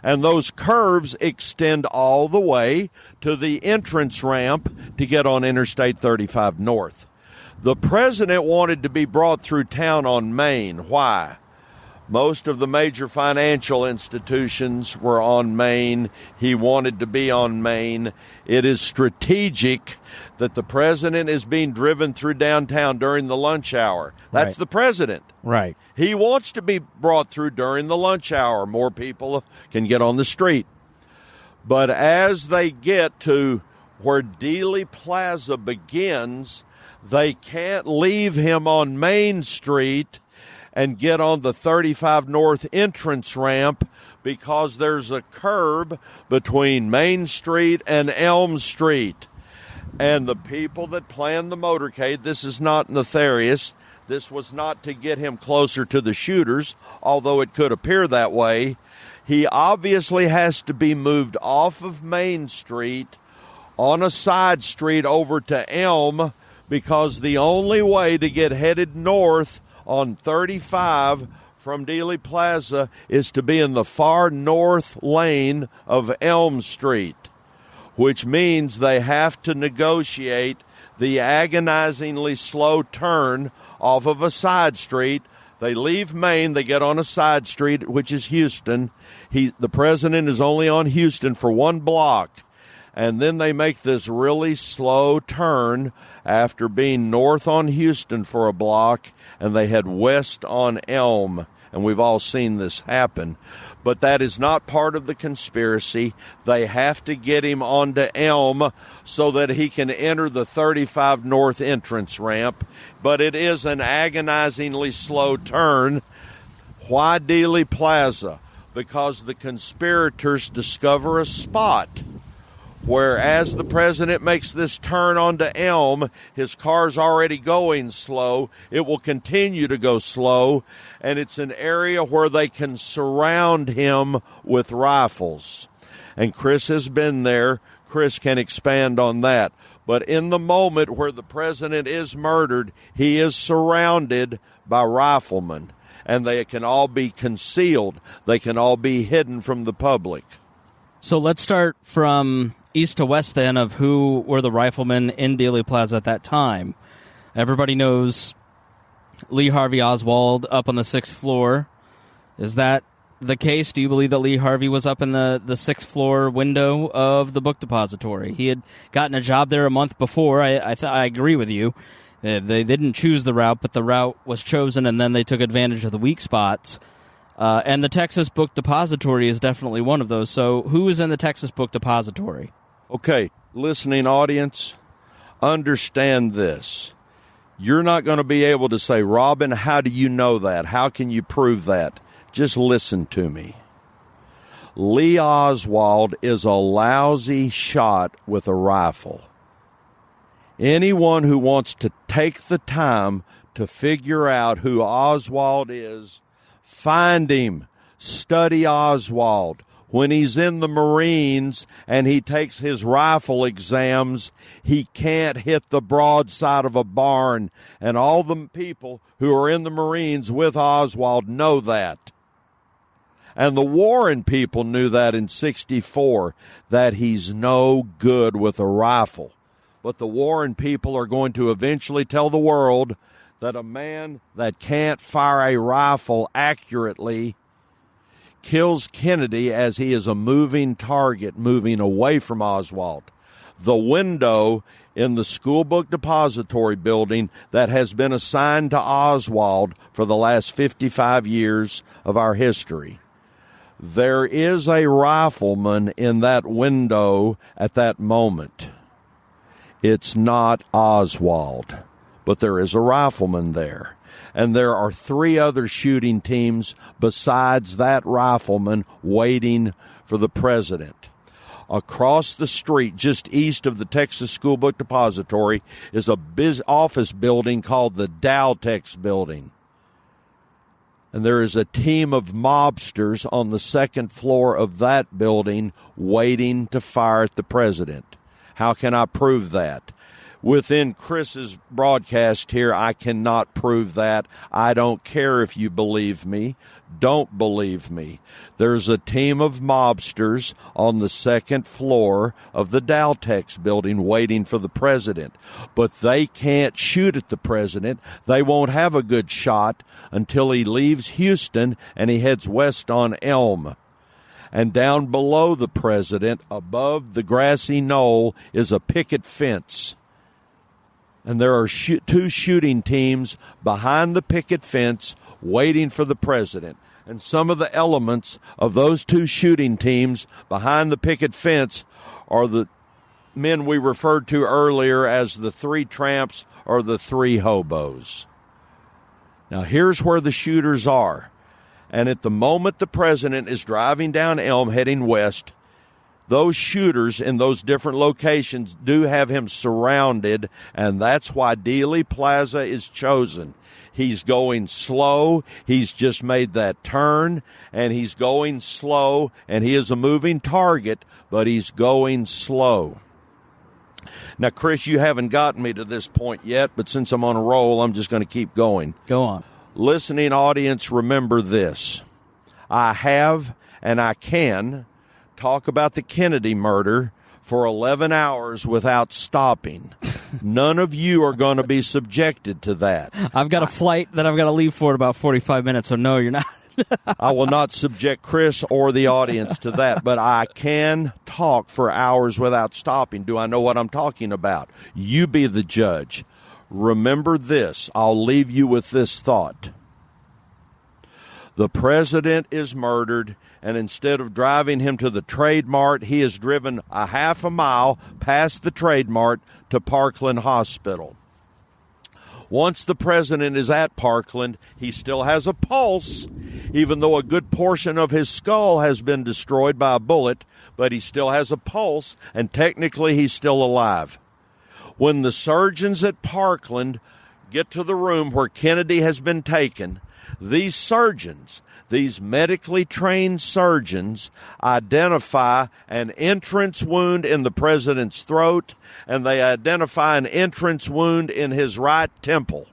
And those curbs extend all the way to the entrance ramp to get on Interstate 35 North. The president wanted to be brought through town on Main. Why? Most of the major financial institutions were on Main. He wanted to be on Main. It is strategic that the president is being driven through downtown during the lunch hour. That's the president. Right. He wants to be brought through during the lunch hour. More people can get on the street. But as they get to where Dealey Plaza begins, they can't leave him on Main Street and get on the 35 North entrance ramp because there's a curb between Main Street and Elm Street. And the people that planned the motorcade, this is not nefarious. This was not to get him closer to the shooters, although it could appear that way. He obviously has to be moved off of Main Street on a side street over to Elm, because the only way to get headed north on 35 from Dealey Plaza is to be in the far north lane of Elm Street, which means they have to negotiate the agonizingly slow turn off of a side street. They leave Main, they get on a side street, which is Houston. The president is only on Houston for 1 block. And then they make this really slow turn after being north on Houston for a block, and they head west on Elm. And we've all seen this happen. But that is not part of the conspiracy. They have to get him onto Elm so that he can enter the 35 North entrance ramp. But it is an agonizingly slow turn. Why Dealey Plaza? Because the conspirators discover a spot where, as the president makes this turn onto Elm, his car's already going slow. It will continue to go slow, and it's an area where they can surround him with rifles. And Chris has been there. Chris can expand on that. But in the moment where the president is murdered, he is surrounded by riflemen, and they can all be concealed. They can all be hidden from the public. So let's start from east to west then of who were the riflemen in Dealey Plaza at that time. Everybody knows Lee Harvey Oswald up on the 6th floor. Is that the case? Do you believe that Lee Harvey was up in the 6th floor window of the book depository? He had gotten a job there a month before. I agree with you. They didn't choose the route, but the route was chosen, and then they took advantage of the weak spots. And the Texas Book Depository is definitely one of those. So who is in the Texas Book Depository? Okay, listening audience, understand this. You're not going to be able to say, Robin, how do you know that? How can you prove that? Just listen to me. Lee Oswald is a lousy shot with a rifle. Anyone who wants to take the time to figure out who Oswald is, find him, study Oswald. When he's in the Marines and he takes his rifle exams, he can't hit the broadside of a barn. And all the people who are in the Marines with Oswald know that. And the Warren people knew that in 1964, that he's no good with a rifle. But the Warren people are going to eventually tell the world that a man that can't fire a rifle accurately kills Kennedy as he is a moving target moving away from Oswald. The window in the School Book Depository building that has been assigned to Oswald for the last 55 years of our history. There is a rifleman in that window at that moment. It's not Oswald, but there is a rifleman there. And there are 3 other shooting teams besides that rifleman waiting for the president. Across the street, just east of the Texas School Book Depository, is a office building called the Dowtex Building. And there is a team of mobsters on the second floor of that building waiting to fire at the president. How can I prove that? Within Chris's broadcast here, I cannot prove that. I don't care if you believe me. Don't believe me. There's a team of mobsters on the second floor of the Dowtex building waiting for the president. But they can't shoot at the president. They won't have a good shot until he leaves Houston and he heads west on Elm. And down below the president, above the grassy knoll, is a picket fence. And there are 2 shooting teams behind the picket fence waiting for the president. And some of the elements of those 2 shooting teams behind the picket fence are the men we referred to earlier as the 3 tramps or the 3 hobos. Now, here's where the shooters are. And at the moment the president is driving down Elm heading west, those shooters in those different locations do have him surrounded, and that's why Dealey Plaza is chosen. He's going slow. He's just made that turn, and he's going slow, and he is a moving target, but he's going slow. Now, Chris, you haven't gotten me to this point yet, but since I'm on a roll, I'm just going to keep going. Go on. Listening audience, remember this. I have and I can talk about the Kennedy murder for 11 hours without stopping. None of you are going to be subjected to that. I've got a flight that I've got to leave for in about 45 minutes, so no, you're not. I will not subject Chris or the audience to that, but I can talk for hours without stopping. Do I know what I'm talking about? You be the judge. Remember this. I'll leave you with this thought. The president is murdered, and instead of driving him to the Trade Mart, he is driven a half a mile past the Trade Mart to Parkland Hospital. Once the president is at Parkland, he still has a pulse, even though a good portion of his skull has been destroyed by a bullet, but he still has a pulse, and technically he's still alive. When the surgeons at Parkland get to the room where Kennedy has been taken, these surgeons, these medically trained surgeons, identify an entrance wound in the president's throat, and they identify an entrance wound in his right temple.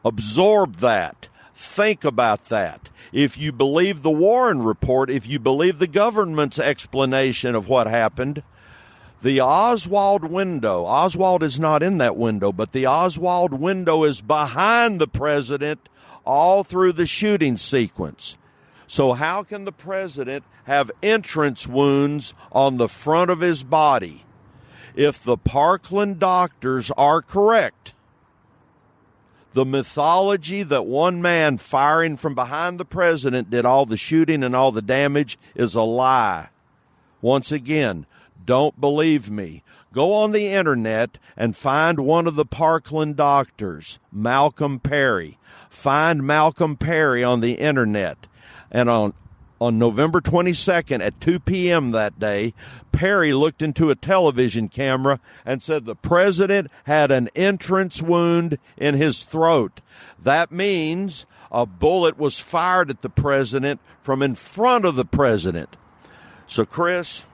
Absorb that. Think about that. If you believe the Warren report, if you believe the government's explanation of what happened, the Oswald window, Oswald is not in that window, but the Oswald window is behind the president all through the shooting sequence. So how can the president have entrance wounds on the front of his body? if the Parkland doctors are correct, the mythology that one man firing from behind the president did all the shooting and all the damage is a lie. Once again, don't believe me. Go on the internet and find one of the Parkland doctors, Malcolm Perry. Find Malcolm Perry on the internet. And on November 22nd at 2 p.m. that day, Perry looked into a television camera and said the president had an entrance wound in his throat. That means a bullet was fired at the president from in front of the president. So, Chris,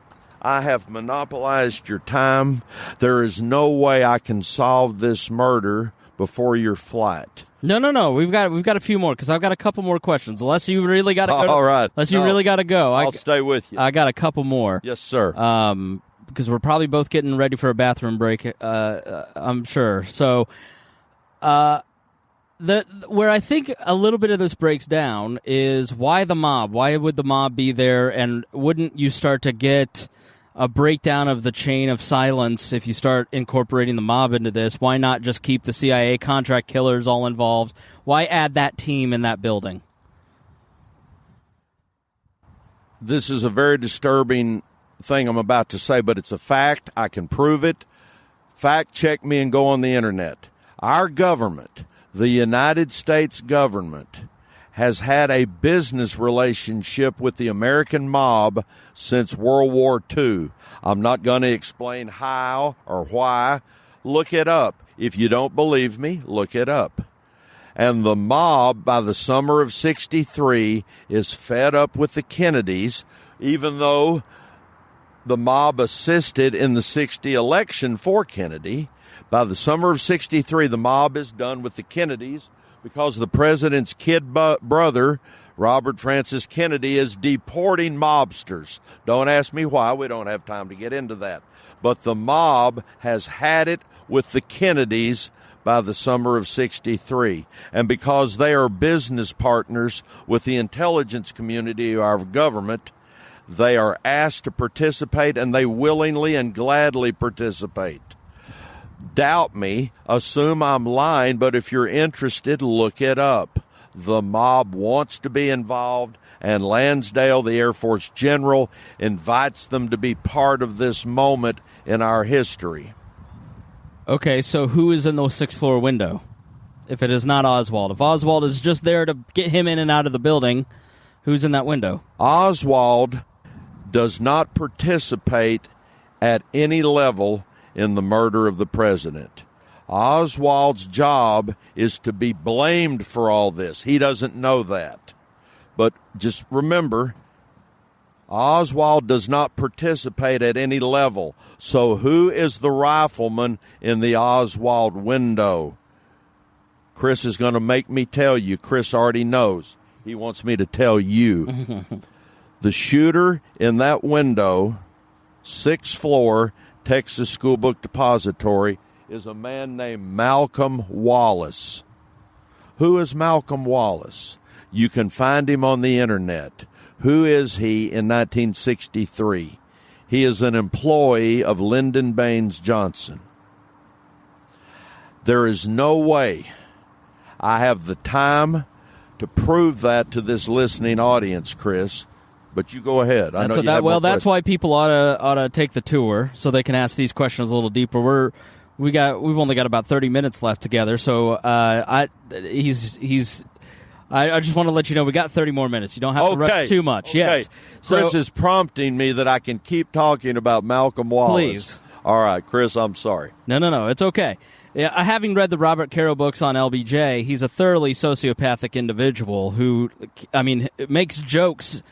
I have monopolized your time. There is no way I can solve this murder before your flight. No. We've got a few more because I've got a couple more questions. Unless you really got to go. All right. Unless you really got to go. I'll stay with you. I got a couple more. Yes, sir. Because we're probably both getting ready for a bathroom break. I'm sure. So, where I think a little bit of this breaks down is why the mob. Why would the mob be there? And wouldn't you start to get a breakdown of the chain of silence if you start incorporating the mob into this? Why not just keep the CIA contract killers all involved? Why add that team in that building? This is a very disturbing thing I'm about to say, but it's a fact. I can prove it. Fact check me and go on the internet. Our government, the United States government, has had a business relationship with the American mob since World War II. I'm not going to explain how or why. Look it up. If you don't believe me, look it up. And the mob, by the summer of '63, is fed up with the Kennedys, even though the mob assisted in the '60 election for Kennedy. By the summer of '63, the mob is done with the Kennedys, because the president's kid brother, Robert Francis Kennedy, is deporting mobsters. Don't ask me why. We don't have time to get into that. But the mob has had it with the Kennedys by the summer of '63. And because they are business partners with the intelligence community of our government, they are asked to participate, and they willingly and gladly participate. Doubt me, assume I'm lying, but if you're interested, look it up. The mob wants to be involved, and Lansdale, the Air Force general, invites them to be part of this moment in our history. Okay, so who is in the sixth floor window? If it is not Oswald. If Oswald is just there to get him in and out of the building, who's in that window? Oswald does not participate at any level in the murder of the president. Oswald's job is to be blamed for all this. He doesn't know that. But just remember, Oswald does not participate at any level. So who is the rifleman in the Oswald window? Chris is going to make me tell you. Chris already knows. He wants me to tell you. The shooter in that window, 6th floor, Texas School Book Depository, is a man named Malcolm Wallace. Who is Malcolm Wallace? You can find him on the internet. Who is he in 1963? He is an employee of Lyndon Baines Johnson. There is no way I have the time to prove that to this listening audience, Chris. But you go ahead. That's why people ought to take the tour so they can ask these questions a little deeper. We've only got about 30 minutes left together, so I just want to let you know we got 30 more minutes. You don't have to rush too much. Okay. Yes. Chris is prompting me that I can keep talking about Malcolm Wallace. Please. All right, Chris, I'm sorry. No, it's okay. Yeah, having read the Robert Caro books on LBJ, he's a thoroughly sociopathic individual who, makes jokes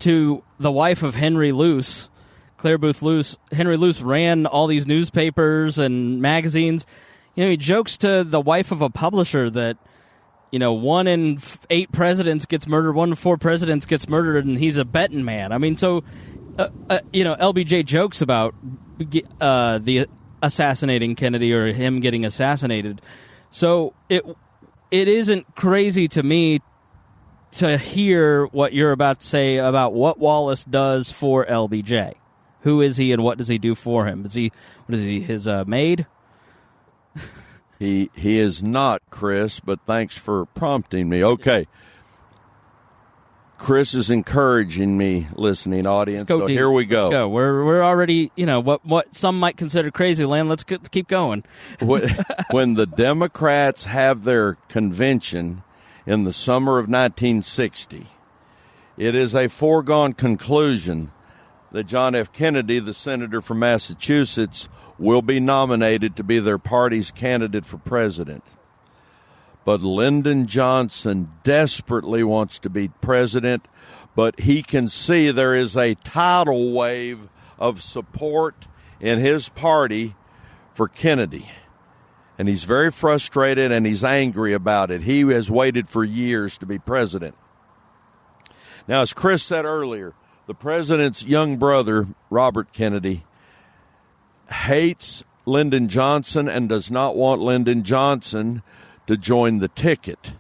to the wife of Henry Luce, Claire Booth Luce. Henry Luce ran all these newspapers and magazines. He jokes to the wife of a publisher that, 1 in 8 presidents gets murdered, 1 in 4 presidents gets murdered, and he's a betting man. LBJ jokes about the assassinating Kennedy or him getting assassinated. So it isn't crazy to me to hear what you're about to say about what Wallace does for LBJ, Who is he, and what does he do for him? What is he, his maid? He is not, Chris, but thanks for prompting me. Okay. Chris is encouraging me, listening audience. So here we go. Let's go. We're already, what some might consider crazy land. Let's keep going. When the Democrats have their convention in the summer of 1960, it is a foregone conclusion that John F. Kennedy, the senator from Massachusetts, will be nominated to be their party's candidate for president. But Lyndon Johnson desperately wants to be president, but he can see there is a tidal wave of support in his party for Kennedy. And he's very frustrated and he's angry about it. He has waited for years to be president. Now, as Chris said earlier, the president's young brother, Robert Kennedy, hates Lyndon Johnson and does not want Lyndon Johnson to join the ticket.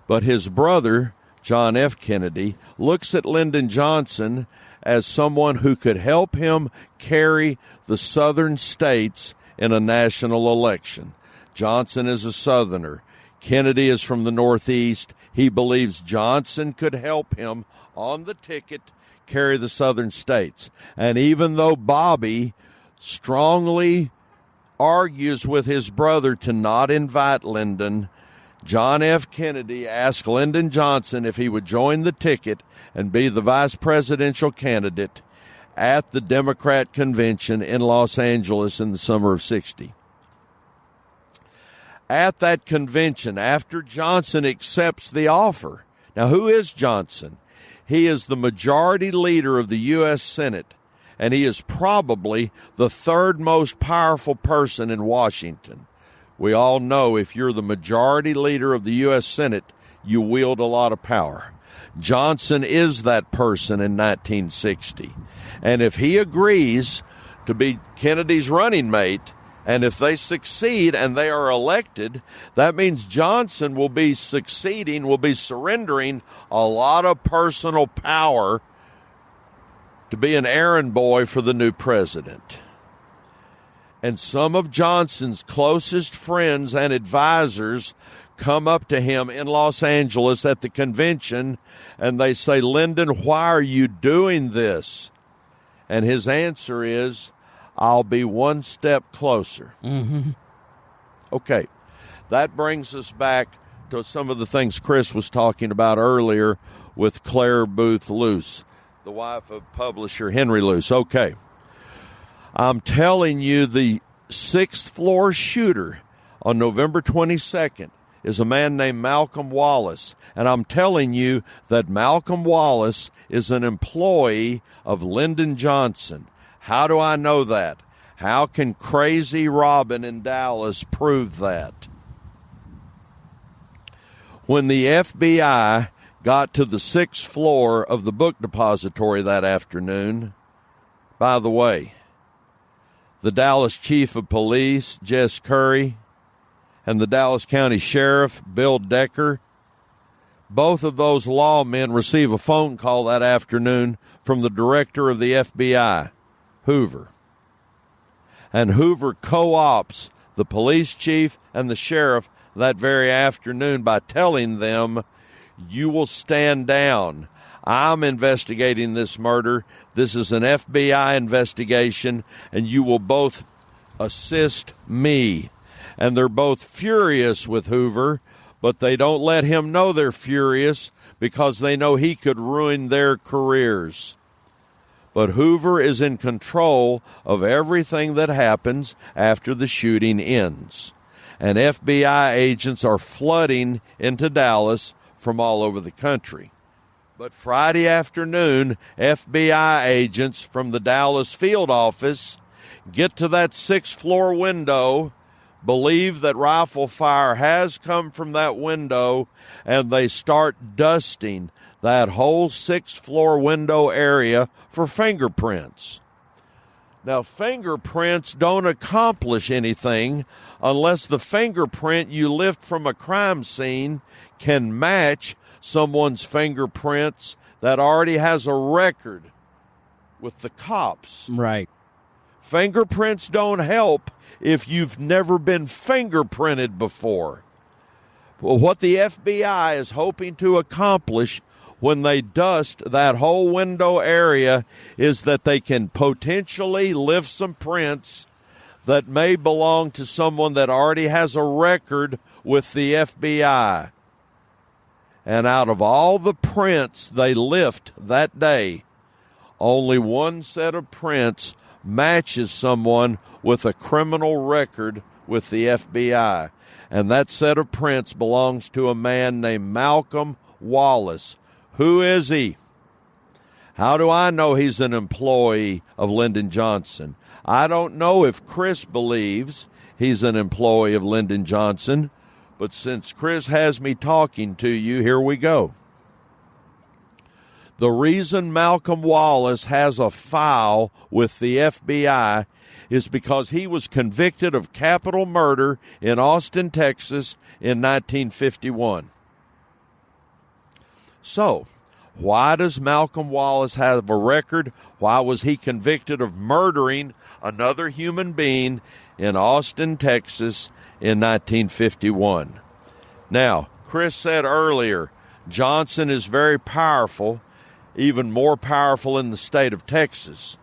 But his brother, John F. Kennedy, looks at Lyndon Johnson as someone who could help him carry the southern states in a national election. Johnson is a Southerner. Kennedy is from the Northeast. He believes Johnson could help him on the ticket carry the southern states. And even though Bobby strongly argues with his brother to not invite Lyndon, John F. Kennedy asked Lyndon Johnson if he would join the ticket and be the vice presidential candidate at the Democrat convention in Los Angeles in the summer of 60. At that convention, after Johnson accepts the offer, now who is Johnson? He is the majority leader of the U.S. Senate, and he is probably the third most powerful person in Washington. We all know if you're the majority leader of the U.S. Senate, you wield a lot of power. Johnson is that person in 1960. And if he agrees to be Kennedy's running mate, and if they succeed and they are elected, that means Johnson will be surrendering a lot of personal power to be an errand boy for the new president. And some of Johnson's closest friends and advisors come up to him in Los Angeles at the convention, and they say, Lyndon, why are you doing this? And his answer is, I'll be one step closer. Mm-hmm. Okay, that brings us back to some of the things Chris was talking about earlier with Claire Booth Luce, the wife of publisher Henry Luce. Okay, I'm telling you, the sixth floor shooter on November 22nd is a man named Malcolm Wallace. And I'm telling you that Malcolm Wallace is an employee of Lyndon Johnson. How do I know that? How can Crazy Robin in Dallas prove that? When the FBI got to the sixth floor of the book depository that afternoon, by the way, the Dallas Chief of Police, Jess Curry, and the Dallas County Sheriff, Bill Decker, both of those lawmen receive a phone call that afternoon from the director of the FBI, Hoover. And Hoover co-opts the police chief and the sheriff that very afternoon by telling them, you will stand down. I'm investigating this murder. This is an FBI investigation, and you will both assist me. And they're both furious with Hoover, but they don't let him know they're furious because they know he could ruin their careers. But Hoover is in control of everything that happens after the shooting ends. And FBI agents are flooding into Dallas from all over the country. But Friday afternoon, FBI agents from the Dallas field office get to that sixth floor window, believe that rifle fire has come from that window, and they start dusting that whole sixth floor window area for fingerprints. Now, fingerprints don't accomplish anything unless the fingerprint you lift from a crime scene can match someone's fingerprints that already has a record with the cops. Right. Fingerprints don't help if you've never been fingerprinted before. Well, what the FBI is hoping to accomplish when they dust that whole window area is that they can potentially lift some prints that may belong to someone that already has a record with the FBI. And out of all the prints they lift that day, only one set of prints matches someone with a criminal record with the FBI. And that set of prints belongs to a man named Malcolm Wallace. Who is he? How do I know he's an employee of Lyndon Johnson? I don't know if Chris believes he's an employee of Lyndon Johnson, but since Chris has me talking to you, here we go. The reason Malcolm Wallace has a file with the FBI is because he was convicted of capital murder in Austin, Texas in 1951. So, why does Malcolm Wallace have a record? Why was he convicted of murdering another human being in Austin, Texas in 1951? Now, Chris said earlier, Johnson is very powerful, even more powerful in the state of Texas.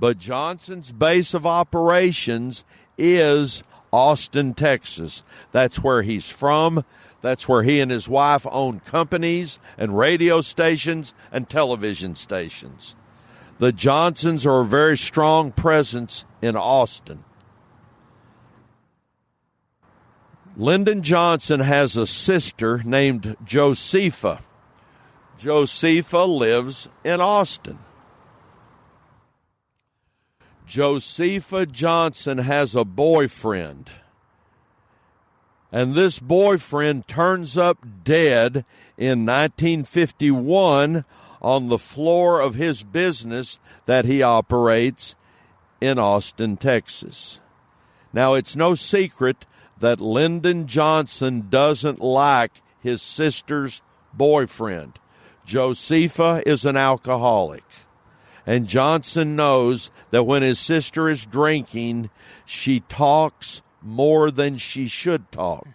But Johnson's base of operations is Austin, Texas. That's where he's from. That's where he and his wife own companies and radio stations and television stations. The Johnsons are a very strong presence in Austin. Lyndon Johnson has a sister named Josepha. Josepha lives in Austin. Josepha Johnson has a boyfriend. And this boyfriend turns up dead in 1951 on the floor of his business that he operates in Austin, Texas. Now, it's no secret that Lyndon Johnson doesn't like his sister's boyfriend. Josepha is an alcoholic. And Johnson knows that when his sister is drinking, she talks more than she should talk.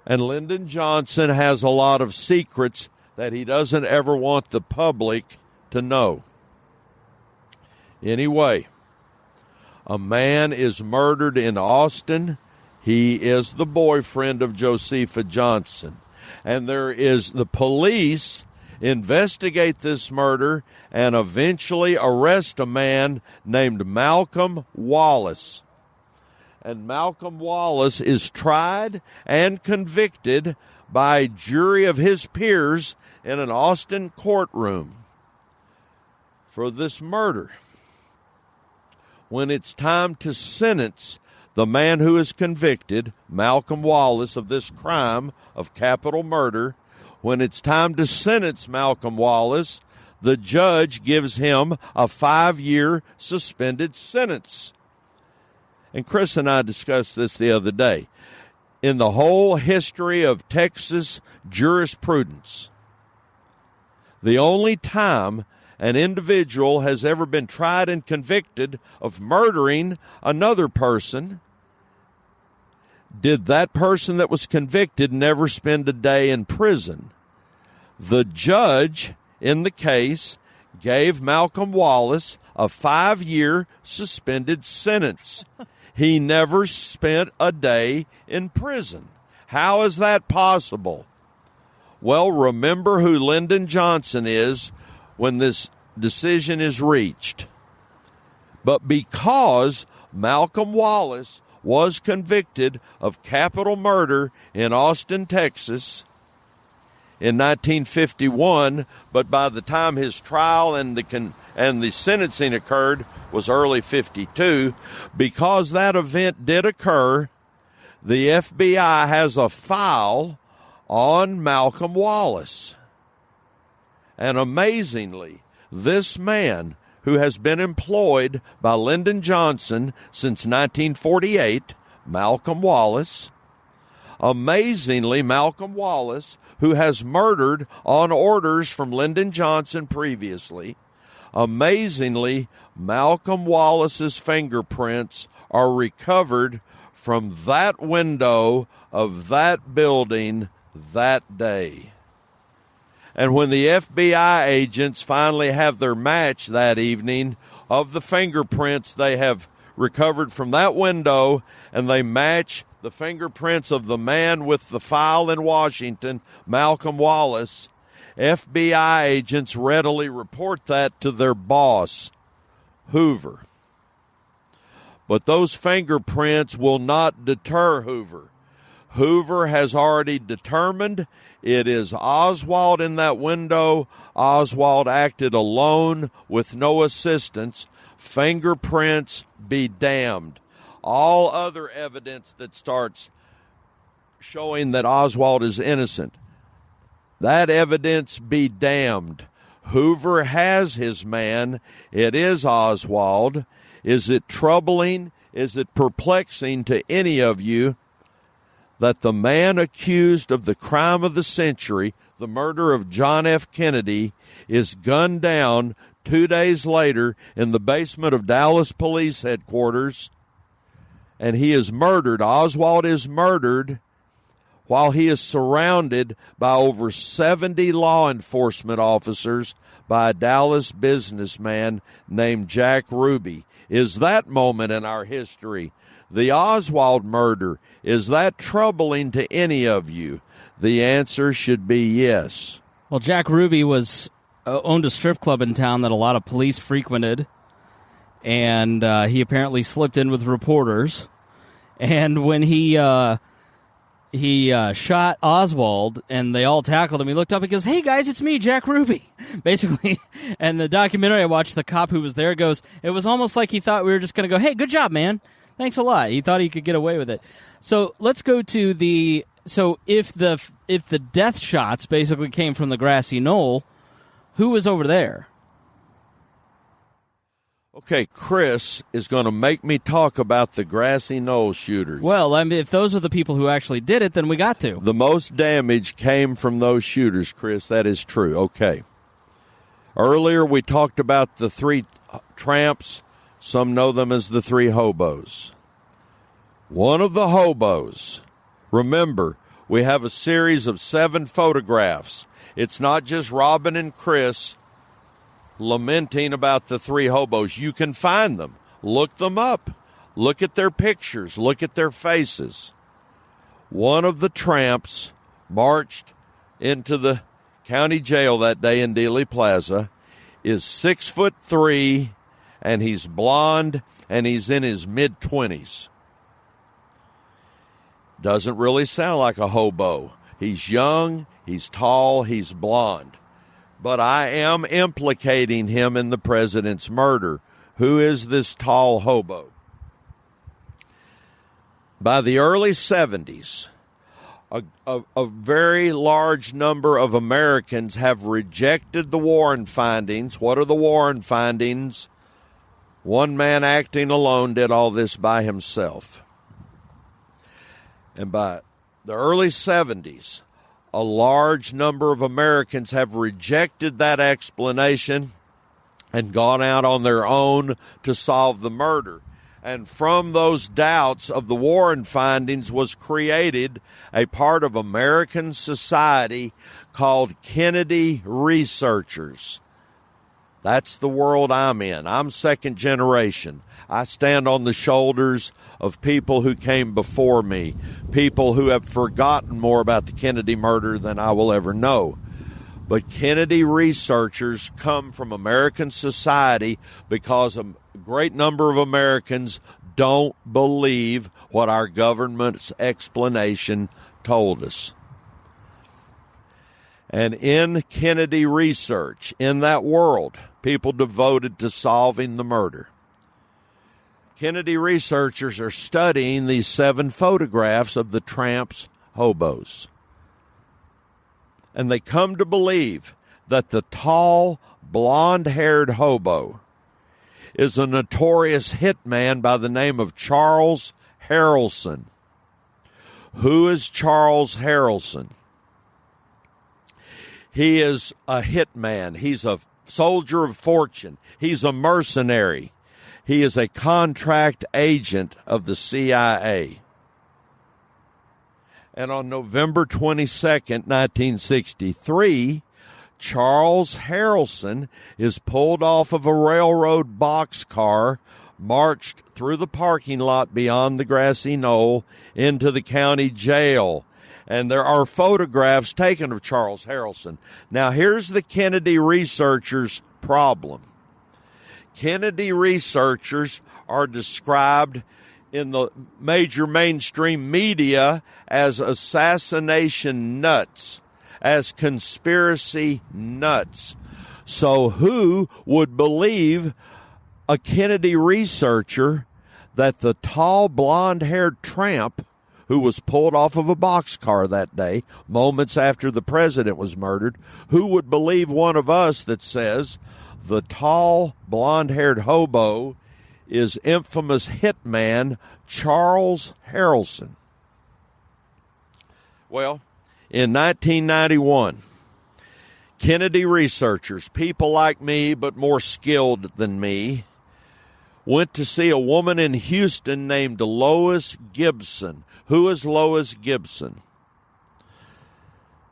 And Lyndon Johnson has a lot of secrets that he doesn't ever want the public to know. Anyway, a man is murdered in Austin. He is the boyfriend of Josepha Johnson. And the police investigate this murder and eventually arrest a man named Malcolm Wallace. And Malcolm Wallace is tried and convicted by a jury of his peers in an Austin courtroom for this murder. When it's time to sentence the man who is convicted, Malcolm Wallace, of this crime of capital murder, when it's time to sentence Malcolm Wallace, the judge gives him a 5-year suspended sentence. And Chris and I discussed this the other day. In the whole history of Texas jurisprudence, the only time an individual has ever been tried and convicted of murdering another person, did that person that was convicted never spend a day in prison. The judge in the case gave Malcolm Wallace a 5-year suspended sentence. He never spent a day in prison. How is that possible? Well, remember who Lyndon Johnson is when this decision is reached. But because Malcolm Wallace was convicted of capital murder in Austin, Texas in 1951, but by the time his trial and the sentencing occurred was early 52, because that event did occur, the FBI has a file on Malcolm Wallace. And amazingly, this man, who has been employed by Lyndon Johnson since 1948, Malcolm Wallace, who has murdered on orders from Lyndon Johnson previously, Amazingly, Malcolm Wallace's fingerprints are recovered from that window of that building that day. And when the FBI agents finally have their match that evening of the fingerprints they have recovered from that window, and they match the fingerprints of the man with the file in Washington, Malcolm Wallace, FBI agents readily report that to their boss, Hoover. But those fingerprints will not deter Hoover. Hoover has already determined it is Oswald in that window. Oswald acted alone with no assistance. Fingerprints be damned. All other evidence that starts showing that Oswald is innocent, that evidence be damned. Hoover has his man. It is Oswald. Is it troubling? Is it perplexing to any of you that the man accused of the crime of the century, the murder of John F. Kennedy, is gunned down 2 days later in the basement of Dallas Police Headquarters, and he is murdered? Oswald is murdered while he is surrounded by over 70 law enforcement officers by a Dallas businessman named Jack Ruby. Is that moment in our history, the Oswald murder, is that troubling to any of you? The answer should be yes. Well, Jack Ruby owned a strip club in town that a lot of police frequented, and he apparently slipped in with reporters. And when he shot Oswald and they all tackled him, he looked up and goes, "Hey guys, it's me, Jack Ruby," basically. And the documentary I watched, the cop who was there goes, it was almost like he thought we were just going to go, "Hey, good job, man. Thanks a lot." He thought he could get away with it. So let's go to so if the death shots basically came from the grassy knoll, who was over there? Okay, Chris is going to make me talk about the grassy knoll shooters. Well, I mean, if those are the people who actually did it, then we got to. The most damage came from those shooters, Chris. That is true. Okay. Earlier we talked about the 3 tramps. Some know them as the 3 hobos. One of the hobos, remember, we have a series of 7 photographs. It's not just Robin and Chris lamenting about the 3 hobos. You can find them. Look them up. Look at their pictures. Look at their faces. One of the tramps marched into the county jail that day in Dealey Plaza, is 6'3", and he's blonde, and he's in his mid-20s. Doesn't really sound like a hobo. He's young, he's tall, he's blonde. But I am implicating him in the president's murder. Who is this tall hobo? By the early 70s, a very large number of Americans have rejected the Warren findings. What are the Warren findings? One man acting alone did all this by himself. And by the early 70s, a large number of Americans have rejected that explanation and gone out on their own to solve the murder. And from those doubts of the Warren findings was created a part of American society called Kennedy researchers. That's the world I'm in. I'm second generation. I stand on the shoulders of people who came before me, people who have forgotten more about the Kennedy murder than I will ever know. But Kennedy researchers come from American society because a great number of Americans don't believe what our government's explanation told us. And in Kennedy research, in that world, people devoted to solving the murder, Kennedy researchers are studying these 7 photographs of the tramps' hobos. And they come to believe that the tall, blonde-haired hobo is a notorious hitman by the name of Charles Harrelson. Who is Charles Harrelson? He is a hitman. He's a soldier of fortune. He's a mercenary. He is a contract agent of the CIA. And on November 22nd, 1963, Charles Harrelson is pulled off of a railroad boxcar, marched through the parking lot beyond the grassy knoll into the county jail. And there are photographs taken of Charles Harrelson. Now, here's the Kennedy researchers' problem. Kennedy researchers are described in the major mainstream media as assassination nuts, as conspiracy nuts. So who would believe a Kennedy researcher that the tall, blonde-haired tramp who was pulled off of a boxcar that day, moments after the president was murdered, who would believe one of us that says the tall, blonde-haired hobo is infamous hitman Charles Harrelson? Well, in 1991, Kennedy researchers, people like me but more skilled than me, went to see a woman in Houston named Lois Gibson. Who is Lois Gibson?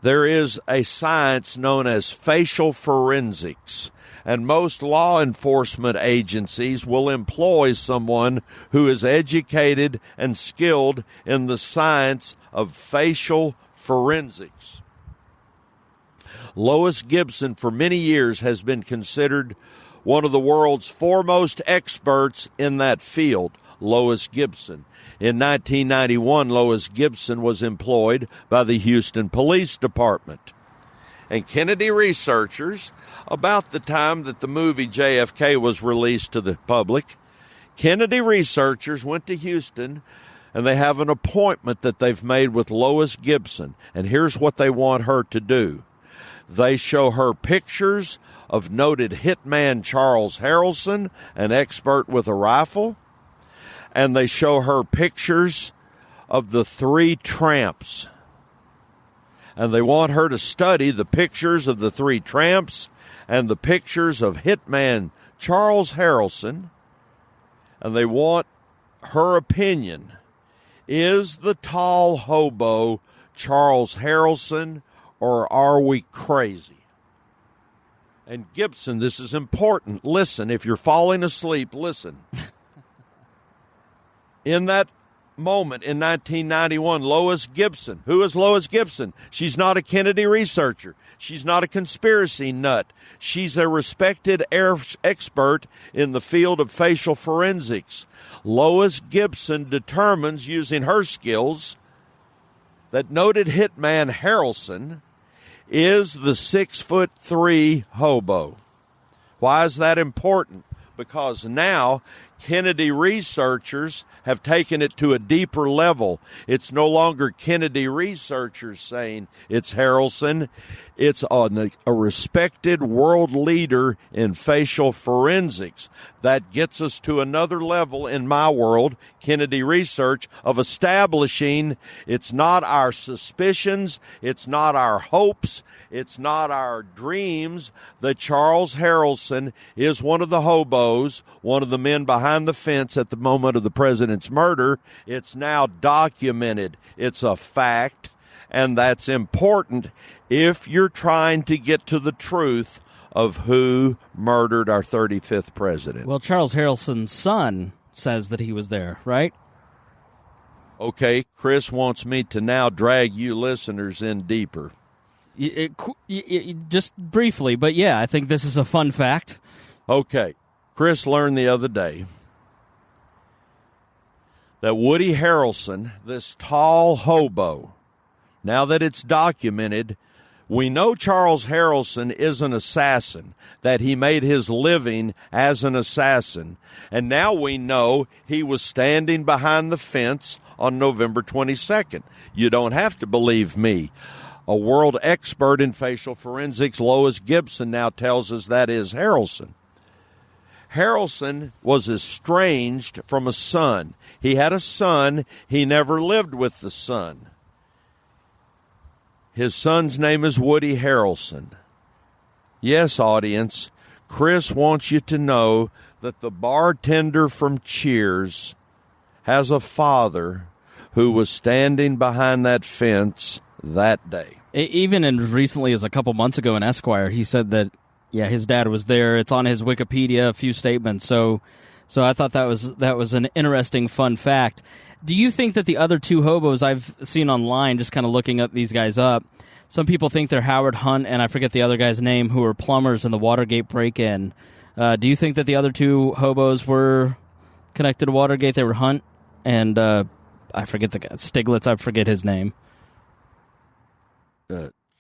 There is a science known as facial forensics, and most law enforcement agencies will employ someone who is educated and skilled in the science of facial forensics. Lois Gibson, for many years, has been considered one of the world's foremost experts in that field. Lois Gibson. In 1991, Lois Gibson was employed by the Houston Police Department. And Kennedy researchers, about the time that the movie JFK was released to the public, Kennedy researchers went to Houston, and they have an appointment that they've made with Lois Gibson. And here's what they want her to do. They show her pictures of noted hitman Charles Harrelson, an expert with a rifle, and they show her pictures of the three tramps. And they want her to study the pictures of the three tramps and the pictures of hitman Charles Harrelson, and they want her opinion. Is the tall hobo Charles Harrelson, or are we crazy? And Gibson, this is important. Listen, if you're falling asleep, listen. In that moment in 1991, Lois Gibson. Who is Lois Gibson? She's not a Kennedy researcher. She's not a conspiracy nut. She's a respected expert in the field of facial forensics. Lois Gibson determines, using her skills, that noted hitman Harrelson is the 6'3" hobo. Why is that important? Because now Kennedy researchers have taken it to a deeper level. It's no longer Kennedy researchers saying it's Harrelson. It's a respected world leader in facial forensics. That gets us to another level in my world, Kennedy research, of establishing it's not our suspicions, it's not our hopes, it's not our dreams that Charles Harrelson is one of the hobos, one of the men behind the fence at the moment of the president's murder. It's now documented. It's a fact, and that's important if you're trying to get to the truth of who murdered our 35th president. Well, Charles Harrelson's son says that he was there, right? Okay, Chris wants me to now drag you listeners in deeper. Just briefly, but yeah, I think this is a fun fact. Okay, Chris learned the other day that Woody Harrelson, this tall hobo, now that it's documented, we know Charles Harrelson is an assassin, that he made his living as an assassin. And now we know he was standing behind the fence on November 22nd. You don't have to believe me. A world expert in facial forensics, Lois Gibson, now tells us that is Harrelson. Harrelson was estranged from a son. He had a son. He never lived with the son. His son's name is Woody Harrelson. Yes, audience, Chris wants you to know that the bartender from Cheers has a father who was standing behind that fence that day. Even as recently as a couple months ago in Esquire, he said that, yeah, his dad was there. It's on his Wikipedia, a few statements. So I thought that was an interesting, fun fact. Do you think that the other two hobos I've seen online, just kind of looking up these guys up, some people think they're Howard Hunt and I forget the other guy's name, who were plumbers in the Watergate break-in. Do you think that the other two hobos were connected to Watergate? They were Hunt and I forget the guy, Stiglitz. I forget his name.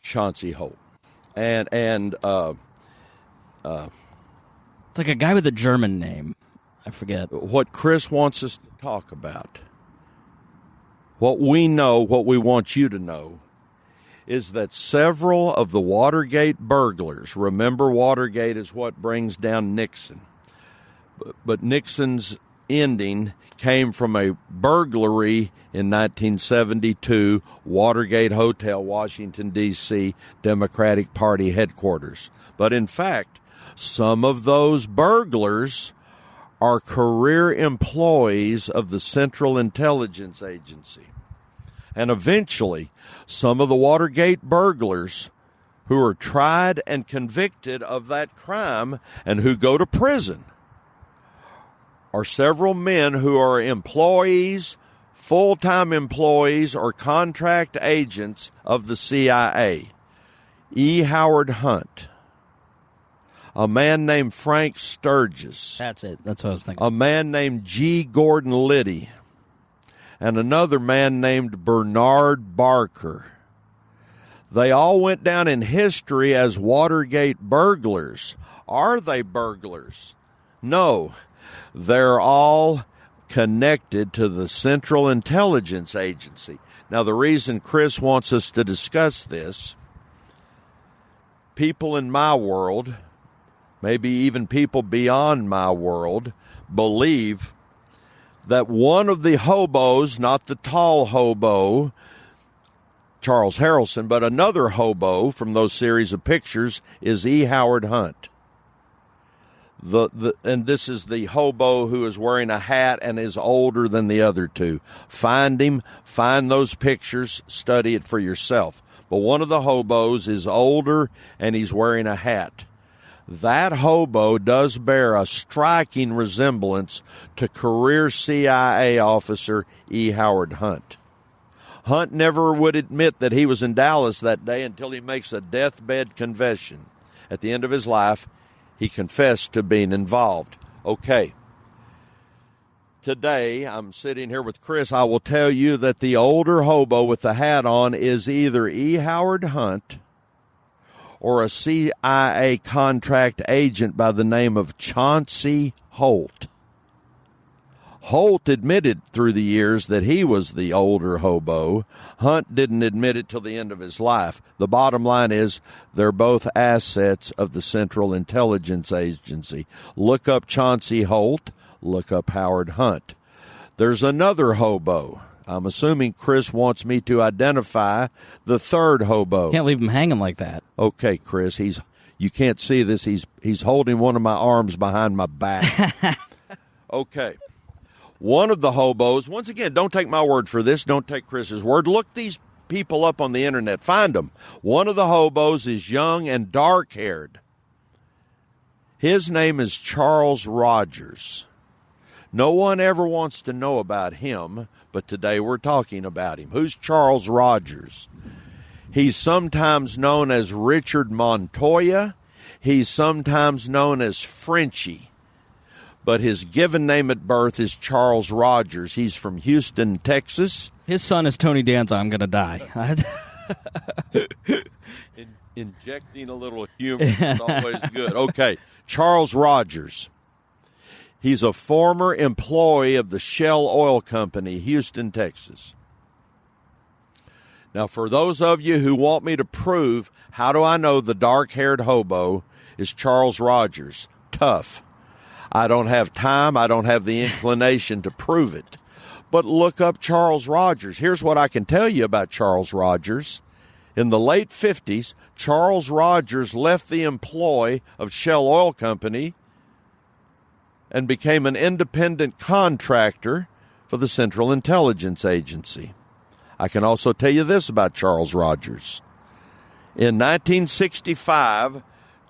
Chauncey Holt, and it's like a guy with a German name. I forget. What Chris wants us to talk about, what we know, what we want you to know, is that several of the Watergate burglars, remember Watergate is what brings down Nixon, but Nixon's ending came from a burglary in 1972, Watergate Hotel, Washington, D.C., Democratic Party headquarters. But in fact, some of those burglars are career employees of the Central Intelligence Agency. And eventually, some of the Watergate burglars who are tried and convicted of that crime and who go to prison are several men who are employees, full-time employees, or contract agents of the CIA. E. Howard Hunt, a man named Frank Sturgis. That's it. That's what I was thinking. A man named G. Gordon Liddy, and another man named Bernard Barker. They all went down in history as Watergate burglars. Are they burglars? No. They're all connected to the Central Intelligence Agency. Now, the reason Chris wants us to discuss this, people in my world, maybe even people beyond my world, believe that one of the hobos, not the tall hobo, Charles Harrelson, but another hobo from those series of pictures is E. Howard Hunt. And this is the hobo who is wearing a hat and is older than the other two. Find him, find those pictures, study it for yourself. But one of the hobos is older and he's wearing a hat. That hobo does bear a striking resemblance to career CIA officer E. Howard Hunt. Hunt never would admit that he was in Dallas that day until he makes a deathbed confession. At the end of his life, he confessed to being involved. Okay. Today, I'm sitting here with Chris. I will tell you that the older hobo with the hat on is either E. Howard Hunt or a CIA contract agent by the name of Chauncey Holt. Holt admitted through the years that he was the older hobo. Hunt didn't admit it till the end of his life. The bottom line is they're both assets of the Central Intelligence Agency. Look up Chauncey Holt. Look up Howard Hunt. There's another hobo. I'm assuming Chris wants me to identify the third hobo. Can't leave him hanging like that. Okay, Chris. You can't see this. He's holding one of my arms behind my back. Okay. One of the hobos, once again, don't take my word for this. Don't take Chris's word. Look these people up on the internet. Find them. One of the hobos is young and dark-haired. His name is Charles Rogers. No one ever wants to know about him, but today we're talking about him. Who's Charles Rogers? He's sometimes known as Richard Montoya. He's sometimes known as Frenchie. But his given name at birth is Charles Rogers. He's from Houston, Texas. His son is Tony Danza. I'm going to die. Injecting a little humor is always good. Okay, Charles Rogers. He's a former employee of the Shell Oil Company, Houston, Texas. Now, for those of you who want me to prove, how do I know the dark-haired hobo is Charles Rogers? Tough. I don't have time. I don't have the inclination to prove it. But look up Charles Rogers. Here's what I can tell you about Charles Rogers. In the late 50s, Charles Rogers left the employ of Shell Oil Company and became an independent contractor for the Central Intelligence Agency. I can also tell you this about Charles Rogers. In 1965,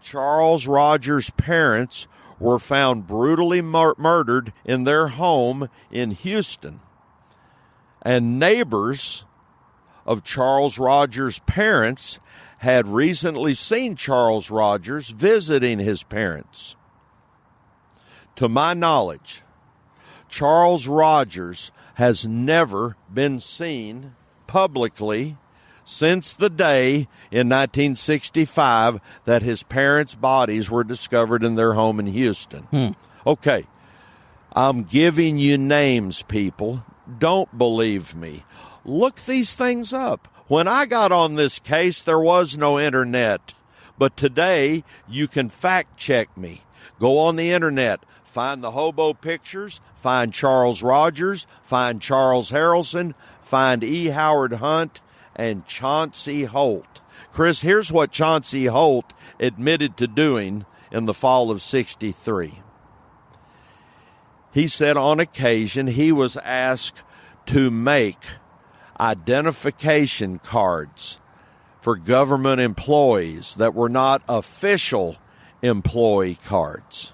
Charles Rogers' parents were found brutally murdered in their home in Houston. And neighbors of Charles Rogers' parents had recently seen Charles Rogers visiting his parents. To my knowledge, Charles Rogers has never been seen publicly since the day in 1965 that his parents' bodies were discovered in their home in Houston. Okay, I'm giving you names, people. Don't believe me. Look these things up. When I got on this case, there was no internet. But today, you can fact check me. Go on the internet, find the hobo pictures, find Charles Rogers, find Charles Harrelson, find E. Howard Hunt, and Chauncey Holt. Chris, here's what Chauncey Holt admitted to doing in the fall of '63. He said on occasion he was asked to make identification cards for government employees that were not official employee cards.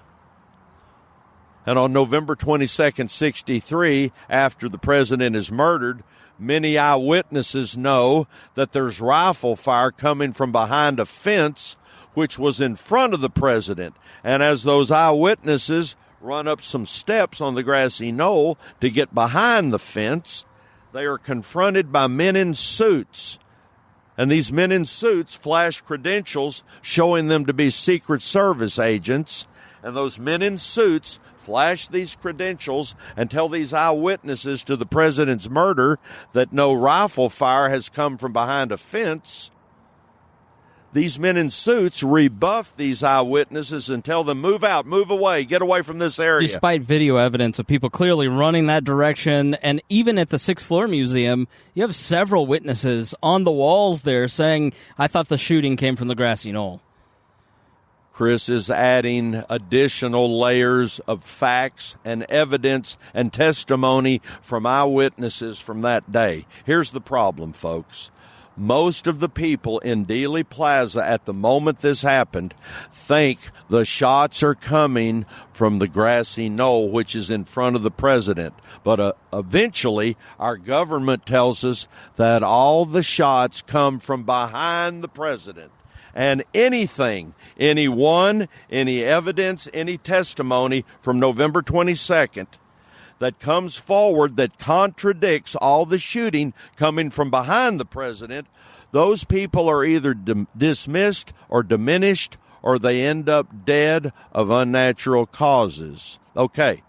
And on November 22nd, '63, after the president is murdered, many eyewitnesses know that there's rifle fire coming from behind a fence which was in front of the president. And as those eyewitnesses run up some steps on the grassy knoll to get behind the fence, they are confronted by men in suits. And these men in suits flash credentials showing them to be Secret Service agents. And those men in suits flash these credentials and tell these eyewitnesses to the president's murder that no rifle fire has come from behind a fence. These men in suits rebuff these eyewitnesses and tell them, move out, move away, get away from this area. Despite video evidence of people clearly running that direction, and even at the Sixth Floor Museum, you have several witnesses on the walls there saying, I thought the shooting came from the grassy knoll. Chris is adding additional layers of facts and evidence and testimony from eyewitnesses from that day. Here's the problem, folks. Most of the people in Dealey Plaza at the moment this happened think the shots are coming from the grassy knoll, which is in front of the president. But eventually, our government tells us that all the shots come from behind the president. And anything, any evidence, any testimony from November 22nd that comes forward that contradicts all the shooting coming from behind the president, those people are either dismissed or diminished, or they end up dead of unnatural causes. Okay,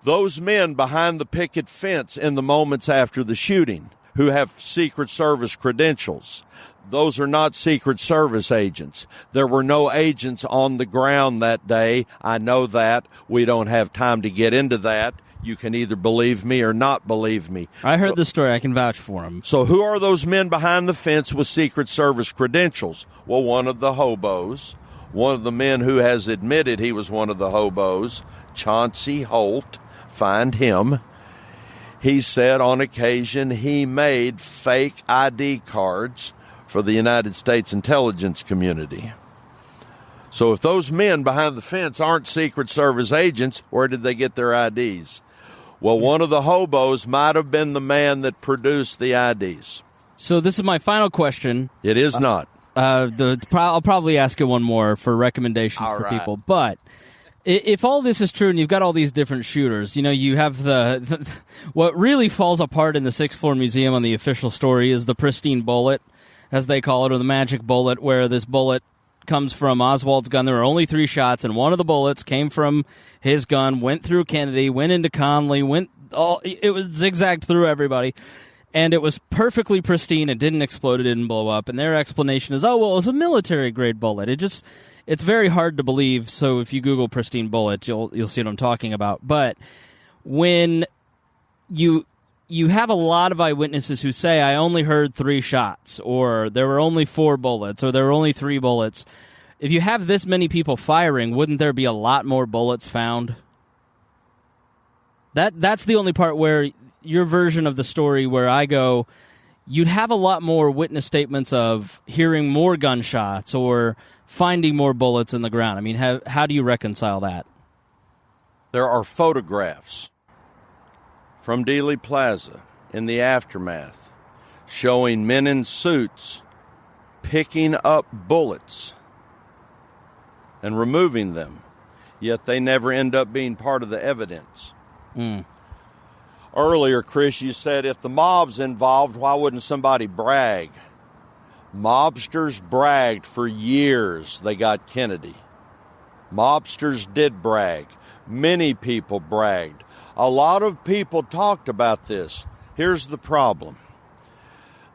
those men behind the picket fence in the moments after the shooting who have Secret Service credentials, those are not Secret Service agents. There were no agents on the ground that day. I know that. We don't have time to get into that. You can either believe me or not believe me. I heard the story. I can vouch for him. So who are those men behind the fence with Secret Service credentials? Well, one of the hobos, one of the men who has admitted he was one of the hobos, Chauncey Holt, find him. He said on occasion he made fake ID cards for the United States intelligence community. So if those men behind the fence aren't Secret Service agents, where did they get their IDs? Well, one of the hobos might have been the man that produced the IDs. So this is my final question. It is not. I'll probably ask you one more for recommendations for people. But if all this is true and you've got all these different shooters, you have the what really falls apart in the Sixth Floor Museum on the official story is the pristine bullet, as they call it, or the magic bullet, where this bullet comes from Oswald's gun. There were only 3 shots, and one of the bullets came from his gun, went through Kennedy, went into Conley, it was zigzagged through everybody, and it was perfectly pristine. It didn't explode, it didn't blow up, and their explanation is, it was a military-grade bullet. It's very hard to believe, so if you Google pristine bullet, you'll see what I'm talking about. But when you you have a lot of eyewitnesses who say, I only heard 3 shots, or there were only 4 bullets, or there were only 3 bullets. If you have this many people firing, wouldn't there be a lot more bullets found? That's the only part where your version of the story where I go, you'd have a lot more witness statements of hearing more gunshots or finding more bullets in the ground. I mean, how do you reconcile that? There are photographs from Dealey Plaza in the aftermath showing men in suits picking up bullets and removing them, yet they never end up being part of the evidence. Earlier, Chris, you said if the mob's involved, why wouldn't somebody brag? Mobsters bragged for years they got Kennedy. Mobsters did brag. Many people bragged. A lot of people talked about this. Here's the problem.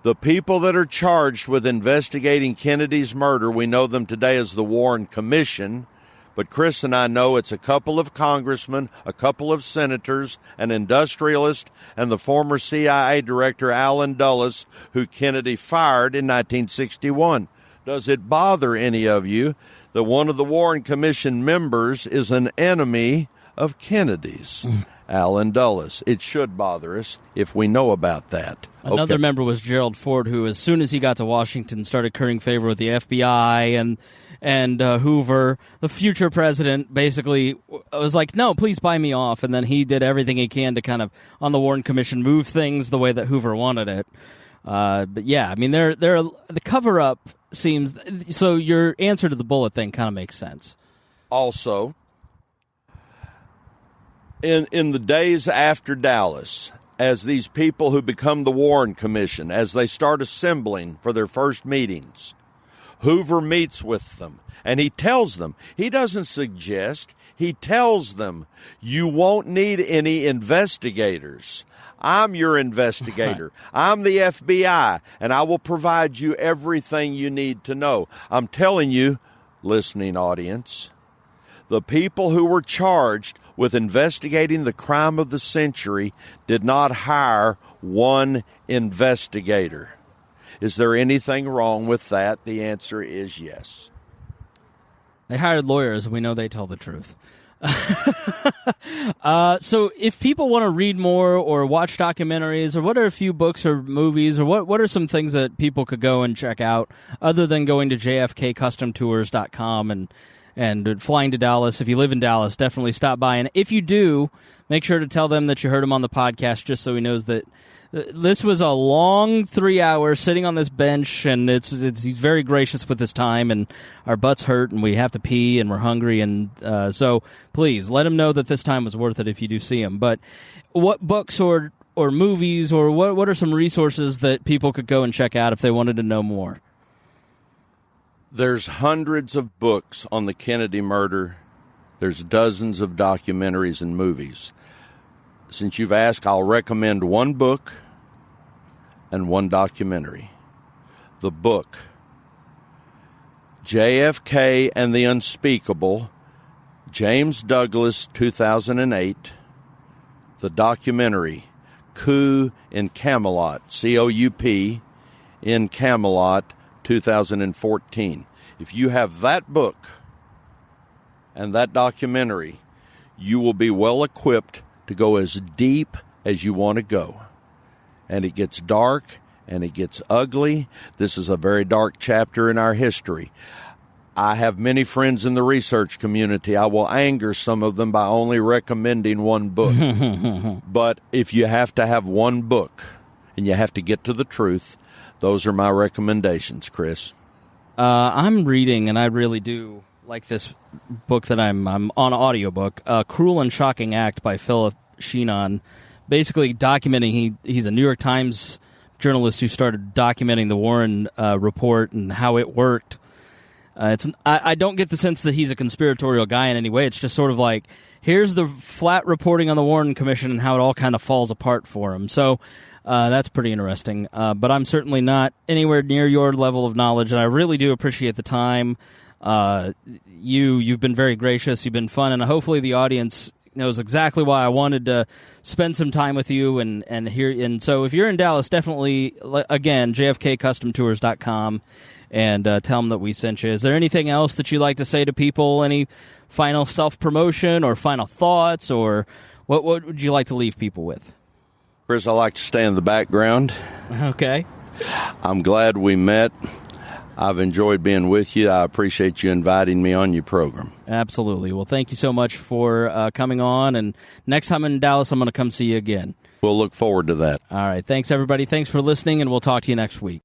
The people that are charged with investigating Kennedy's murder, we know them today as the Warren Commission, but Chris and I know it's a couple of congressmen, a couple of senators, an industrialist, and the former CIA director Allen Dulles, who Kennedy fired in 1961. Does it bother any of you that one of the Warren Commission members is an enemy of Kennedy's? Allen Dulles. It should bother us if we know about that. Another member was Gerald Ford, who, as soon as he got to Washington, started currying favor with the FBI and Hoover. The future president basically was like, no, please buy me off. And then he did everything he can to kind of, on the Warren Commission, move things the way that Hoover wanted it. But yeah, I mean, the cover-up seems... So your answer to the bullet thing kind of makes sense. Also, in the days after Dallas, as these people who become the Warren Commission, as they start assembling for their first meetings, Hoover meets with them, and he tells them, he doesn't suggest, he tells them, you won't need any investigators. I'm your investigator. I'm the FBI, and I will provide you everything you need to know. I'm telling you, listening audience, the people who were charged with investigating the crime of the century did not hire one investigator. Is there anything wrong with that? The answer is yes. They hired lawyers. We know they tell the truth. So if people want to read more or watch documentaries, or what are a few books or movies, or what are some things that people could go and check out other than going to jfkcustomtours.com and flying to Dallas? If you live in Dallas, definitely stop by. And if you do, make sure to tell them that you heard him on the podcast, just so he knows that this was a long 3 hours sitting on this bench, and he's very gracious with his time, and our butts hurt, and we have to pee, and we're hungry, and so please let him know that this time was worth it if you do see him. But what books or movies, or what are some resources that people could go and check out if they wanted to know more? There's hundreds of books on the Kennedy murder. There's dozens of documentaries and movies. Since you've asked, I'll recommend one book and one documentary. The book, JFK and the Unspeakable, James Douglas, 2008. The documentary, Coup in Camelot, C-O-U-P, in Camelot, 2014. If you have that book and that documentary, you will be well equipped to go as deep as you want to go. And it gets dark and it gets ugly. This is a very dark chapter in our history. I have many friends in the research community. I will anger some of them by only recommending one book. But if you have to have one book and you have to get to the truth, those are my recommendations, Chris. I'm reading, and I really do like this book that I'm on audiobook, Cruel and Shocking Act by Philip Sheenon, basically documenting, he's a New York Times journalist who started documenting the Warren report and how it worked. I don't get the sense that he's a conspiratorial guy in any way. It's just sort of like, here's the flat reporting on the Warren Commission and how it all kind of falls apart for him. So that's pretty interesting. But I'm certainly not anywhere near your level of knowledge, and I really do appreciate the time. You've been very gracious. You've been fun, and hopefully the audience knows exactly why I wanted to spend some time with you and hear. And so if you're in Dallas, definitely, again, jfkcustomtours.com, and tell them that we sent you. Is there anything else that you'd like to say to people? Any final self-promotion or final thoughts, or what would you like to leave people with? Chris, I like to stay in the background. Okay. I'm glad we met. I've enjoyed being with you. I appreciate you inviting me on your program. Absolutely. Well, thank you so much for coming on. And next time in Dallas, I'm going to come see you again. We'll look forward to that. All right. Thanks, everybody. Thanks for listening, and we'll talk to you next week.